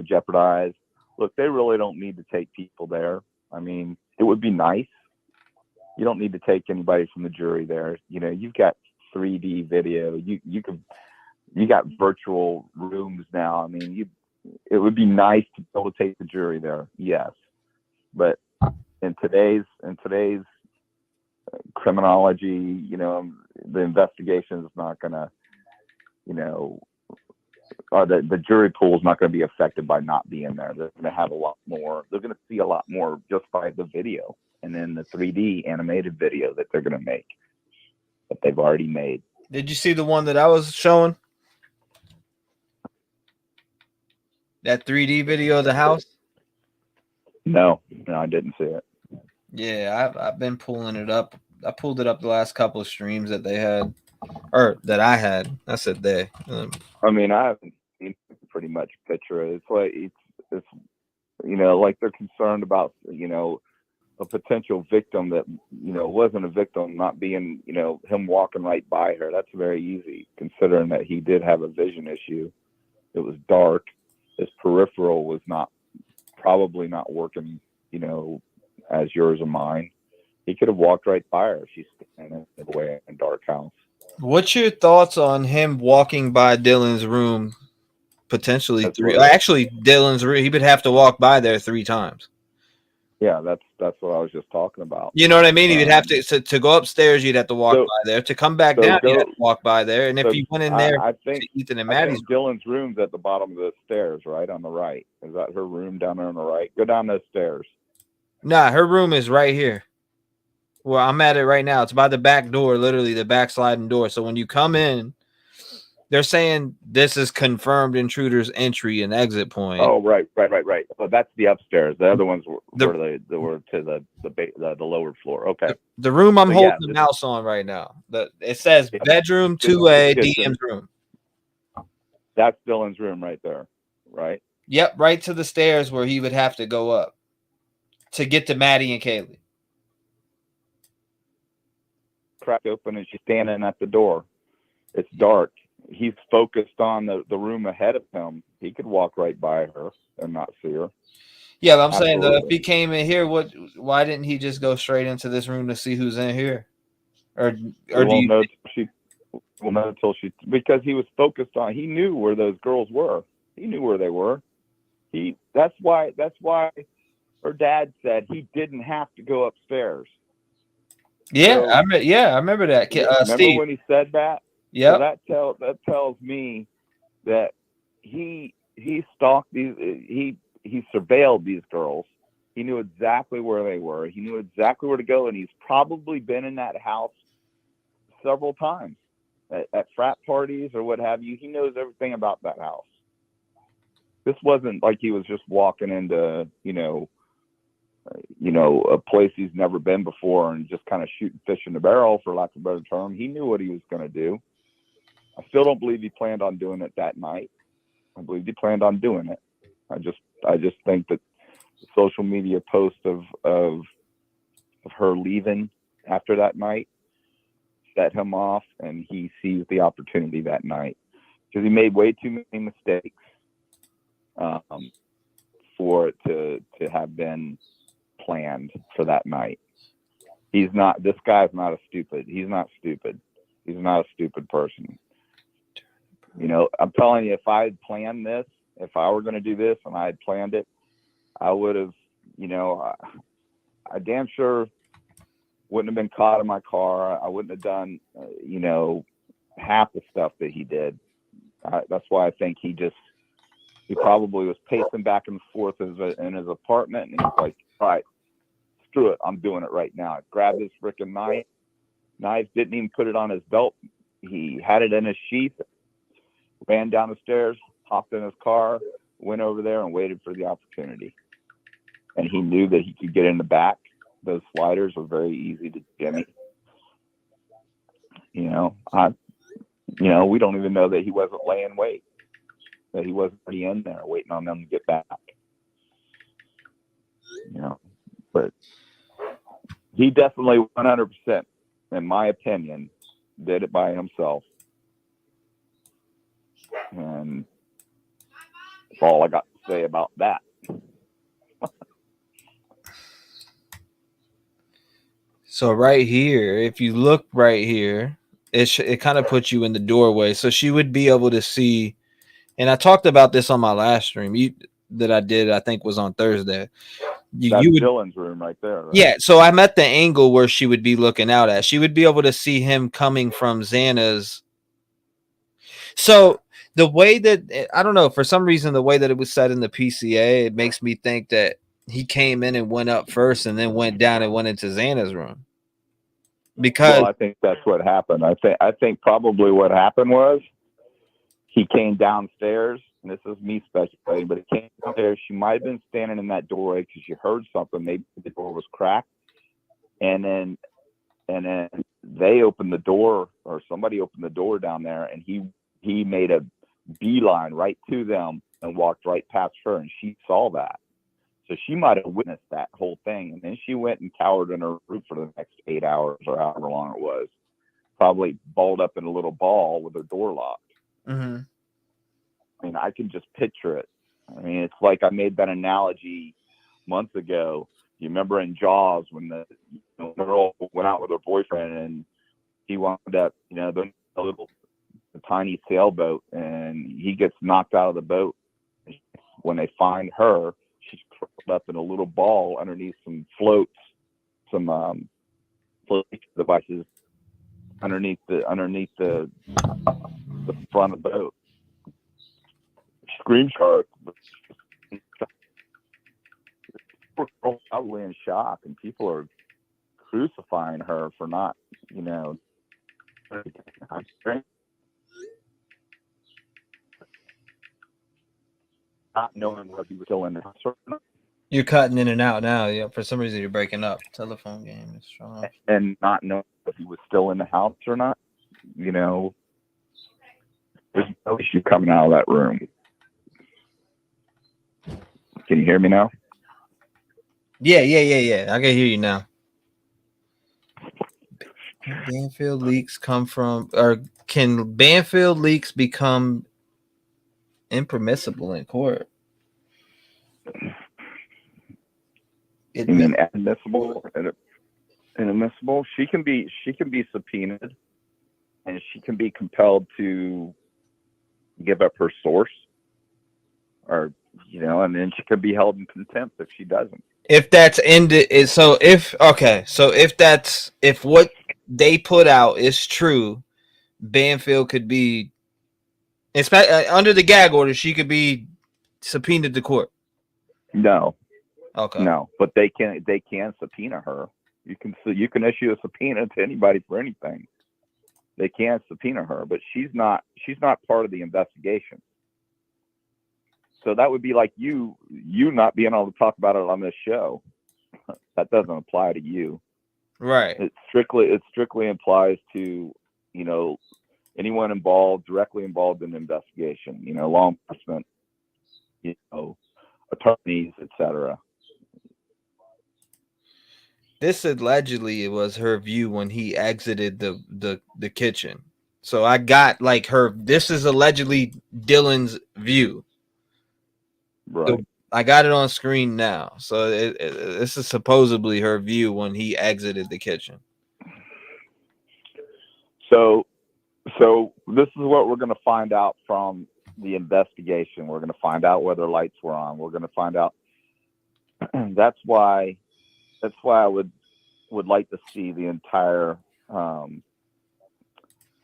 jeopardized. Look, they really don't need to take people there. I mean, it would be nice. You don't need to take anybody from the jury there. You've got 3D video. You got virtual rooms now. I mean, it would be nice to be able to take the jury there. Yes, but in today's criminology, the investigation is not going to, the jury pool is not going to be affected by not being there. They're going to have a lot more. They're going to see a lot more just by the video and then the 3D animated video that they're going to make, that they've already made. Did you see the one that I was showing? That 3D video of the house? No, I didn't see it. Yeah, I've been pulling it up. I pulled it up the last couple of streams that they had, or that I had. I said they. I mean, I haven't seen pretty much picture it. It's like it's like they're concerned about a potential victim that wasn't a victim not being him walking right by her. That's very easy considering that he did have a vision issue. It was dark. His peripheral was probably not working as yours or mine. He could have walked right by her. She's standing away in a dark house. What's your thoughts on him walking by Dylan's room potentially Dylan's room? He would have to walk by there 3 times. Yeah, that's what I was just talking about. You know what I mean? You'd have to go upstairs. You'd have to walk by there. To come back down, you'd have to walk by there. And if you went in there, I think Ethan and Maddie's Dylan's room's at the bottom of the stairs, right on the right. Is that her room down there on the right? Go down those stairs. Nah, her room is right here. Well, I'm at it right now. It's by the back door, literally the back sliding door. So when you come in, they're saying this is confirmed intruder's entry and exit point. Oh, right. Well, that's the upstairs. The other ones were to the lower floor. Okay. The room I'm holding the mouse on right now. It says bedroom 2A, DM's room. That's Dylan's room right there, right? Yep, right to the stairs where he would have to go up to get to Maddie and Kaylee. Cracked open and she's standing at the door. It's dark. He's focused on the room ahead of him. He could walk right by her and not see her. Yeah, but I'm saying that if he came in here, why didn't he just go straight into this room to see who's in here? Or do you know until because he was focused on, he knew where those girls were. He knew where they were. That's why her dad said he didn't have to go upstairs. Yeah, so, I remember that. Remember Steve, when he said that? Yeah. So that tells me that he stalked these. He surveilled these girls. He knew exactly where they were. He knew exactly where to go, and he's probably been in that house several times at frat parties or what have you. He knows everything about that house. This wasn't like he was just walking into a place he's never been before and just kind of shooting fish in the barrel, for lack of a better term. He knew what he was going to do. I still don't believe he planned on doing it that night. I believe he planned on doing it. I just think that the social media post of her leaving after that night set him off, and he seized the opportunity that night because he made way too many mistakes for it to have been planned for that night. This guy's not stupid. He's not stupid. He's not a stupid person. I'm telling you, if I had planned this, if I were going to do this and I had planned it, I would have, I damn sure wouldn't have been caught in my car. I wouldn't have done, half the stuff that he did. That's why I think he probably was pacing back and forth in his apartment, and he's like, all right, screw it, I'm doing it right now. I grabbed his freaking knife, didn't even put it on his belt. He had it in his sheath, ran down the stairs, hopped in his car, went over there and waited for the opportunity. And he knew that he could get in the back. Those sliders were very easy to jimmy. We don't even know that he wasn't laying wait, that he wasn't already in there waiting on them to get back. But he definitely 100%, in my opinion, did it by himself. And that's all I got to say about that. So right here, if you look right here, it kind of puts you in the doorway. So she would be able to see, and I talked about this on my last stream that I did, I think was on Thursday. That's Dylan's room right there. Right? Yeah, so I'm at the angle where she would be looking out at. She would be able to see him coming from Xana's. So The way that I don't know, for some reason, the way that it was set in the PCA, it makes me think that he came in and went up first, and then went down and went into Xana's room. Because Well, I think that's what happened. I think probably what happened was he came downstairs, and this is me speculating, but he came downstairs. She might have been standing in that doorway because she heard something. Maybe the door was cracked, and then they opened the door, or somebody opened the door down there, and he made a beeline right to them and walked right past her, and she saw that. So she might have witnessed that whole thing, and then she went and cowered in her room for the next 8 hours or however long it was, probably balled up in a little ball with her door locked. mm-hmm. I mean, I can just picture it. I mean, it's like I made that analogy months ago. You remember in Jaws when the girl went out with her boyfriend, and he wound up, the tiny sailboat, and he gets knocked out of the boat. When they find her, she's curled up in a little ball underneath some floats, some flotation devices underneath the front of the boat. Scream shark. People are probably in shock, and people are crucifying her for not, not knowing what he was still in the house. You're cutting in and out now. Yeah, for some reason you're breaking up. Telephone game is strong. And not knowing if he was still in the house or not. There's no issue coming out of that room. Can you hear me now? Yeah. I can hear you now. Banfield leaks come from, or can Banfield leaks become impermissible in court? You mean admissible? Inadmissible? She can be subpoenaed, and she can be compelled to give up her source, or and then she could be held in contempt if she doesn't. If that's ended, if what they put out is true, Banfield could be, under the gag order, she could be subpoenaed to court. No. Okay. No, but they can subpoena her. You can issue a subpoena to anybody for anything. They can subpoena her, but she's not part of the investigation. So that would be like you not being able to talk about it on this show. That doesn't apply to you. Right. It strictly applies to, anyone directly involved in the investigation, law enforcement, attorneys, etc. This allegedly was her view when he exited the kitchen. So I got this is allegedly Dylan's view. Right. So I got it on screen now. So this is supposedly her view when he exited the kitchen. So this is what we're going to find out from the investigation. We're going to find out whether lights were on. We're going to find out. That's why I would like to see the entire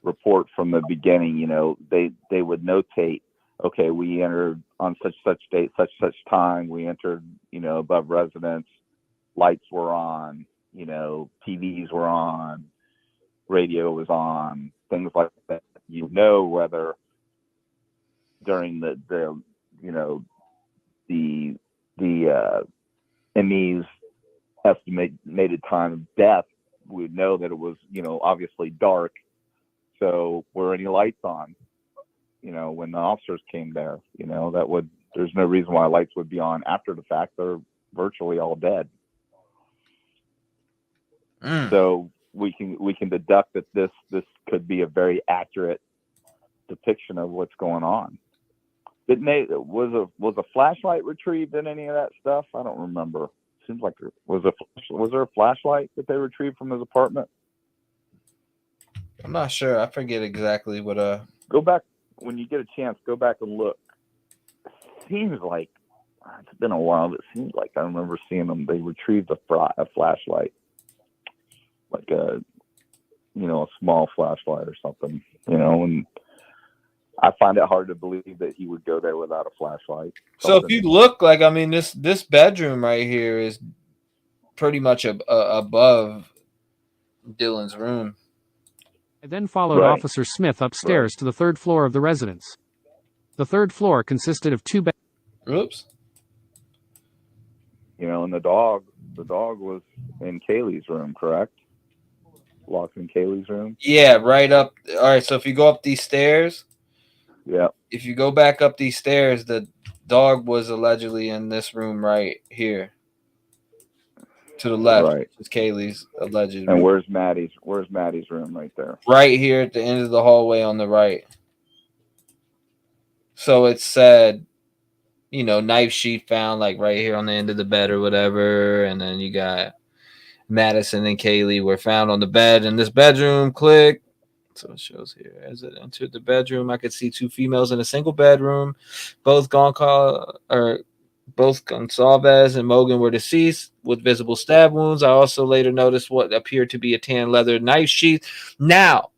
report from the beginning. They would notate, okay, we entered on such date, such time. We entered, above residence. Lights were on. TVs were on. Radio was on. Things like that. Whether during the ME's estimated time of death, we'd know that it was, obviously dark. So were any lights on? When the officers came there, there's no reason why lights would be on after the fact. They're virtually all dead. So we can deduct that this could be a very accurate depiction of what's going on. Was a flashlight retrieved in any of that stuff? I don't remember. Seems like was there a flashlight that they retrieved from his apartment? I'm not sure. I forget exactly what. Go back when you get a chance. Go back and look. It seems like it's been a while. But it seems like I remember seeing them. They retrieved a flashlight, like a small flashlight or something. And I find it hard to believe that he would go there without a flashlight. So if you look, like, I mean, this bedroom right here is pretty much above Dylan's room. I then followed Officer Smith upstairs to the third floor of the residence. The third floor consisted of 2 beds. Oops. You know, and the dog was in Kaylee's room, correct? Locked in Kaylee's room? Yeah, right up. All right, so if you go up these stairs, yeah. If you go back up these stairs, the dog was allegedly in this room right here. To the left, right. is Kaylee's alleged And room. where's Maddie's room right there? Right here at the end of the hallway on the right. So it said, you know, knife sheath found like right here on the end of the bed or whatever. And then you got Madison and Kaylee were found on the bed in this bedroom. Click. So it shows here as it entered the bedroom, I could see 2 females in a single bedroom. Both Gonçalves and Mogan were deceased with visible stab wounds. I also later noticed what appeared to be a tan leather knife sheath. Now,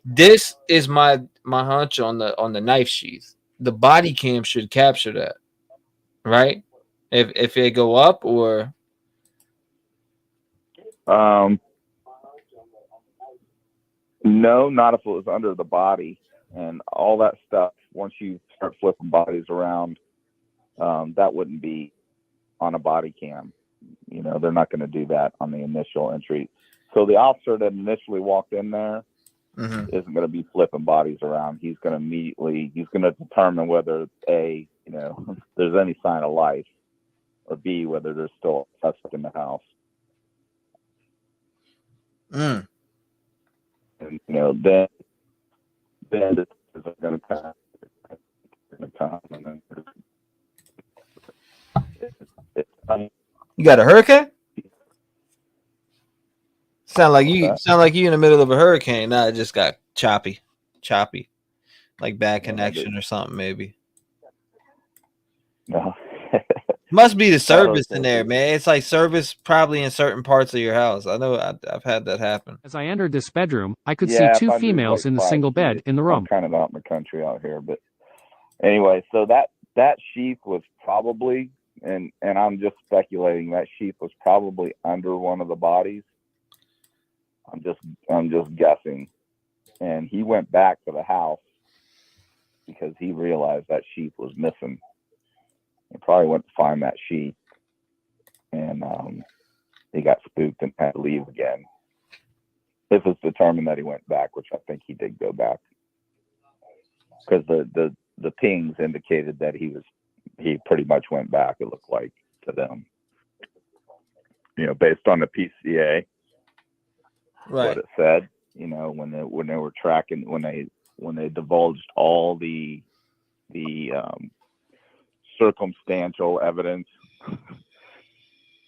this is my hunch on the knife sheath. The body cam should capture that, right? If they go up or no, not if it was under the body and all that stuff. Once you start flipping bodies around, that wouldn't be on a body cam. You know, they're not going to do that on the initial entry. So the officer that initially walked in there isn't going to be flipping bodies around. He's going to determine whether A, you know, there's any sign of life, or B, whether there's still a suspect in the house. And, you know, then it's going to come. And then you got a hurricane? Sound like you in the middle of a hurricane. Nah, it just got choppy, like bad connection or something maybe. No. Must be the service in there, man. It's like service probably in certain parts of your house. I know I've had that happen. As I entered this bedroom, I could see 2 females in the single bed in the room. I'm kind of out in the country out here, but anyway, so that sheath was probably, and I'm just speculating, that sheath was probably under one of the bodies. I'm just guessing. And he went back to the house because he realized that sheath was missing. He probably went to find that sheath, and he got spooked and had to leave again. If it's determined that he went back, which I think he did go back, because the pings indicated that he pretty much went back. It looked like to them, you know, based on the PCA, right? What it said, you know, when they were tracking, when they divulged all the circumstantial evidence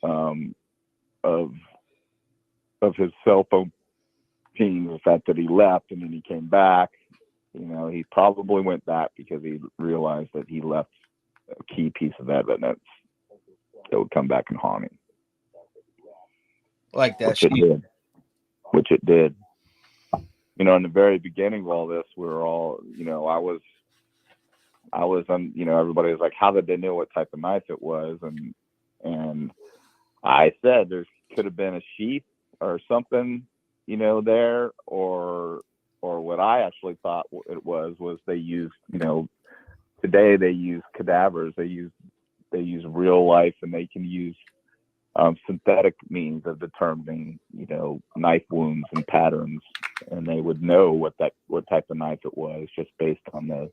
of his cell phone ping, the fact that he left and then he came back, you know, he probably went back because he realized that he left a key piece of evidence that would come back and haunt him. Like that, which it did. You know, in the very beginning of all this, we were all, you know, I was on, you know, everybody was like, how did they know what type of knife it was? And I said there could have been a sheath or something, you know, there, or what I actually thought it was they used, you know, today they use cadavers, they use real life, and they can use synthetic means of determining, you know, knife wounds and patterns, and they would know what type of knife it was just based on the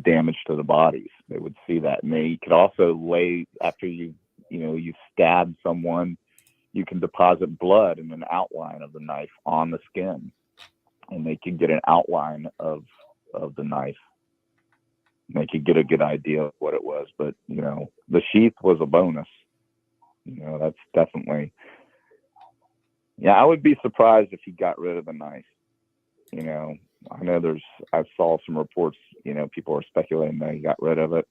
damage to the bodies. They would see that, and they could also lay, after you stab someone, you can deposit blood in an outline of the knife on the skin, and they could get an outline of the knife. And they could get a good idea of what it was. But, you know, the sheath was a bonus. You know, that's definitely, yeah, I would be surprised if he got rid of the knife. You know, I know I saw some reports, you know, people are speculating that he got rid of it.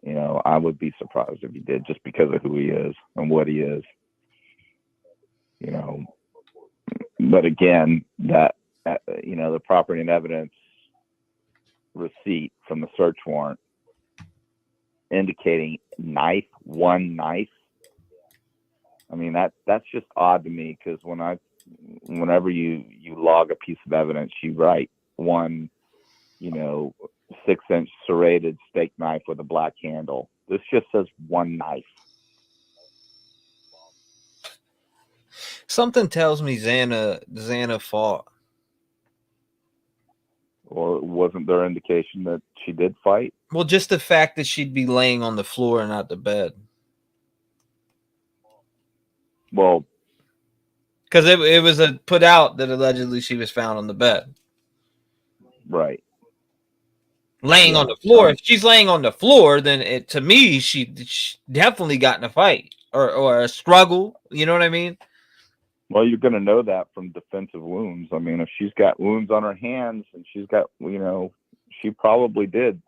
You know, I would be surprised if he did, just because of who he is and what he is. You know, but again, that the property and evidence receipt from the search warrant indicating one knife. I mean, that's just odd to me, because whenever you log a piece of evidence, you write one, 6-inch serrated steak knife with a black handle. This just says one knife. Something tells me Xana fought. Or wasn't there indication that she did fight? Well, just the fact that she'd be laying on the floor and not the bed. Well, because it was put out that allegedly she was found on the bed. Right. Laying on the floor. If she's laying on the floor, then to me, she definitely got in a fight or a struggle. You know what I mean? Well, you're going to know that from defensive wounds. I mean, if she's got wounds on her hands and she's got, she probably did.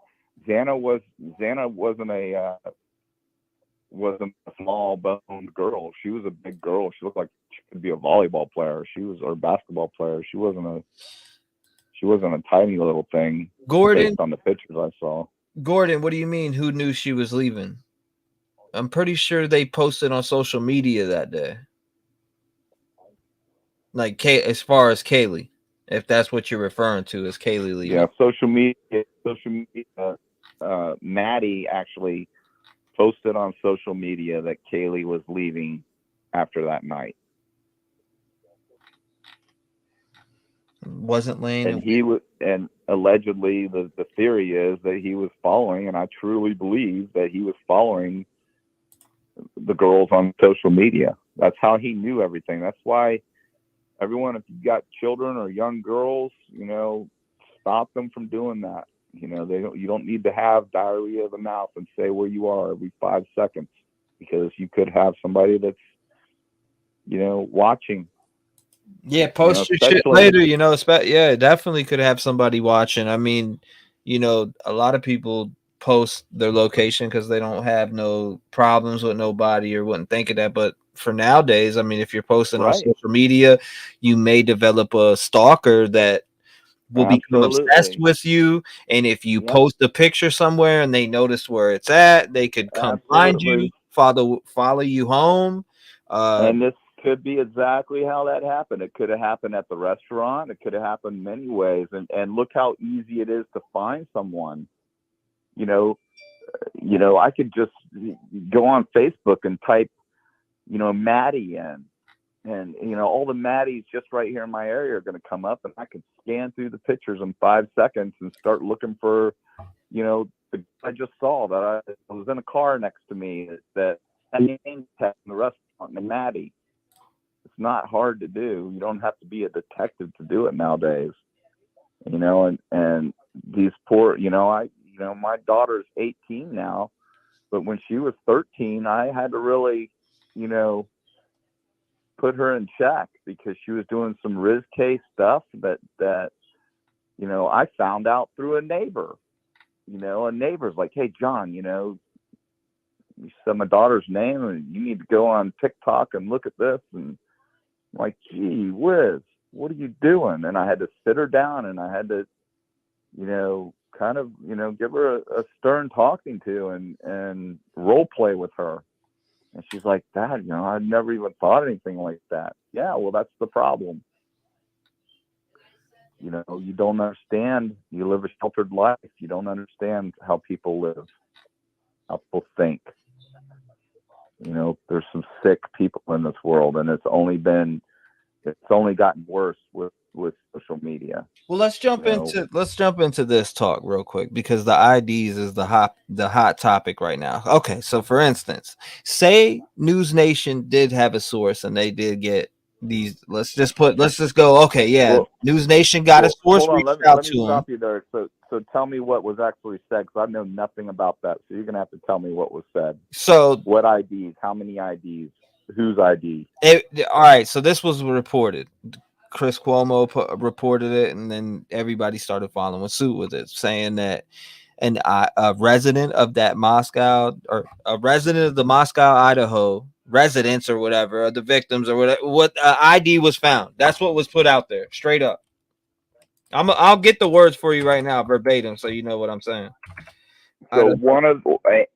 Xana wasn't a small boned girl. She was a big girl. She looked like she could be a volleyball player. Or a basketball player. She wasn't a tiny little thing. Gordon, based on the pictures I saw. Gordon, what do you mean? Who knew she was leaving? I'm pretty sure they posted on social media that day. Like as far as Kaylee, if that's what you're referring to as Kaylee leaving. Yeah, social media. Maddie actually posted on social media that Kaylee was leaving after that night. Wasn't laying. And he was, and allegedly the theory is that he was following, and I truly believe that he was following the girls on social media. That's how he knew everything. That's why everyone, if you got children or young girls, stop them from doing that. You don't need to have diarrhea of the mouth and say where you are every 5 seconds, because you could have somebody that's, watching. Yeah, post your shit later, yeah, definitely could have somebody watching. I mean, a lot of people post their location because they don't have no problems with nobody or wouldn't think of that. But for nowadays, I mean, if you're posting on social media, you may develop a stalker that will become obsessed with you. And if you post a picture somewhere and they notice where it's at, they could come find you, follow you home. And this could be exactly how that happened. It could have happened at the restaurant. It could have happened many ways. And look how easy it is to find someone. I could just go on Facebook and type, Maddie in, and all the Maddies just right here in my area are going to come up, and I could scan through the pictures in 5 seconds and start looking for, the I just saw that I was in a car next to me that had a name tag in the restaurant and Maddie. It's not hard to do. You don't have to be a detective to do it nowadays. And these poor, my daughter's 18 now, but when she was 13, I had to really, put her in check because she was doing some risque stuff that I found out through a neighbor. A neighbor's like, "Hey, John, you said my daughter's name and you need to go on TikTok and look at this." And I'm like, "Gee whiz, what are you doing?" And I had to sit her down and I had to, kind of, give her a stern talking to and role play with her. And she's like, "Dad, I've never even thought anything like that." Yeah, well, that's the problem. You don't understand. You live a sheltered life. You don't understand how people live, how people think. There's some sick people in this world, and it's only gotten worse with social media. Well, let's jump into this talk real quick, because the IDs is the hot topic right now. Okay, so for instance, say News Nation did have a source and they did get these. Let's just go. Okay, yeah, well, News Nation got a source. Hold on, let me stop you there. So tell me what was actually said, because I know nothing about that. So you're gonna have to tell me what was said. So what IDs? How many IDs? Whose ID? All right. So this was reported. Chris Cuomo reported it, and then everybody started following suit with it, saying that a resident of that Moscow, or a resident of the Moscow, Idaho residents or whatever, or the victims or whatever, what ID was found. That's what was put out there, straight up. I'll get the words for you right now, verbatim, so you know what I'm saying. So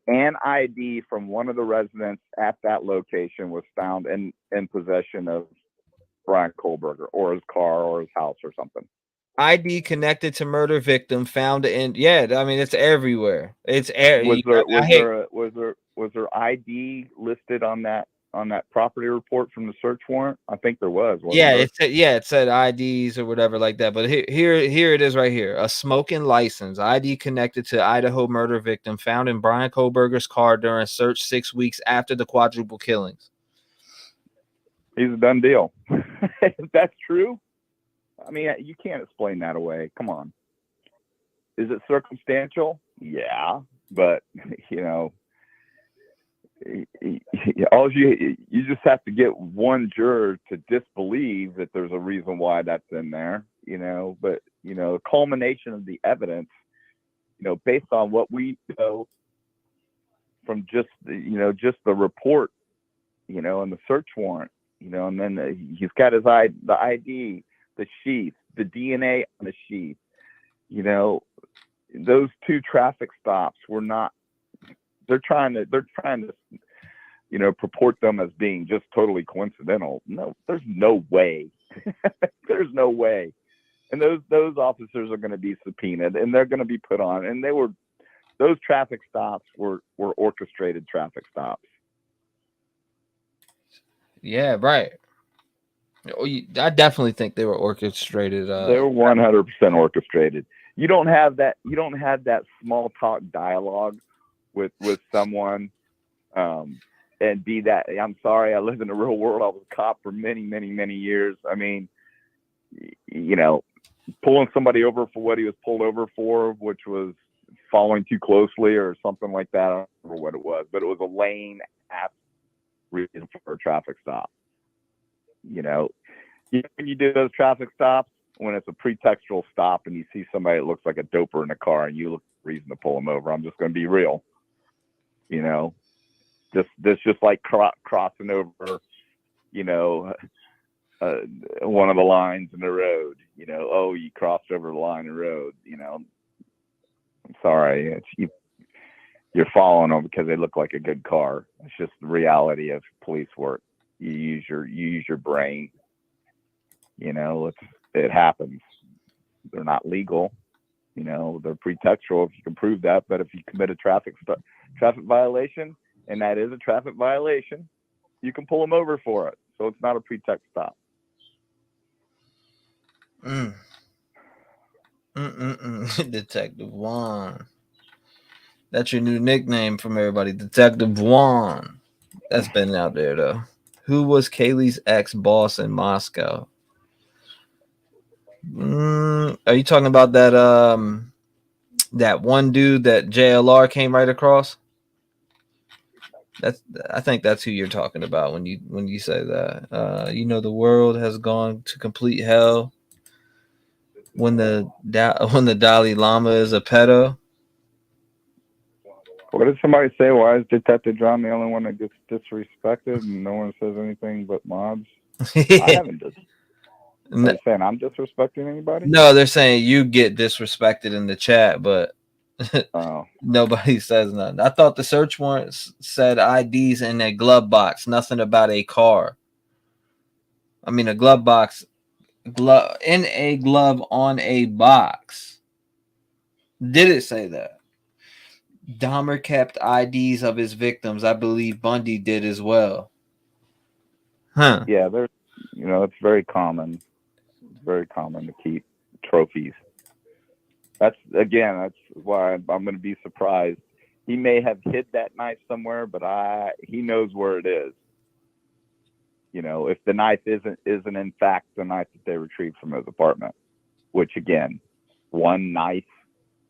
an ID from one of the residents at that location was found in possession of Brian Kohlberger, or his car, or his house, or something. ID connected to murder victim found in. Yeah, I mean it's everywhere. It's was there ID listed on that property report from the search warrant? I think there was. It said IDs or whatever like that. But here it is right here. A smoking license, ID connected to Idaho murder victim found in Brian Kohlberger's car during search 6 weeks after the quadruple killings. He's a done deal. If that's true, I mean, you can't explain that away. Come on. Is it circumstantial? Yeah, but you know, all you just have to get one juror to disbelieve that there's a reason why that's in there, you know. But you know, the culmination of the evidence, you know, based on what we know from just the report, you know, and the search warrant, you know, and then he's got the ID, the sheath, the DNA on the sheath, you know, those 2 traffic stops were not. They're trying to, you know, purport them as being just totally coincidental. No, there's no way. There's no way. And those officers are going to be subpoenaed, and they're going to be put on. And those traffic stops were orchestrated traffic stops. Yeah, right. I definitely think they were orchestrated. They were 100% orchestrated. You don't have that small talk dialogue with someone, and be that, I'm sorry, I lived in the real world. I was a cop for many, many, many years. I mean, you know, pulling somebody over for what he was pulled over for, which was following too closely or something like that. I don't remember what it was, but it was a lane ass reason for a traffic stop. You know, when you do those traffic stops, when it's a pretextual stop and you see somebody that looks like a doper in a car and you look for a reason to pull them over, I'm just going to be real. You know, just like crossing over, you know, one of the lines in the road. You know, oh, you crossed over the line of the road. You know, I'm sorry, you're following them because they look like a good car. It's just the reality of police work. You use your brain. You know, it happens. They're not legal. You know, they're pretextual if you can prove that. But if you commit a traffic violation, and that is a traffic violation, you can pull them over for it. So it's not a pretext stop. Detective Juan. That's your new nickname from everybody, Detective Juan. That's been out there though. Who was Kaylee's ex-boss in Moscow? Are you talking about that one dude that JLR came right across? I think that's who you're talking about when you say that. You know, the world has gone to complete hell when the Dalai Lama is a pedo. What did somebody say? Why is Detective John the only one that gets disrespected and no one says anything but mobs? I haven't just. Are they saying I'm disrespecting anybody? No, they're saying you get disrespected in the chat, but nobody says nothing. I thought the search warrant said IDs in a glove box, nothing about a car. I mean, a glove box, in a glove on a box. Did it say that? Dahmer kept IDs of his victims. I believe Bundy did as well. Huh? Yeah, there's, you know, it's very common. It's very common to keep trophies. That's why I'm going to be surprised. He may have hid that knife somewhere, but he knows where it is. You know, if the knife isn't in fact the knife that they retrieved from his apartment, which again, one knife,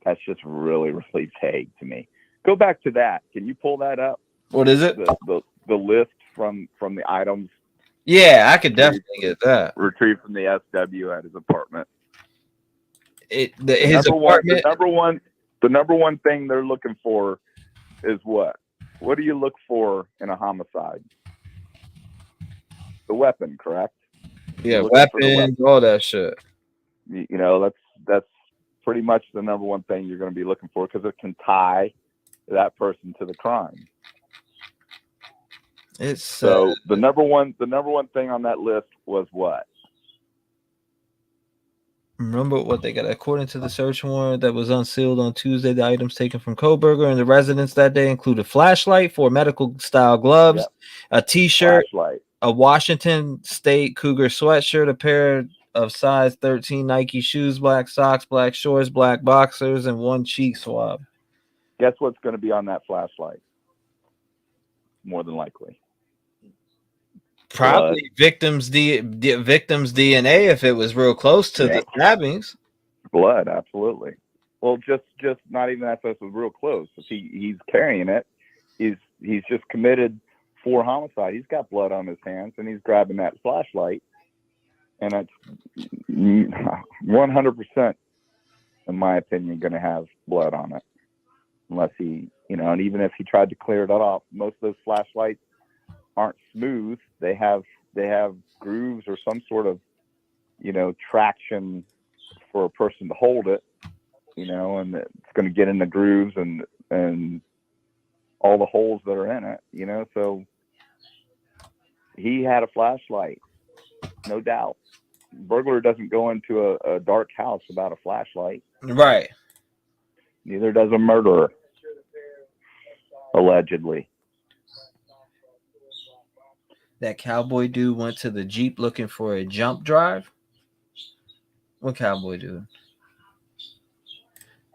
that's just really, really vague to me. Go back to that. Can you pull that up? What is it? The list from the items. Yeah, I could definitely get that. Retrieved from the SW at his apartment. The number one thing they're looking for is what? What do you look for in a homicide? The weapon, correct? Yeah, weapons, all that shit. You know, pretty much the number one thing you're going to be looking for, because it can tie that person to the crime. It's so the number one thing on that list was what? Remember what they got. According to the search warrant that was unsealed on Tuesday, the items taken from Koberger and the residence that day include a flashlight, 4 medical-style gloves, a T-shirt, a Washington State Cougar sweatshirt, a pair of size 13 Nike shoes, black socks, black shorts, black boxers, and 1 cheek swab. Guess what's going to be on that flashlight? More than likely. Probably victim's DNA if it was real close to the stabbings. Blood, absolutely. Well, just not even that, if it was real close. If he's carrying it, he's just committed 4 homicide. He's got blood on his hands, and he's grabbing that flashlight, and it's 100%, in my opinion, going to have blood on it, unless he, and even if he tried to clear it off, most of those flashlights aren't smooth. They have grooves or some sort of, traction for a person to hold it, and it's going to get in the grooves and all the holes that are in it, so he had a flashlight, no doubt. Burglar doesn't go into a dark house without a flashlight. Right. Neither does a murderer, allegedly. That cowboy dude went to the Jeep looking for a jump drive. What cowboy dude?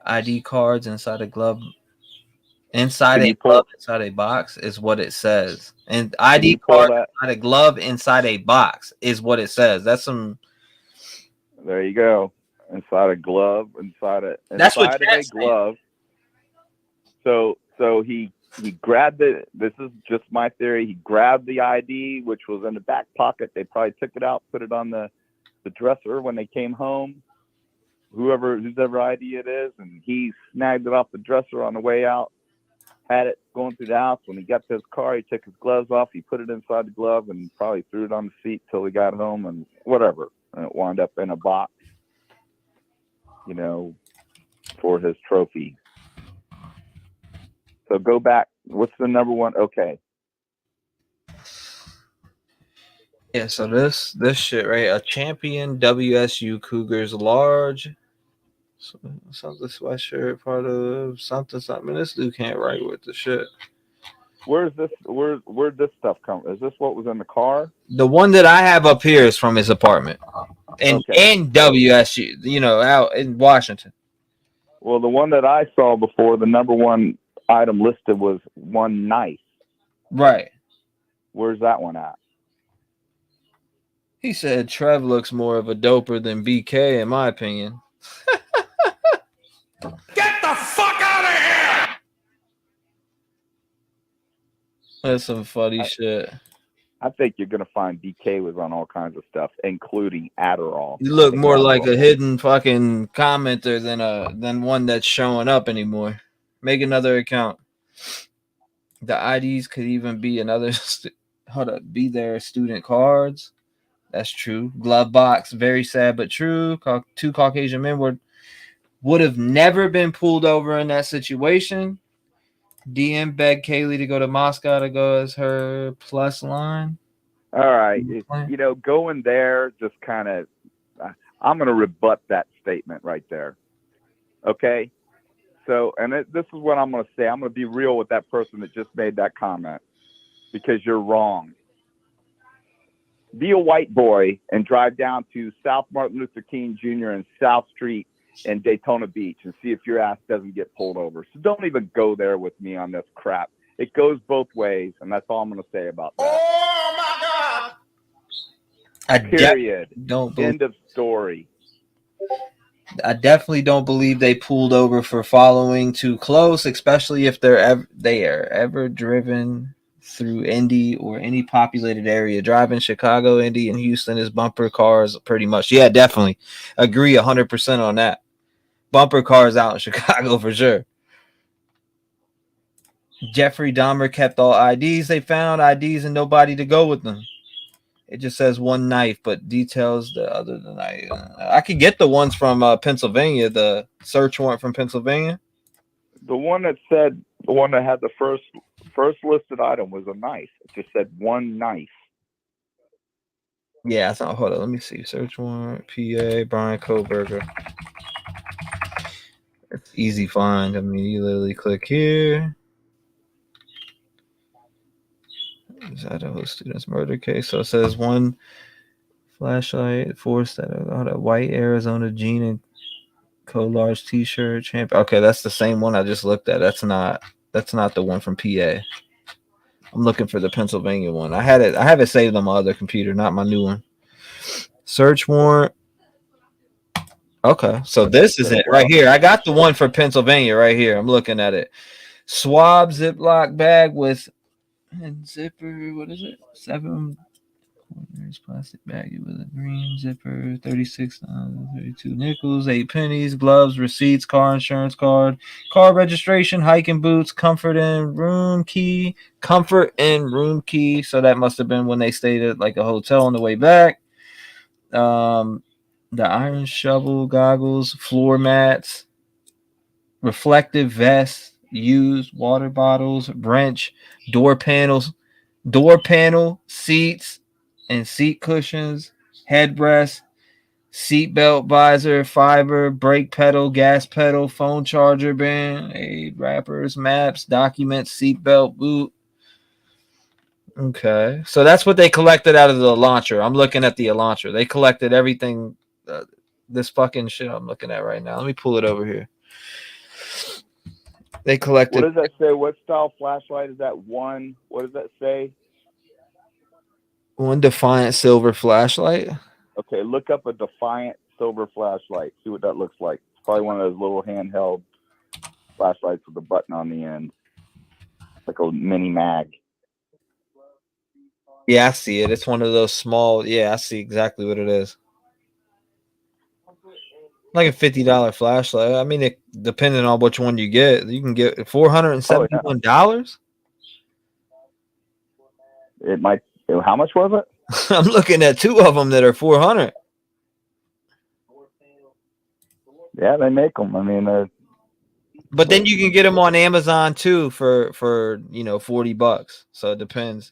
ID cards inside a glove. Inside a box is what it says. And ID card inside a glove inside a box is what it says. That's some. There you go. Inside a glove, inside of a glove. So he grabbed it. This is just my theory. He grabbed the ID, which was in the back pocket. They probably took it out, put it on the dresser when they came home, whoever ID it is, and he snagged it off the dresser on the way out, had it going through the house. When he got to his car, he took his gloves off, he put it inside the glove, and probably threw it on the seat till he got home, and whatever. And it wound up in a box, for his trophy. So go back. What's the number one? Okay. Yeah, so this shit, right? A champion WSU Cougars large something sweatshirt, part of something. This dude can't write with the shit. Where'd this stuff come? Is this what was in the car? The one that I have up here is from his apartment. In WSU, out in Washington. Well, the one that I saw before, the number one item listed was one knife. Right. Where's that one at? He said Trev looks more of a doper than BK, in my opinion. Get the fuck out of here! That's some funny shit. I think you're gonna find BK was on all kinds of stuff, including Adderall. You look more like a hidden fucking commenter than one that's showing up anymore. Make another account. The IDs could even be another. Be their student cards. That's true. Glove box, very sad but true. 2 Caucasian men would have never been pulled over in that situation. DM begged Kaylee to go to Moscow to go as her plus line. All right. Going there just kind of, I'm going to rebut that statement right there. Okay. So, this is what I'm going to say. I'm going to be real with that person that just made that comment, because you're wrong. Be a white boy and drive down to South Martin Luther King Jr. and South Street in Daytona Beach and see if your ass doesn't get pulled over. So don't even go there with me on this crap. It goes both ways, and that's all I'm going to say about that. Oh, my God! Period. End of story. I definitely don't believe they pulled over for following too close, especially if they are ever driven through Indy or any populated area. Driving Chicago, Indy, and Houston is bumper cars pretty much. Yeah, definitely. Agree 100% on that. Bumper cars out in Chicago for sure. Jeffrey Dahmer kept all IDs. They found IDs and nobody to go with them. It just says one knife, but details the other than I could get the ones from Pennsylvania, the search warrant from Pennsylvania. The one that had the first listed item was a knife. It just said one knife. Yeah, I thought. Hold on, let me see. Search warrant, PA, Brian Koberger. It's easy find. I mean, you literally click here. Is Idaho student's murder case? So it says one flashlight, forced that a white Arizona jean and large T-shirt. Okay, that's the same one I just looked at. That's not the one from PA. I'm looking for the Pennsylvania one. I have it saved on my other computer, not my new one. Search warrant. Okay, so this is it right here. I got the one for Pennsylvania right here. I'm looking at it. Swab Ziploc bag with zipper. What is it? 7 corners plastic bag with a green zipper. 36, 32 nickels, 8 pennies, gloves, receipts, car insurance card, car registration, hiking boots, comfort and room key. So that must have been when they stayed at like a hotel on the way back. The iron shovel, goggles, floor mats, reflective vest, used water bottles, wrench, door panel, seats and seat cushions, headrest, seat belt visor, fiber, brake pedal, gas pedal, phone charger, band, aid wrappers, maps, documents, seat belt, boot. Okay, so that's what they collected out of the launcher. I'm looking at the launcher. They collected everything. This fucking shit I'm looking at right now. Let me pull it over here. They collected. What does that say? What style flashlight is that? One. What does that say? One Defiant silver flashlight. Okay, look up a Defiant silver flashlight. See what that looks like. It's probably one of those little handheld flashlights with a button on the end, like a mini mag. Yeah, I see it. It's one of those small. Yeah, I see exactly what it is. Like a $50 flashlight. I mean, it depending on which one you get, you can get $471. It might. How much was it? I'm looking at 2 of them that are $400. Yeah, they make them. I mean, but then you can get them on Amazon too for $40. So it depends.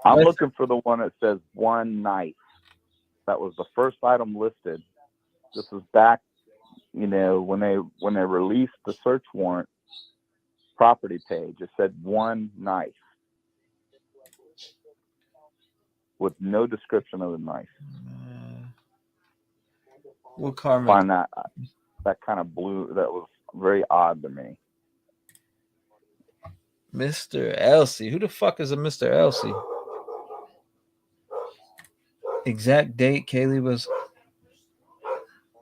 I'm looking for the one that says one knife. That was the first item listed. This was back, when they released the search warrant property page. It said one knife with no description of the knife. What car? I find that kind of blue. That was very odd to me. Mr. Elsie. Who the fuck is a Mr. Elsie? Exact date Kaylee was.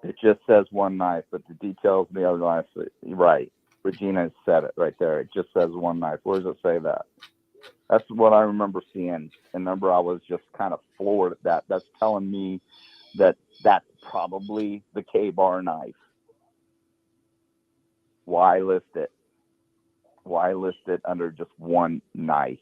It just says one knife, but the details of the other knife, right. Regina said it right there. It just says one knife. Where does it say that? That's what I remember seeing. And remember, I was just kind of floored at that. That's telling me that that's probably the K-bar knife. Why list it? Why list it under just one knife?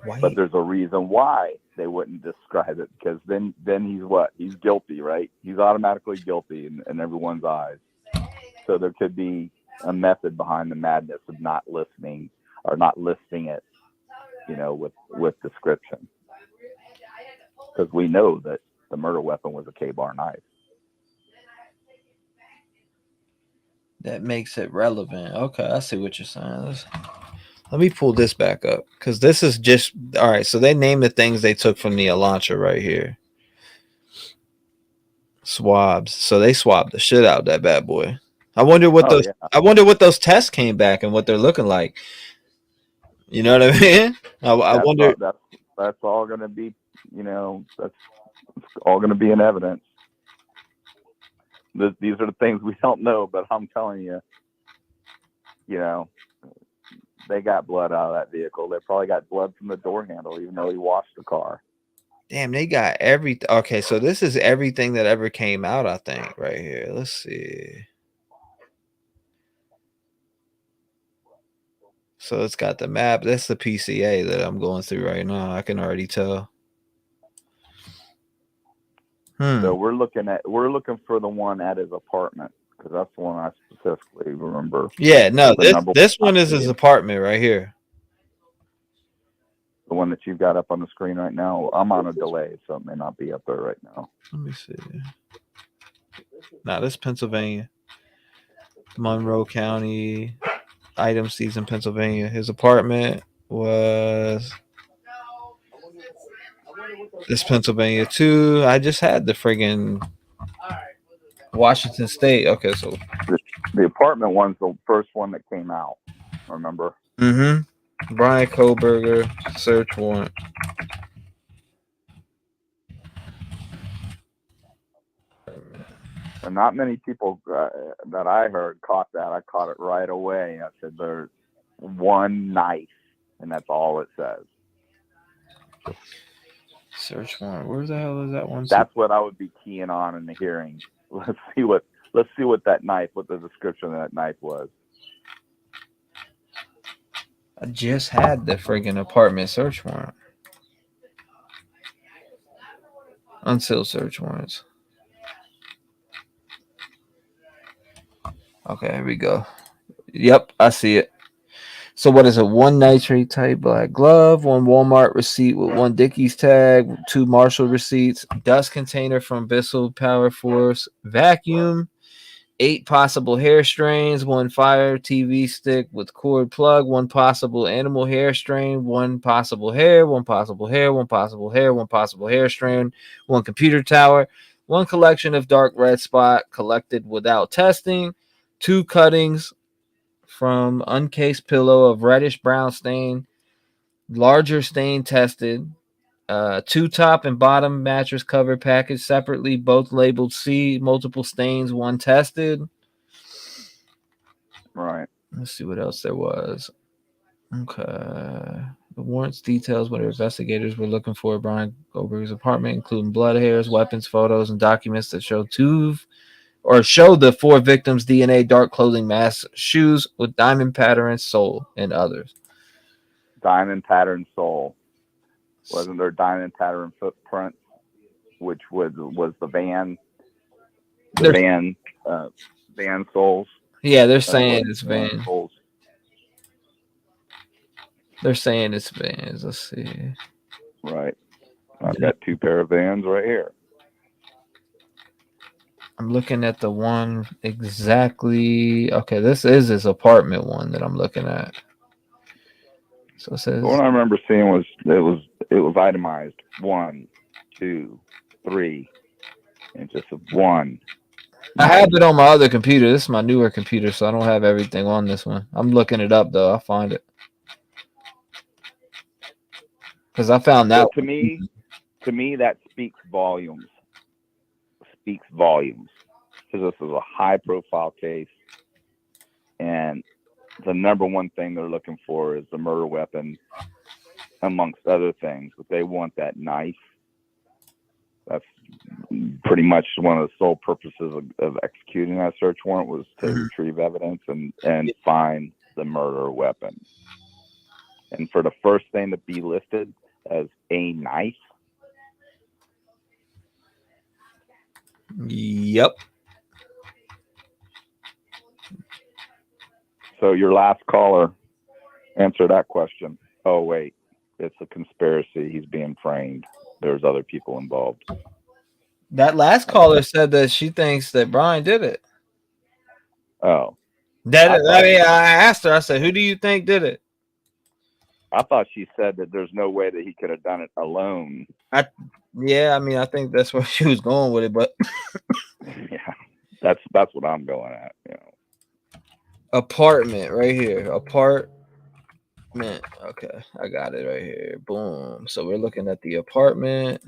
Why? But there's a reason why they wouldn't describe it, because then he's what? He's guilty, right? He's automatically guilty in everyone's eyes. So there could be a method behind the madness of not listening or not listing it, with description. Because we know that the murder weapon was a K-bar knife. That makes it relevant. Okay, I see what you're saying. Let me pull this back up, because this is just all right. So they named the things they took from the launcher right here. Swabs. So they swabbed the shit out of that bad boy. I wonder what I wonder what those tests came back and what they're looking like. You know what I mean? I wonder. That's all going to be. That's all going to be in evidence. These are the things we don't know, but I'm telling you, they got blood out of that vehicle. They probably got blood from the door handle, even though he washed the car. Damn, they got everything. Okay, so this is everything that ever came out, I think, right here. Let's see. So it's got the map. That's the PCA that I'm going through right now. I can already tell. So we're looking for the one at his apartment because that's the one I specifically remember. Yeah, no, this one is his apartment right here. The one that you've got up on the screen right now. I'm on a delay, so it may not be up there right now. Let me see. Nah, this is Pennsylvania. Monroe County. Item season, Pennsylvania. His apartment was this Pennsylvania too. I just had the friggin' Washington State. Okay, so the apartment one's the first one that came out. Remember? Mm-hmm. Brian Kohlberger search warrant. And not many people that I heard caught that. I caught it right away. I said, there's one knife, and that's all it says. Search warrant. Where the hell is that one? That's what I would be keying on in the hearing. Let's see what that knife, what the description of that knife was. I just had the friggin' apartment search warrant. Unsealed search warrants. Okay, here we go. Yep, I see it. So what is it? 1 nitrate type black glove, 1 Walmart receipt with 1 Dickies tag, 2 Marshall receipts, dust container from Bissell Power Force, vacuum, 8 possible hair strains, 1 Fire TV stick with cord plug, 1 possible animal hair strain, 1 possible hair, 1 possible hair, 1 possible hair, 1 possible hair strain, 1 computer tower, 1 collection of dark red spot collected without testing, 2 cuttings from uncased pillow of reddish brown stain, larger stain tested, 2 top and bottom mattress cover packaged separately, both labeled C, multiple stains, 1 tested. Right. Let's see what else there was. Okay. The warrants details what investigators were looking for Brian Goldberg's apartment, including blood hairs, weapons, photos, and documents that show the 4 victims' DNA, dark clothing, masks, shoes with diamond pattern sole, and others. Diamond pattern sole. Wasn't there diamond pattern footprint, which was the van soles? Yeah, they're saying it's van. Soles. They're saying it's vans. Let's see. Right. I've got 2 pair of vans right here. I'm looking at the one exactly. Okay, this is his apartment one that I'm looking at. So it says. What I remember seeing was it was itemized 1, 2, 3, and just 1. I have it on my other computer. This is my newer computer, so I don't have everything on this one. I'm looking it up though. I'll find it because I found that. So to me, that speaks volumes. Because this is a high-profile case, and the number one thing they're looking for is the murder weapon, amongst other things. But they want that knife. That's pretty much one of the sole purposes of executing that search warrant was to retrieve evidence and find the murder weapon. And for the first thing to be listed as a knife. Yep. So your last caller answered that question. Oh, wait, it's a conspiracy. He's being framed. There's other people involved. That last caller said that she thinks that Brian did it. Oh. I asked her, I said, who do you think did it? I thought she said that there's no way that he could have done it alone. I think that's where she was going with it, but yeah, that's what I'm going at. You know. Apartment right here. Apartment. Okay, I got it right here. Boom. So we're looking at the apartment.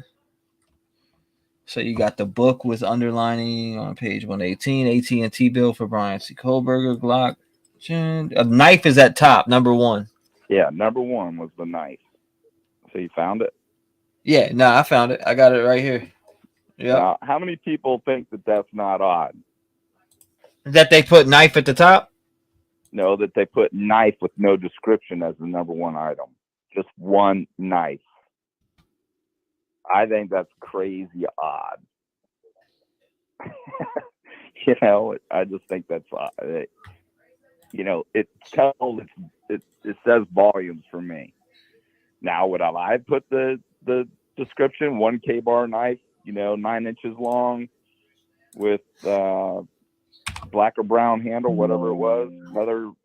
So you got the book with underlining on page 118, AT&T bill for Brian C. Kohlberger, Glock. A knife is at top, number 1. Yeah, number 1 was the knife. So you found it? Yeah, no, I found it. I got it right here. Yeah. Now, how many people think that that's not odd? That they put knife at the top? No, that they put knife with no description as the number one item. Just one knife. I think that's crazy odd. You know, I just think that's odd. You know, it says volumes for me. Now, would I put the description, 1 K-bar knife, you know, 9 inches long with black or brown handle, whatever it was,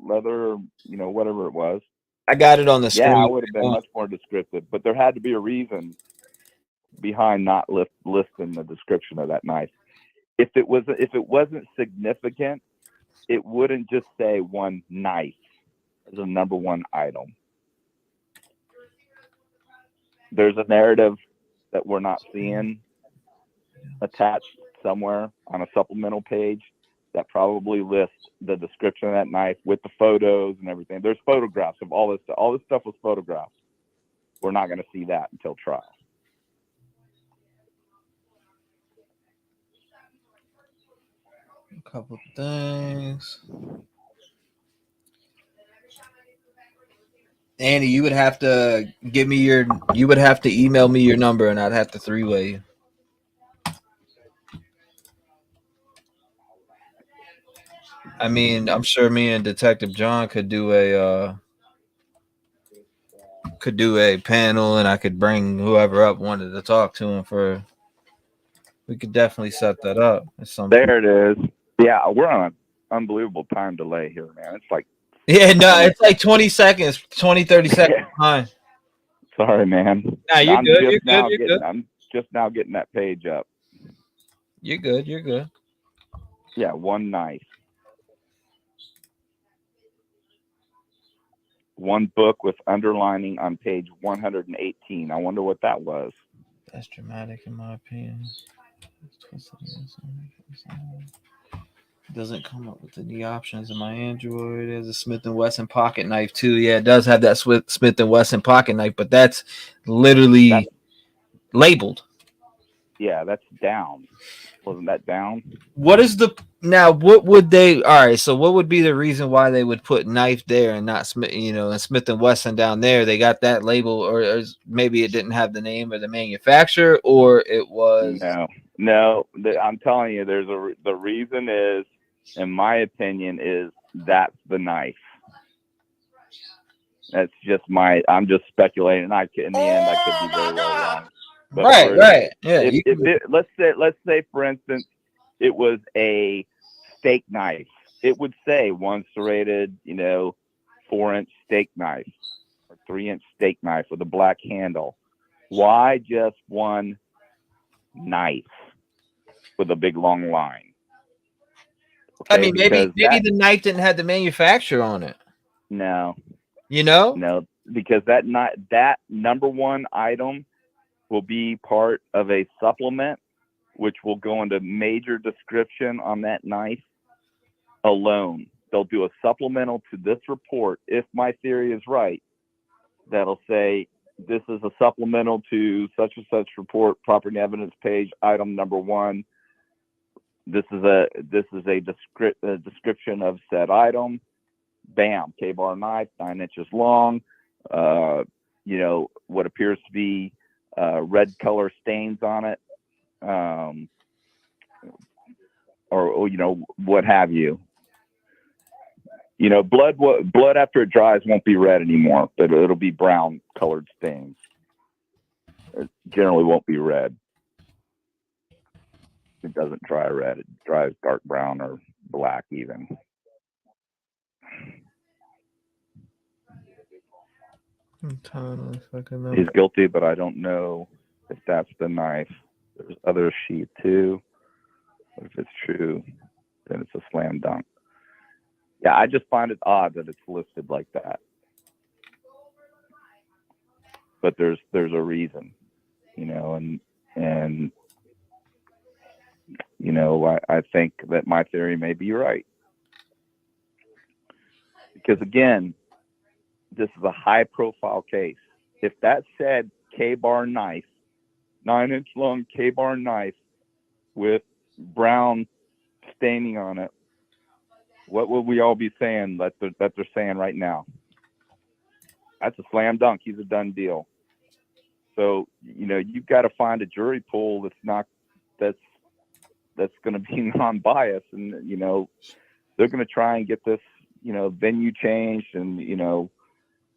leather, you know, whatever it was. I got it on the screen. Yeah, I would have been much more descriptive, but there had to be a reason behind not listing the description of that knife. If it wasn't significant, it wouldn't just say one knife as a number one item. There's a narrative that we're not seeing attached somewhere on a supplemental page that probably lists the description of that knife with the photos and everything. There's photographs of all this stuff. All this stuff was photographed. We're not going to see that until trial. A couple things. Andy, you would have to email me your number and I'd have to 3-way you. I mean, I'm sure me and Detective John could do a panel, and I could bring whoever up wanted to talk to him we could definitely set that up. There it is. Yeah, we're on an unbelievable time delay here, man. It's like it's like 20 seconds, 30 seconds behind. Sorry, man. Nah, you're good. I'm just now getting that page up. You're good. Yeah, one knife. One book with underlining on page 118. I wonder what that was. That's dramatic in my opinion. Doesn't come up with any options in my Android. There's a Smith & Wesson pocket knife too. Yeah, it does have that Smith & Wesson pocket knife, but that's literally labeled. Yeah, that's down. Wasn't that down? What would be the reason why they would put knife there and not Smith, and Smith & Wesson down there? They got that label, or maybe it didn't have the name of the manufacturer, or it was... No, I'm telling you, the reason is, in my opinion, is that's the knife. That's just I'm just speculating. In the end, I could be very well wrong. But right. Yeah. Let's say, for instance, it was a steak knife. It would say 1 serrated, 4-inch steak knife or 3-inch steak knife with a black handle. Why just one knife with a big long line? Okay, I mean, maybe the knife didn't have the manufacturer on it. No. No, because that number one item will be part of a supplement, which will go into major description on that knife alone. They'll do a supplemental to this report, if my theory is right, that'll say this is a supplemental to such and such report, property evidence page, item number 1. This is a description of said item. Bam, K-bar knife, 9 inches long. What appears to be red color stains on it, or what have you. Blood after it dries won't be red anymore, but it'll be brown colored stains. It generally won't be red. It doesn't dry red. It dries dark brown or black even. He's guilty, but I don't know if that's the knife. There's other sheet too. But if it's true, then it's a slam dunk. Yeah, I just find it odd that it's listed like that. But there's a reason, and I think that my theory may be right. Because again, this is a high profile case. If that said K-bar knife, 9-inch long K-bar knife with brown staining on it, what would we all be saying that they're saying right now? That's a slam dunk. He's a done deal. So, you've got to find a jury pool that's going to be non-biased, and, they're going to try and get this, venue changed. And,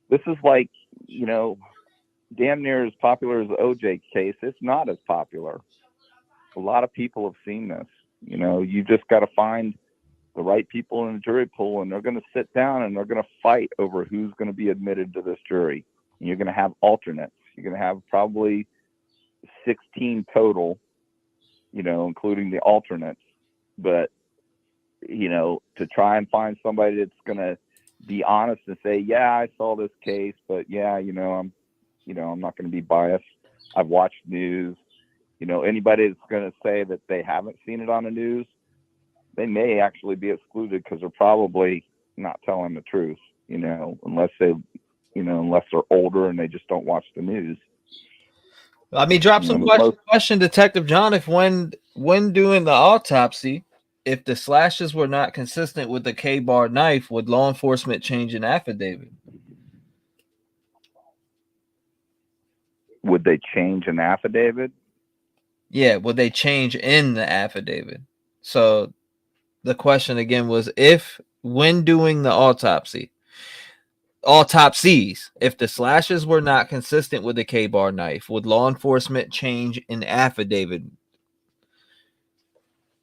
this is like, damn near as popular as the OJ case. It's not as popular. A lot of people have seen this. You just got to find the right people in the jury pool, and they're going to sit down and they're going to fight over who's going to be admitted to this jury. And you're going to have alternates. You're going to have probably 16 total, including the alternates. But, to try and find somebody that's going to be honest and say, yeah, I saw this case, but yeah, I'm not going to be biased. I've watched news. Anybody that's going to say that they haven't seen it on the news, they may actually be excluded because they're probably not telling the truth, unless they're older and they just don't watch the news. I mean, drop some question, Detective John. If when doing the autopsy, if the slashes were not consistent with the K-bar knife, would law enforcement change an affidavit? Would they change an affidavit? Yeah, would they change in the affidavit? So the question again was, if when doing the autopsies, if the slashes were not consistent with the K-bar knife, would law enforcement change an affidavit?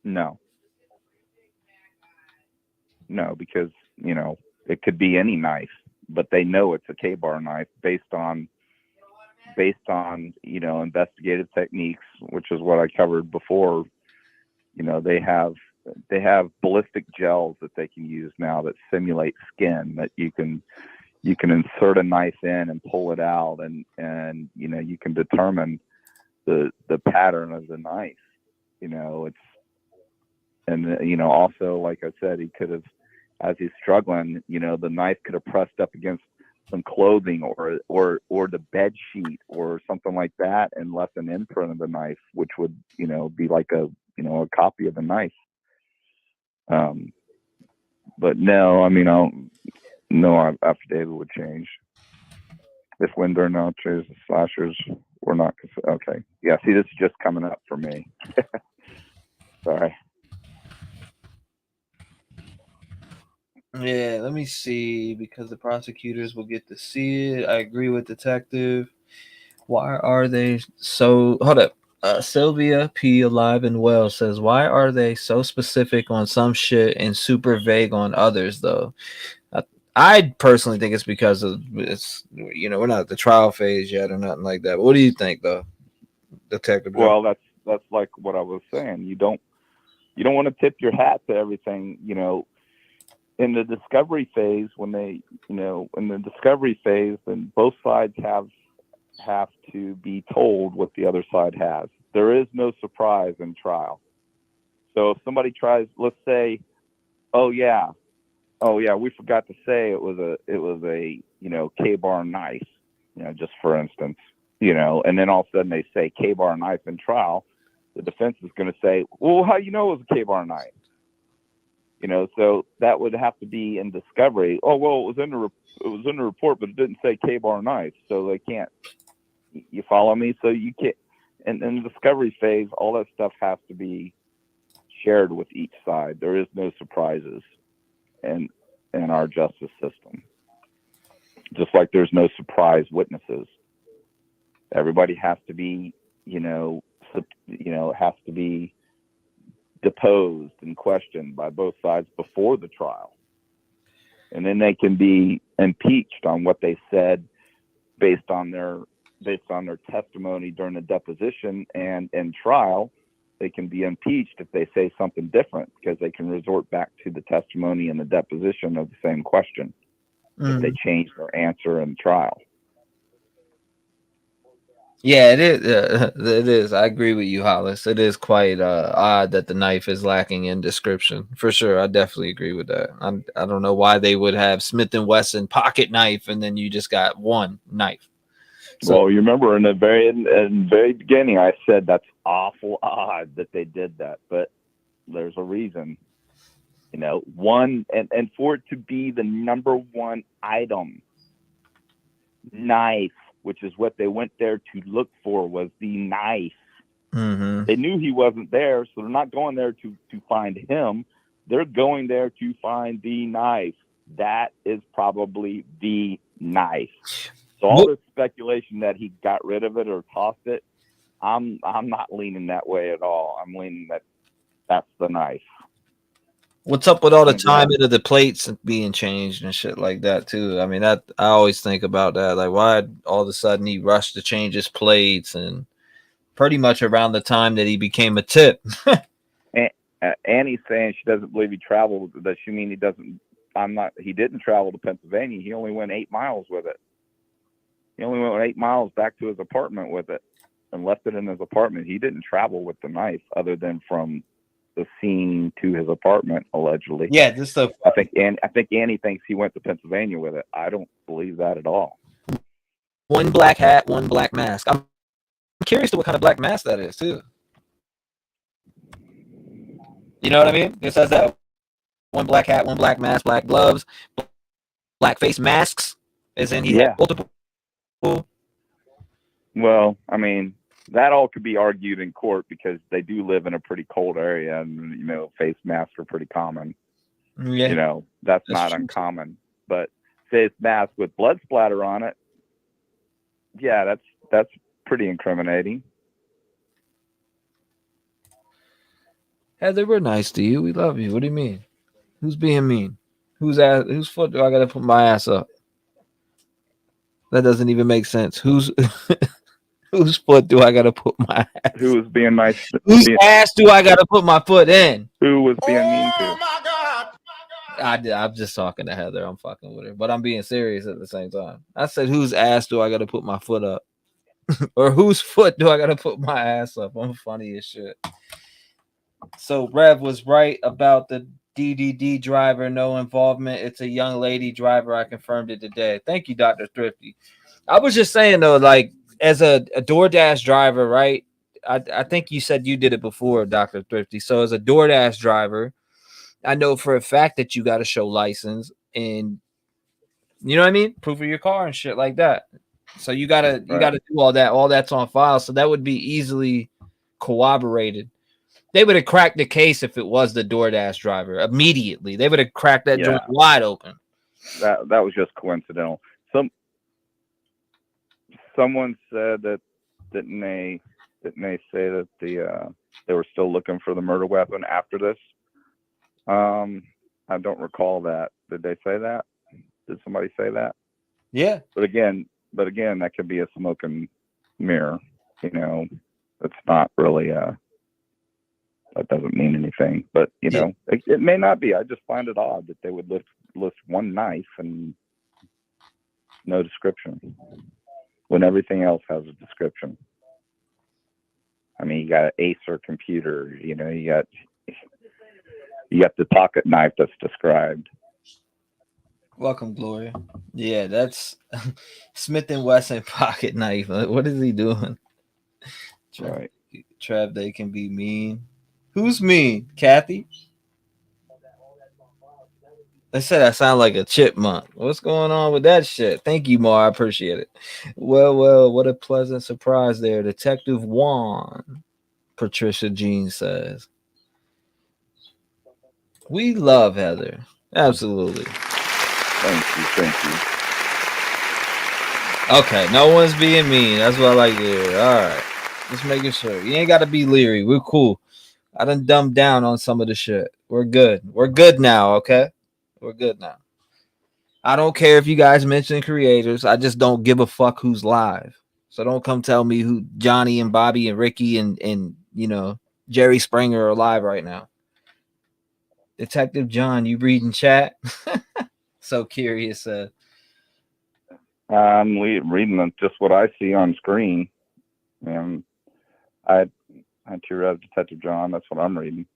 No, because, it could be any knife, but they know it's a K-bar knife based on, investigative techniques, which is what I covered before. They have ballistic gels that they can use now that simulate skin, that you can insert a knife in and pull it out, and you can determine the pattern of the knife. Also, like I said, he could have, as he's struggling, the knife could have pressed up against some clothing or the bed sheet or something like that and left an imprint of the knife, which would, be like a copy of the knife. But no, I mean, no affidavit would change. If when they're not the slashers were not, okay. Yeah, see, this is just coming up for me. Sorry. Yeah, let me see, because the prosecutors will get to see it. I agree with Detective. Why are they so... Hold up. Sylvia P. Alive and Well says, why are they so specific on some shit and super vague on others, though? I personally think it's because we're not at the trial phase yet or nothing like that. What do you think, though, Detective? Well, that's like what I was saying. You don't want to tip your hat to everything, in the discovery phase, then both sides have to be told what the other side has. There is no surprise in trial. So if somebody tries, let's say, oh yeah, we forgot to say it was a K-bar knife, just for instance, and then all of a sudden they say K-bar knife in trial, the defense is going to say, well, how you know it was a K-bar knife? So that would have to be in discovery. Oh, well, it was in the report, but it didn't say K-bar knife, so they can't. You follow me? So you can't. And in the discovery phase, all that stuff has to be shared with each side. There is no surprises in our justice system. Just like there's no surprise witnesses. Everybody has to be, has to be deposed and questioned by both sides before the trial, and then they can be impeached on what they said based on their testimony during the deposition, and in trial they can be impeached if they say something different, because they can resort back to the testimony and the deposition of the same question if they change their answer in trial. Yeah, it is. It is. I agree with you, Hollis. It is quite odd that the knife is lacking in description. For sure, I definitely agree with that. I don't know why they would have Smith & Wesson pocket knife and then you just got one knife. So, well, you remember in the very beginning, I said that's awful odd that they did that, but there's a reason. You know, one, and for it to be the number one item, knife, which is what they went there to look for, was the knife. Mm-hmm. They knew he wasn't there, so they're not going there to find him. They're going there to find the knife. That is probably the knife. So all this speculation that he got rid of it or tossed it, I'm not leaning that way at all. I'm leaning that that's the knife. What's up with all the timing of the plates being changed and shit like that too? I mean, that I always think about that. Like, why all of a sudden he rushed to change his plates, and pretty much around the time that he became a tip. Annie's saying she doesn't believe he traveled. Does she mean he doesn't? He didn't travel to Pennsylvania. He only went 8 miles with it. He only went 8 miles back to his apartment with it and left it in his apartment. He didn't travel with the knife other than from the scene to his apartment, allegedly. Yeah, this stuff. I think Annie thinks he went to Pennsylvania with it. I don't believe that at all. One black hat, one black mask. I'm curious to what kind of black mask that is too. You know what I mean? It says that one black hat, one black mask, black gloves, black face masks. As in he had multiple. Well, I mean, that all could be argued in court because they do live in a pretty cold area, and you know, face masks are pretty common. Yeah. You know, that's not true. Uncommon. But face mask with blood splatter on it, yeah, that's pretty incriminating. Heather, we're nice to you. We love you. What do you mean? Who's being mean? Whose foot do I gotta put my ass up? That doesn't even make sense. Whose foot do I gotta put my ass? Who was being nice? Whose ass do I gotta put my foot in? Who was being mean to? Oh my God! I'm just talking to Heather. I'm fucking with her, but I'm being serious at the same time. I said, whose ass do I gotta put my foot up? Or whose foot do I gotta put my ass up? I'm funny as shit. So Rev was right about the DDD driver, no involvement. It's a young lady driver. I confirmed it today. Thank you, Dr. Thrifty. I was just saying though, like as a DoorDash driver, right? I think you said you did it before, Dr. Thrifty. So as a DoorDash driver, I know for a fact that you got to show license and you know what I mean? Proof of your car and shit like that. So you gotta do all that. All that's on file. So that would be easily corroborated. They would have cracked the case if it was the DoorDash driver immediately. They would have cracked that joint wide open. That was just coincidental. Someone said that didn't they say that they were still looking for the murder weapon after this? I don't recall that. Did they say that? Did somebody say that? Yeah. But again, that could be a smoke and mirror. You know, it's not really that doesn't mean anything. But you know, it may not be. I just find it odd that they would list one knife and no description when everything else has a description. I mean, you got an Acer computer. You know, you got the pocket knife that's described. Welcome, Gloria. Yeah, that's Smith & Wesson pocket knife. What is he doing? Right. Trev, they can be mean. Who's mean? Kathy? They said I sound like a chipmunk. What's going on with that shit? Thank you, Mar. I appreciate it. Well, what a pleasant surprise there. Detective Juan, Patricia Jean says. We love Heather. Absolutely. Thank you. Okay, no one's being mean. That's what I like to hear. All right. Just making sure. You ain't got to be leery. We're cool. I done dumbed down on some of the shit. We're good. We're good now, okay? We're good now. I don't care if you guys mention creators. I just don't give a fuck who's live. So don't come tell me who Johnny and Bobby and Ricky and you know, Jerry Springer are live right now. Detective John, you reading chat? So curious. I'm reading just what I see on screen. I T-REV Detective John. That's what I'm reading.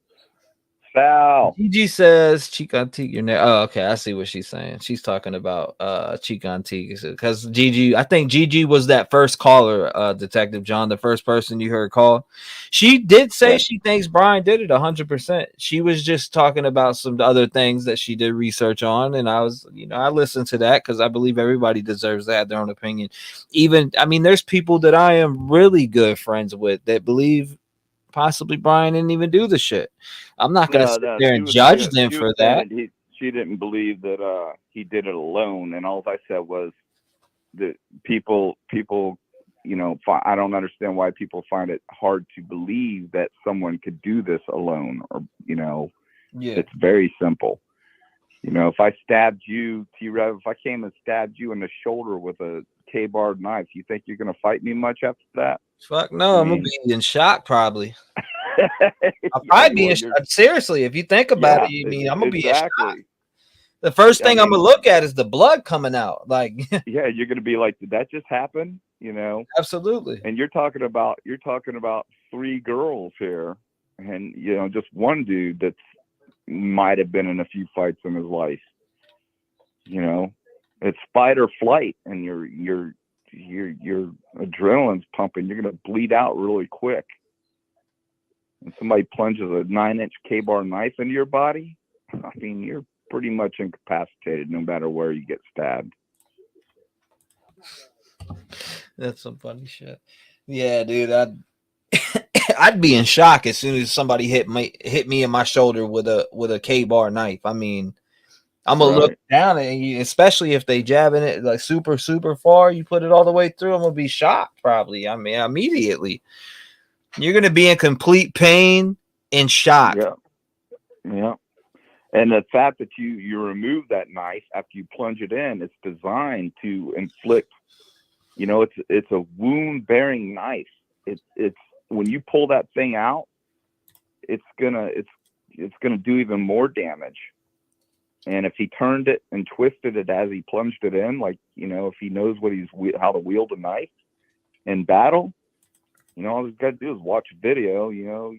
Sal. Gigi says cheek on teeth. Your neck. Oh, okay. I see what she's saying. She's talking about cheek on teeth because Gigi. I think Gigi was that first caller, Detective John, the first person you heard call. She did say she thinks Brian did it 100%. She was just talking about some other things that she did research on, and I was, I listened to that because I believe everybody deserves to have their own opinion. Even, I mean, there's people that I am really good friends with that believe possibly Brian didn't even do the shit. I'm not going to sit there and judge them for that. She didn't believe that he did it alone, and all I said was that people, I don't understand why people find it hard to believe that someone could do this alone, or it's very simple. If I stabbed you, T-REV, if I came and stabbed you in the shoulder with a K-bar knife, you think you're going to fight me much after that? Fuck no, I'm gonna be in shock probably. I'll probably be in shock. Seriously, if you think about it, I mean, I'm gonna be in shock. The first thing I'm gonna look at is the blood coming out. Like, yeah, you're gonna be like, did that just happen? Absolutely. And you're talking about 3 girls here, and just one dude that's might have been in a few fights in his life. It's fight or flight, and your adrenaline's pumping. You're gonna bleed out really quick. And somebody plunges a 9-inch K-bar knife into your body, I mean, you're pretty much incapacitated no matter where you get stabbed. That's some funny shit. Yeah, dude, I'd be in shock as soon as somebody hit me in my shoulder with a K-bar knife. I mean, I'm gonna look down at you, especially if they jabbing it like super, super far. You put it all the way through, I'm gonna be shocked probably. I mean, immediately. You're gonna be in complete pain and shock. Yeah. And the fact that you remove that knife after you plunge it in, it's designed to inflict. It's a wound bearing knife. It's when you pull that thing out, it's gonna do even more damage. And if he turned it and twisted it as he plunged it in, like, if he knows how to wield a knife in battle, all he's got to do is watch a video. You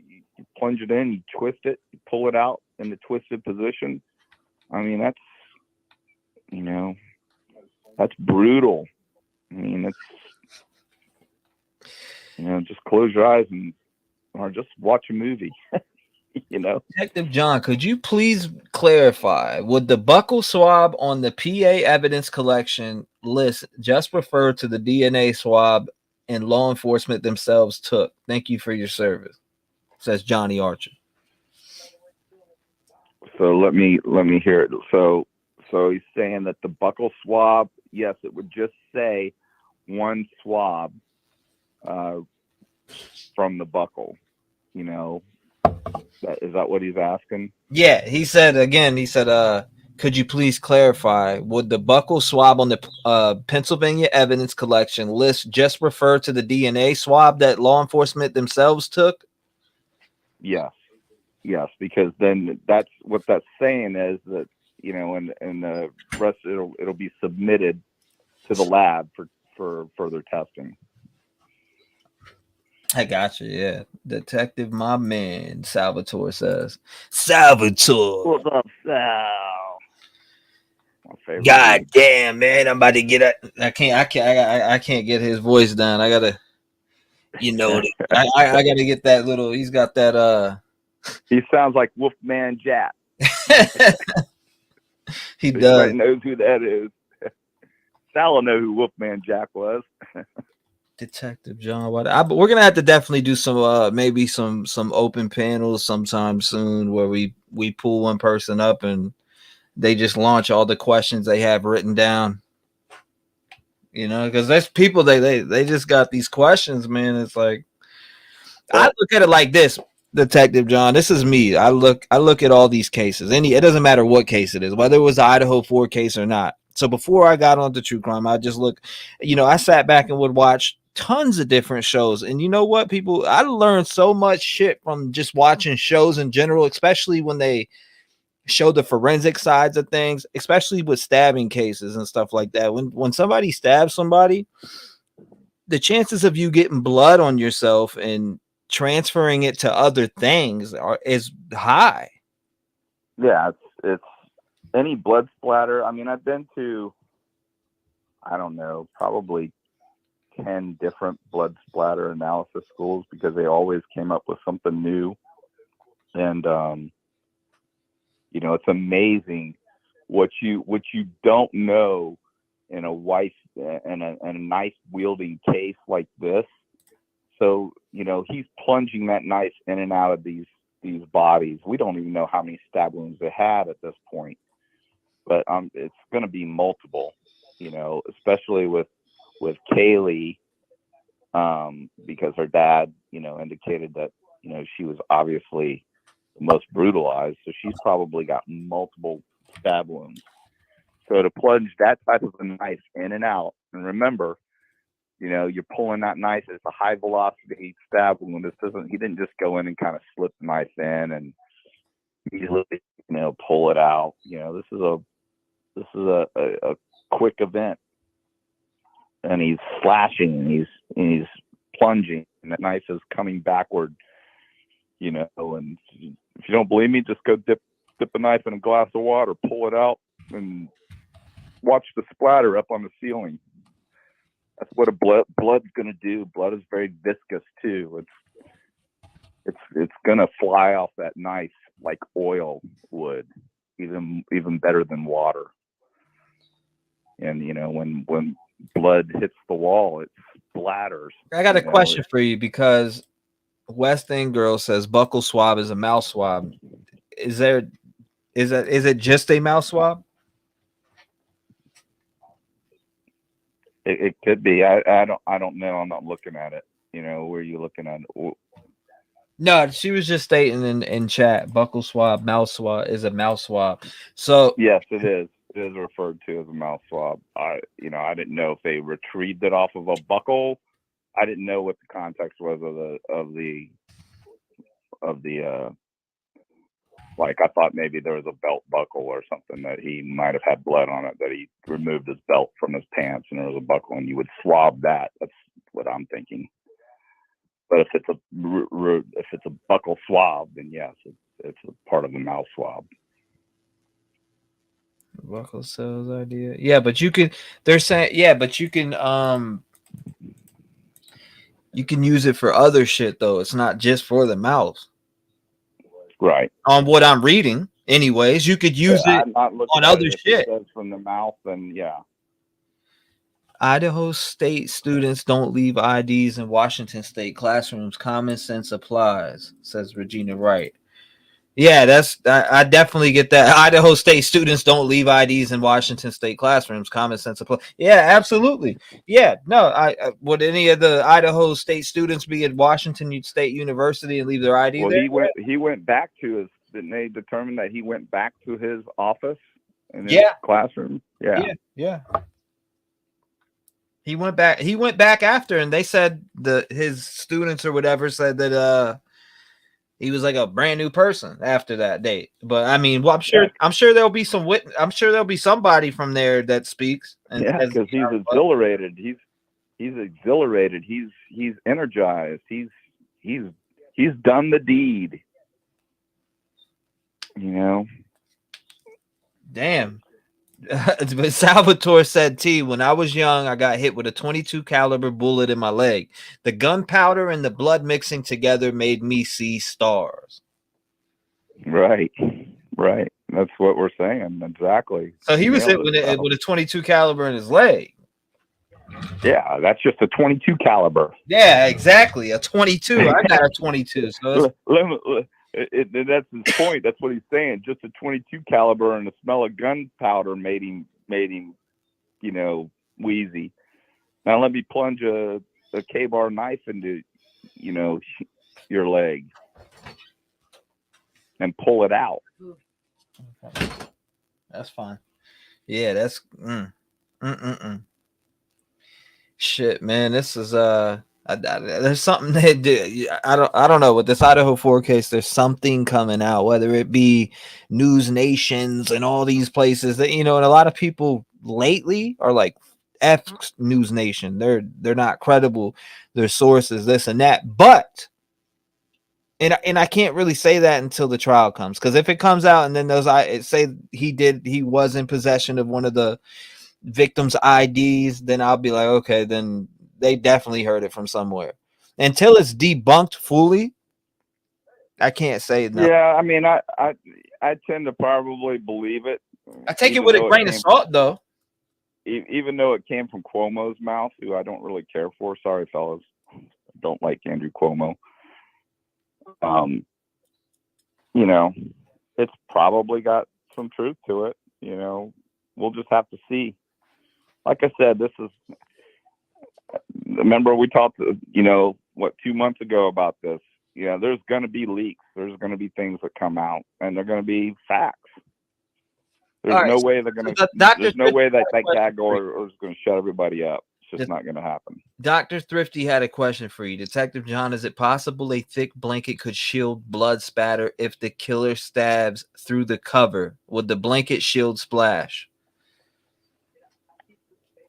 plunge it in, you twist it, you pull it out in the twisted position. I mean, that's brutal. I mean, just close your eyes or just watch a movie. Detective John, could you please clarify, would the buccal swab on the PA evidence collection list just refer to the DNA swab and law enforcement themselves took? Thank you for your service, says Johnny Archer. So let me hear it. So he's saying that the buccal swab, yes, it would just say one swab from the buccal. Is that what he's asking? Yeah, he said, could you please clarify, would the buccal swab on the Pennsylvania evidence collection list just refer to the DNA swab that law enforcement themselves took? Yes, because then that's what that's saying is that, and the rest, it'll be submitted to the lab for further testing. I got you. Yeah. Detective, my man, Salvatore says. Salvatore. What's up, Sal? God damn, man. I'm about to get it. I can't get his voice down. I gotta, I gotta get that little, he's got that, he sounds like Wolfman Jack. He does. Everybody knows who that is. Sal will know who Wolfman Jack was. Detective John, we're gonna have to definitely do some maybe some open panels sometime soon where we pull one person up and they just launch all the questions they have written down. Because there's people they just got these questions, man. It's like I look at it like this, Detective John. This is me. I look at all these cases. It doesn't matter what case it is, whether it was the Idaho 4 case or not. So before I got onto true crime, I just look. I sat back and would watch tons of different shows, and you know what, people, I learned so much shit from just watching shows in general, especially when they show the forensic sides of things, especially with stabbing cases and stuff like that. When somebody stabs somebody, the chances of you getting blood on yourself and transferring it to other things is high. Yeah, it's any blood splatter. I mean, I've been to, I don't know, probably 10 different blood splatter analysis schools because they always came up with something new. And, it's amazing what you don't know in a wife and a knife wielding case like this. So, he's plunging that knife in and out of these bodies. We don't even know how many stab wounds they had at this point, but it's going to be multiple, especially with Kaylee, because her dad, indicated that, she was obviously the most brutalized. So she's probably got multiple stab wounds. So to plunge that type of a knife in and out, and remember, you're pulling that knife. It's a high velocity stab wound. He didn't just go in and kind of slip the knife in and easily, pull it out. This is a quick event, and he's slashing and he's plunging, and that knife is coming backward. And if you don't believe me, just go dip a knife in a glass of water, pull it out, and watch the splatter up on the ceiling. That's what blood's going to do. Blood is very viscous too. It's going to fly off that knife like oil would, even better than water. And when blood hits the wall, it splatters. I got a question for you, because West End Girl says buccal swab is a mouth swab. Is it just a mouth swab? It could be. I don't know. I'm not looking at it. Where are you looking at it? No, she was just stating in chat, buccal swab, mouth swab is a mouth swab. So yes, it is. It is referred to as a mouth swab. I didn't know if they retrieved it off of a buccal. I didn't know what the context was of the like, I thought maybe there was a belt buckle or something that he might have had blood on it, that he removed his belt from his pants and there was a buckle and you would swab that. That's what I'm thinking. But if it's a buccal swab, then yes, it's a part of the mouth swab. Buccal cells idea. Yeah, but you can. They're saying but you can use it for other shit though. It's not just for the mouth. Right. On what I'm reading, anyways, you could use it on other shit. From the mouth, then yeah. Idaho State students don't leave IDs in Washington State classrooms. Common sense applies, says Regina Wright. Yeah, I definitely get that. Idaho State students don't leave IDs in Washington State classrooms. Common sense applies. Yeah, absolutely. Yeah, no. Would any of the Idaho State students be at Washington State University and leave their ID there? He went back to his. Didn't they determine that he went back to his office in his classroom? Yeah. He went back after, and they said his students or whatever said that he was like a brand new person after that date. But I mean, well, I'm sure there'll be some I'm sure there'll be somebody from there that speaks. And because he's exhilarated. He's exhilarated. He's energized. He's done the deed. Damn. But Salvatore said, when I was young, I got hit with a 22 caliber bullet in my leg. The gunpowder and the blood mixing together made me see stars. Right. That's what we're saying. Exactly. So he was hit with a 22 caliber in his leg. Yeah, that's just a 22 caliber. Yeah, exactly. A 22. I got a 22. So that's his point. That's what he's saying. Just a 22 caliber and the smell of gunpowder made him, wheezy. Now let me plunge a K-bar knife into, your leg and pull it out. Okay. That's fine. Yeah, that's shit, man. This is there's something they do. I don't know, with this Idaho 4 case, there's something coming out, whether it be News Nations and all these places that, and a lot of people lately are like, F News Nation. They're not credible. Their sources, this and that. But And I can't really say that until the trial comes, because if it comes out and then say he was in possession of one of the victim's IDs, then I'll be like, okay, then they definitely heard it from somewhere. Until it's debunked fully, I can't say nothing. Yeah, I mean, I tend to probably believe it. I take it with a grain of salt, though. Even though it came from Cuomo's mouth, who I don't really care for. Sorry, fellas, don't like Andrew Cuomo. You know, it's probably got some truth to it. You know, we'll just have to see. Like I said, this is. Remember we talked, 2 months ago about this. Yeah, there's going to be leaks. There's going to be things that come out, and they're going to be facts. There's no way they're going to. There's no way that gaggle is going to shut everybody up. It's just not going to happen. Dr. Thrifty had a question for you, Detective John. Is it possible a thick blanket could shield blood spatter if the killer stabs through the cover? Would the blanket shield splash?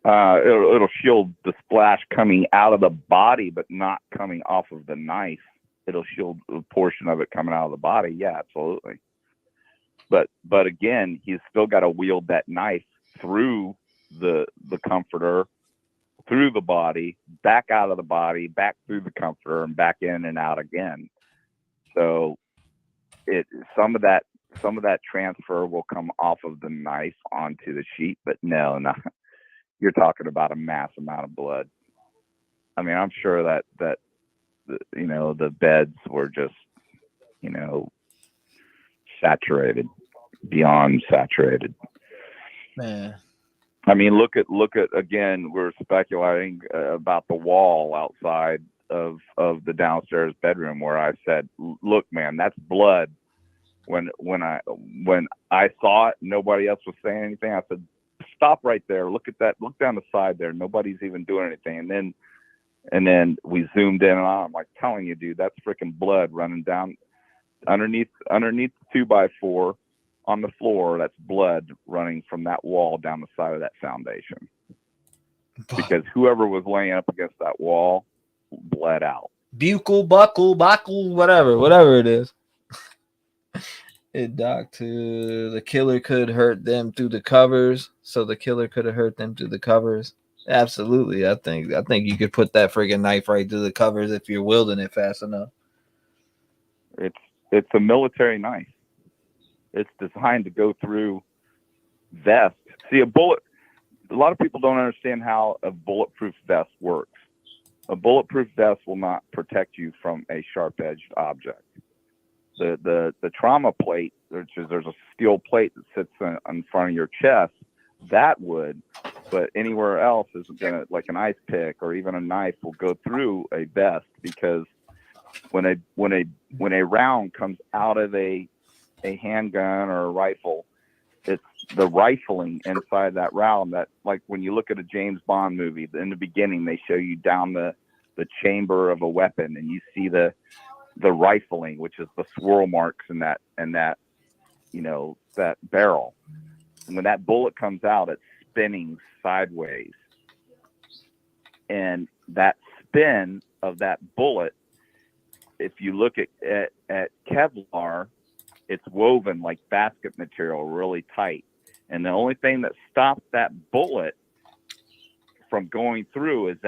It'll shield the splash coming out of the body, but not coming off of the knife. It'll shield a portion of it coming out of the body. Yeah, absolutely. But again, he's still got to wield that knife through the comforter, through the body, back out of the body, back through the comforter, and back in and out again. So some of that transfer will come off of the knife onto the sheet, but no, you're talking about a mass amount of blood. I mean, I'm sure that the beds were just, saturated, beyond saturated. Man. I mean, look at again, we're speculating about the wall outside of the downstairs bedroom where I said, look, man, that's blood. When I saw it, nobody else was saying anything. I said, stop right there. Look at that. Look down the side there. Nobody's even doing anything. And then we zoomed in and I'm like, telling you, dude, that's freaking blood running down underneath the 2x4 on the floor. That's blood running from that wall down the side of that foundation. Because whoever was laying up against that wall bled out. Buckle, whatever it is. It docked to the killer could hurt them through the covers, so the killer could have hurt them through the covers. Absolutely, I think you could put that friggin' knife right through the covers if you're wielding it fast enough. It's a military knife. It's designed to go through vest. See, a bullet. A lot of people don't understand how a bulletproof vest works. A bulletproof vest will not protect you from a sharp-edged object. The trauma plate, there's a steel plate that sits in front of your chest, that would, but anywhere else is gonna, like an ice pick or even a knife, will go through a vest, because when a round comes out of a handgun or a rifle, it's the rifling inside that round that, like when you look at a James Bond movie, in the beginning they show you down the chamber of a weapon and you see the rifling, which is the swirl marks in that that barrel. And when that bullet comes out, it's spinning sideways. And that spin of that bullet, if you look at Kevlar, it's woven like basket material, really tight. And the only thing that stops that bullet from going through is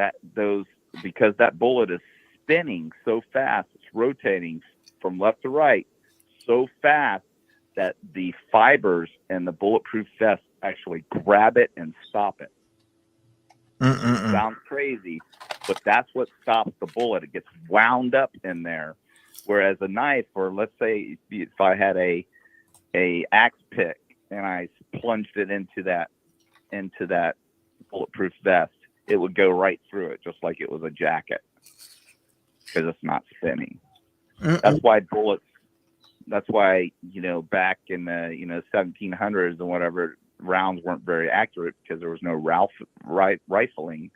because that bullet is spinning so fast, it's rotating from left to right so fast that the fibers in the bulletproof vest actually grab it and stop it. It sounds crazy, but that's what stops the bullet. It gets wound up in there. Whereas a knife, or let's say if I had a axe pick and I plunged it into that bulletproof vest, it would go right through it, just like it was a jacket, because it's not spinning. That's why bullets. That's why back in the 1700s and whatever, rounds weren't very accurate, because there was no rifling,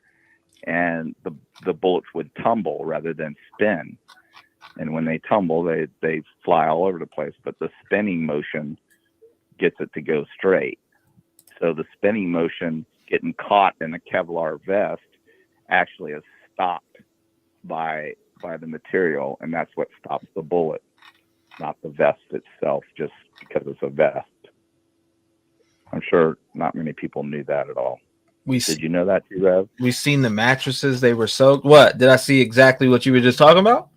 and the bullets would tumble rather than spin. And when they tumble, they fly all over the place. But the spinning motion gets it to go straight. So the spinning motion getting caught in a Kevlar vest actually is stopped by by the material, and that's what stops the bullet, not the vest itself, just because it's a vest. I'm sure not many people knew that at all. Did you know that, T-REV? We've seen the mattresses. They were soaked. What? Did I see exactly what you were just talking about?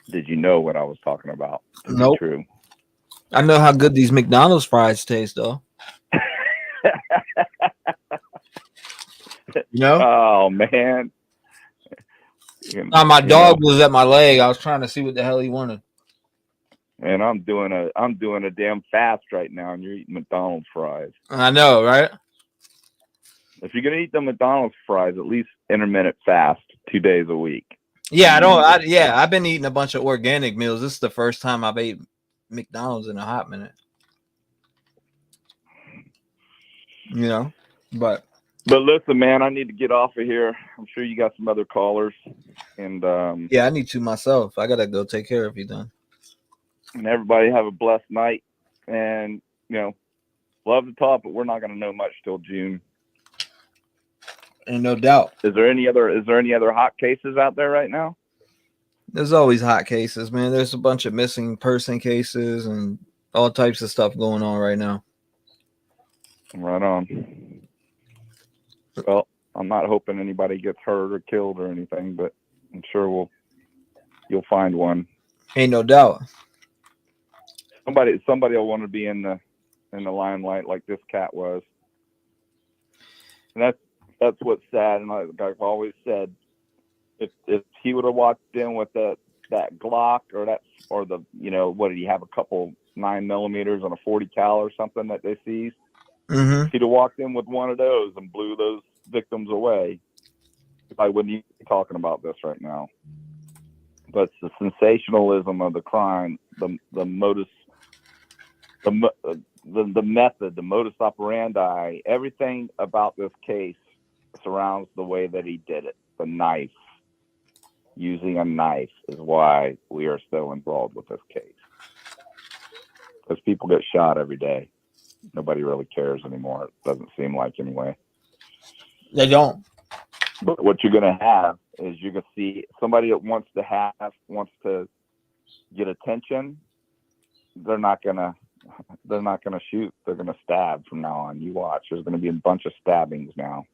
Did you know what I was talking about? Nope. True. I know how good these McDonald's fries taste, though. You know? Oh, man. My dog was at my leg. I was trying to see what the hell he wanted. And I'm doing a damn fast right now, and you're eating McDonald's fries. I know, right? If you're gonna eat the McDonald's fries, at least intermittent fast 2 days a week. Yeah, I've been eating a bunch of organic meals. This is the first time I've ate McDonald's in a hot minute. You know, but listen, man, I need to get off of here. I'm sure you got some other callers, and yeah, I need to myself. I gotta go take care of you done. And everybody have a blessed night. And love to talk, but we're not gonna know much till June. And no doubt. Is there any other hot cases out there right now? There's always hot cases, man. There's a bunch of missing person cases and all types of stuff going on right now. Right on. Well, I'm not hoping anybody gets hurt or killed or anything, but I'm sure you'll find one. Ain't no doubt. Somebody will want to be in the limelight like this cat was. And that's what's sad. And like I've always said, if he would have walked in with that Glock or the what did he have, a couple 9mm and a 40 cal or something that they seized? Mm-hmm. If he'd have walked in with one of those and blew those victims away, I wouldn't even be talking about this right now. But it's the sensationalism of the crime, the modus, the method, the modus operandi, everything about this case surrounds the way that he did it. The knife, using a knife, is why we are still enthralled with this case. Because people get shot every day. Nobody really cares anymore. It doesn't seem like, anyway. They don't. But what you're going to have is you're going to see somebody that wants to get attention. They're not going to shoot. They're going to stab from now on. You watch. There's going to be a bunch of stabbings now.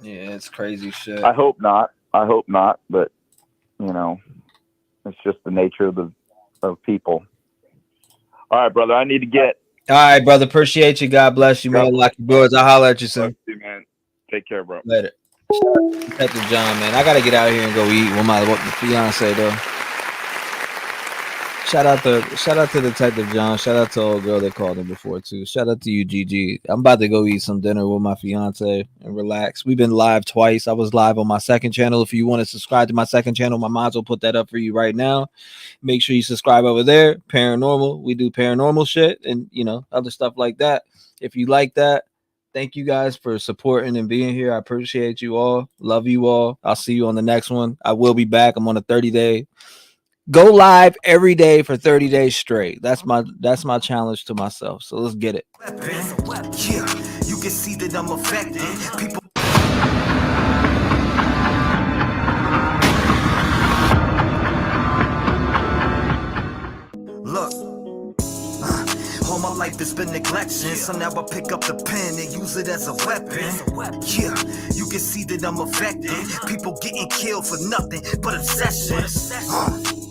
Yeah, it's crazy shit. I hope not. But it's just the nature of people. All right, brother. I need to get. All right, brother. Appreciate you. God bless you, man. Like your boys. I'll holler at you soon. You, man. Take care, bro. Later. Detective John, man. I gotta get out of here and go eat with my fiance, though. Shout out to Detective John. Shout out to old girl that called him before too. Shout out to you, GG. I'm about to go eat some dinner with my fiance and relax. We've been live twice. I was live on my second channel. If you want to subscribe to my second channel, my mods will put that up for you right now. Make sure you subscribe over there. Paranormal. We do paranormal shit and other stuff like that. If you like that, thank you guys for supporting and being here. I appreciate you all. Love you all. I'll see you on the next one. I will be back. I'm on a 30-day. Go live every day for 30 days straight. That's my challenge to myself. So let's get it. Yeah, you can see that I'm affected. People. Look. All my life has been neglection, so now I pick up the pen and use it as a weapon. Yeah, you can see that I'm affected. People getting killed for nothing but obsessions.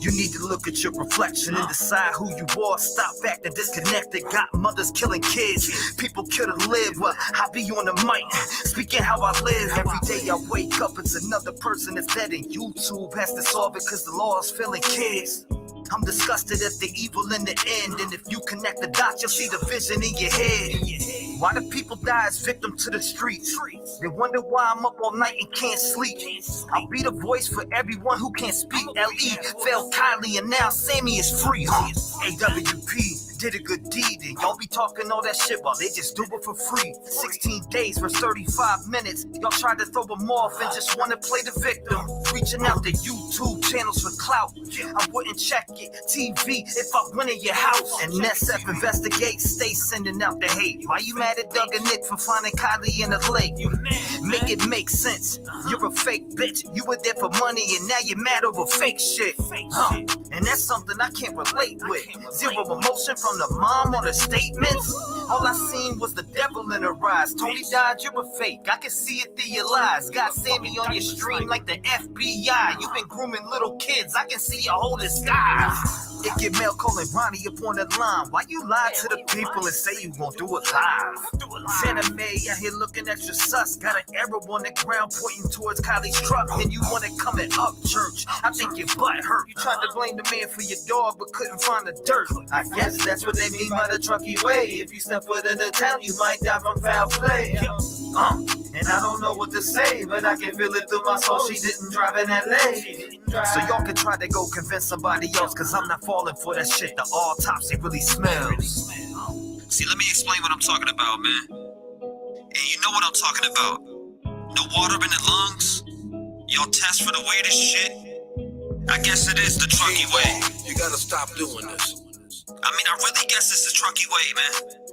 You need to look at your reflection and decide who you are. Stop acting disconnected. Got mothers killing kids. People kill to live. Well, I be on the mic, speaking how I live. Every day I wake up, it's another person that's dead, and YouTube has to solve it because the law is failing kids. I'm disgusted at the evil in the end, and if you connect the dots, you'll see the vision in your head. Why do people die as victim to the streets? They wonder why I'm up all night and can't sleep. I'll be the voice for everyone who can't speak. L.E. fell kindly, and now Sammy is free. AWP. did a good deed, and y'all be talking all that shit while they just do it for free. 16 days for 35 minutes. Y'all tried to throw them off and just want to play the victim. Reaching out to YouTube channels for clout. I wouldn't check it. TV if I went in your house. And SF investigate, stay sending out the hate. Why you mad at Doug and Nick for finding Kylie in the lake? Make it make sense. You're a fake bitch. You were there for money and now you're mad over fake shit. And that's something I can't relate with. Zero emotion from the mom or the statements. All I seen was the devil in her eyes. Tony died, you're a fake. I can see it through your lies. God sent me on your stream like the FBI. You've been grooming little kids. I can see your whole disguise. It get mail calling Ronnie up on the line. Why you lie to the people and say you gon' do it live? Santa May out here looking extra sus. Got an arrow on the ground pointing towards Kylie's truck. And you wanna come and up church. I think your butt hurt. You tried to blame the man for your dog but couldn't find the dirt. I guess that's what they mean by the trucky way. If you step foot in the town, you might die from foul play. And I don't know what to say, but I can feel it through my soul. She didn't drive in LA. So y'all can try to go convince somebody else, cause I'm not falling for that shit. The autopsy really smells. See, let me explain what I'm talking about, man. And you know what I'm talking about. The water in the lungs. Y'all test for the weirdest shit. I guess it is the trucky way. You gotta stop doing this. I mean, I really guess it's the trucky way, man.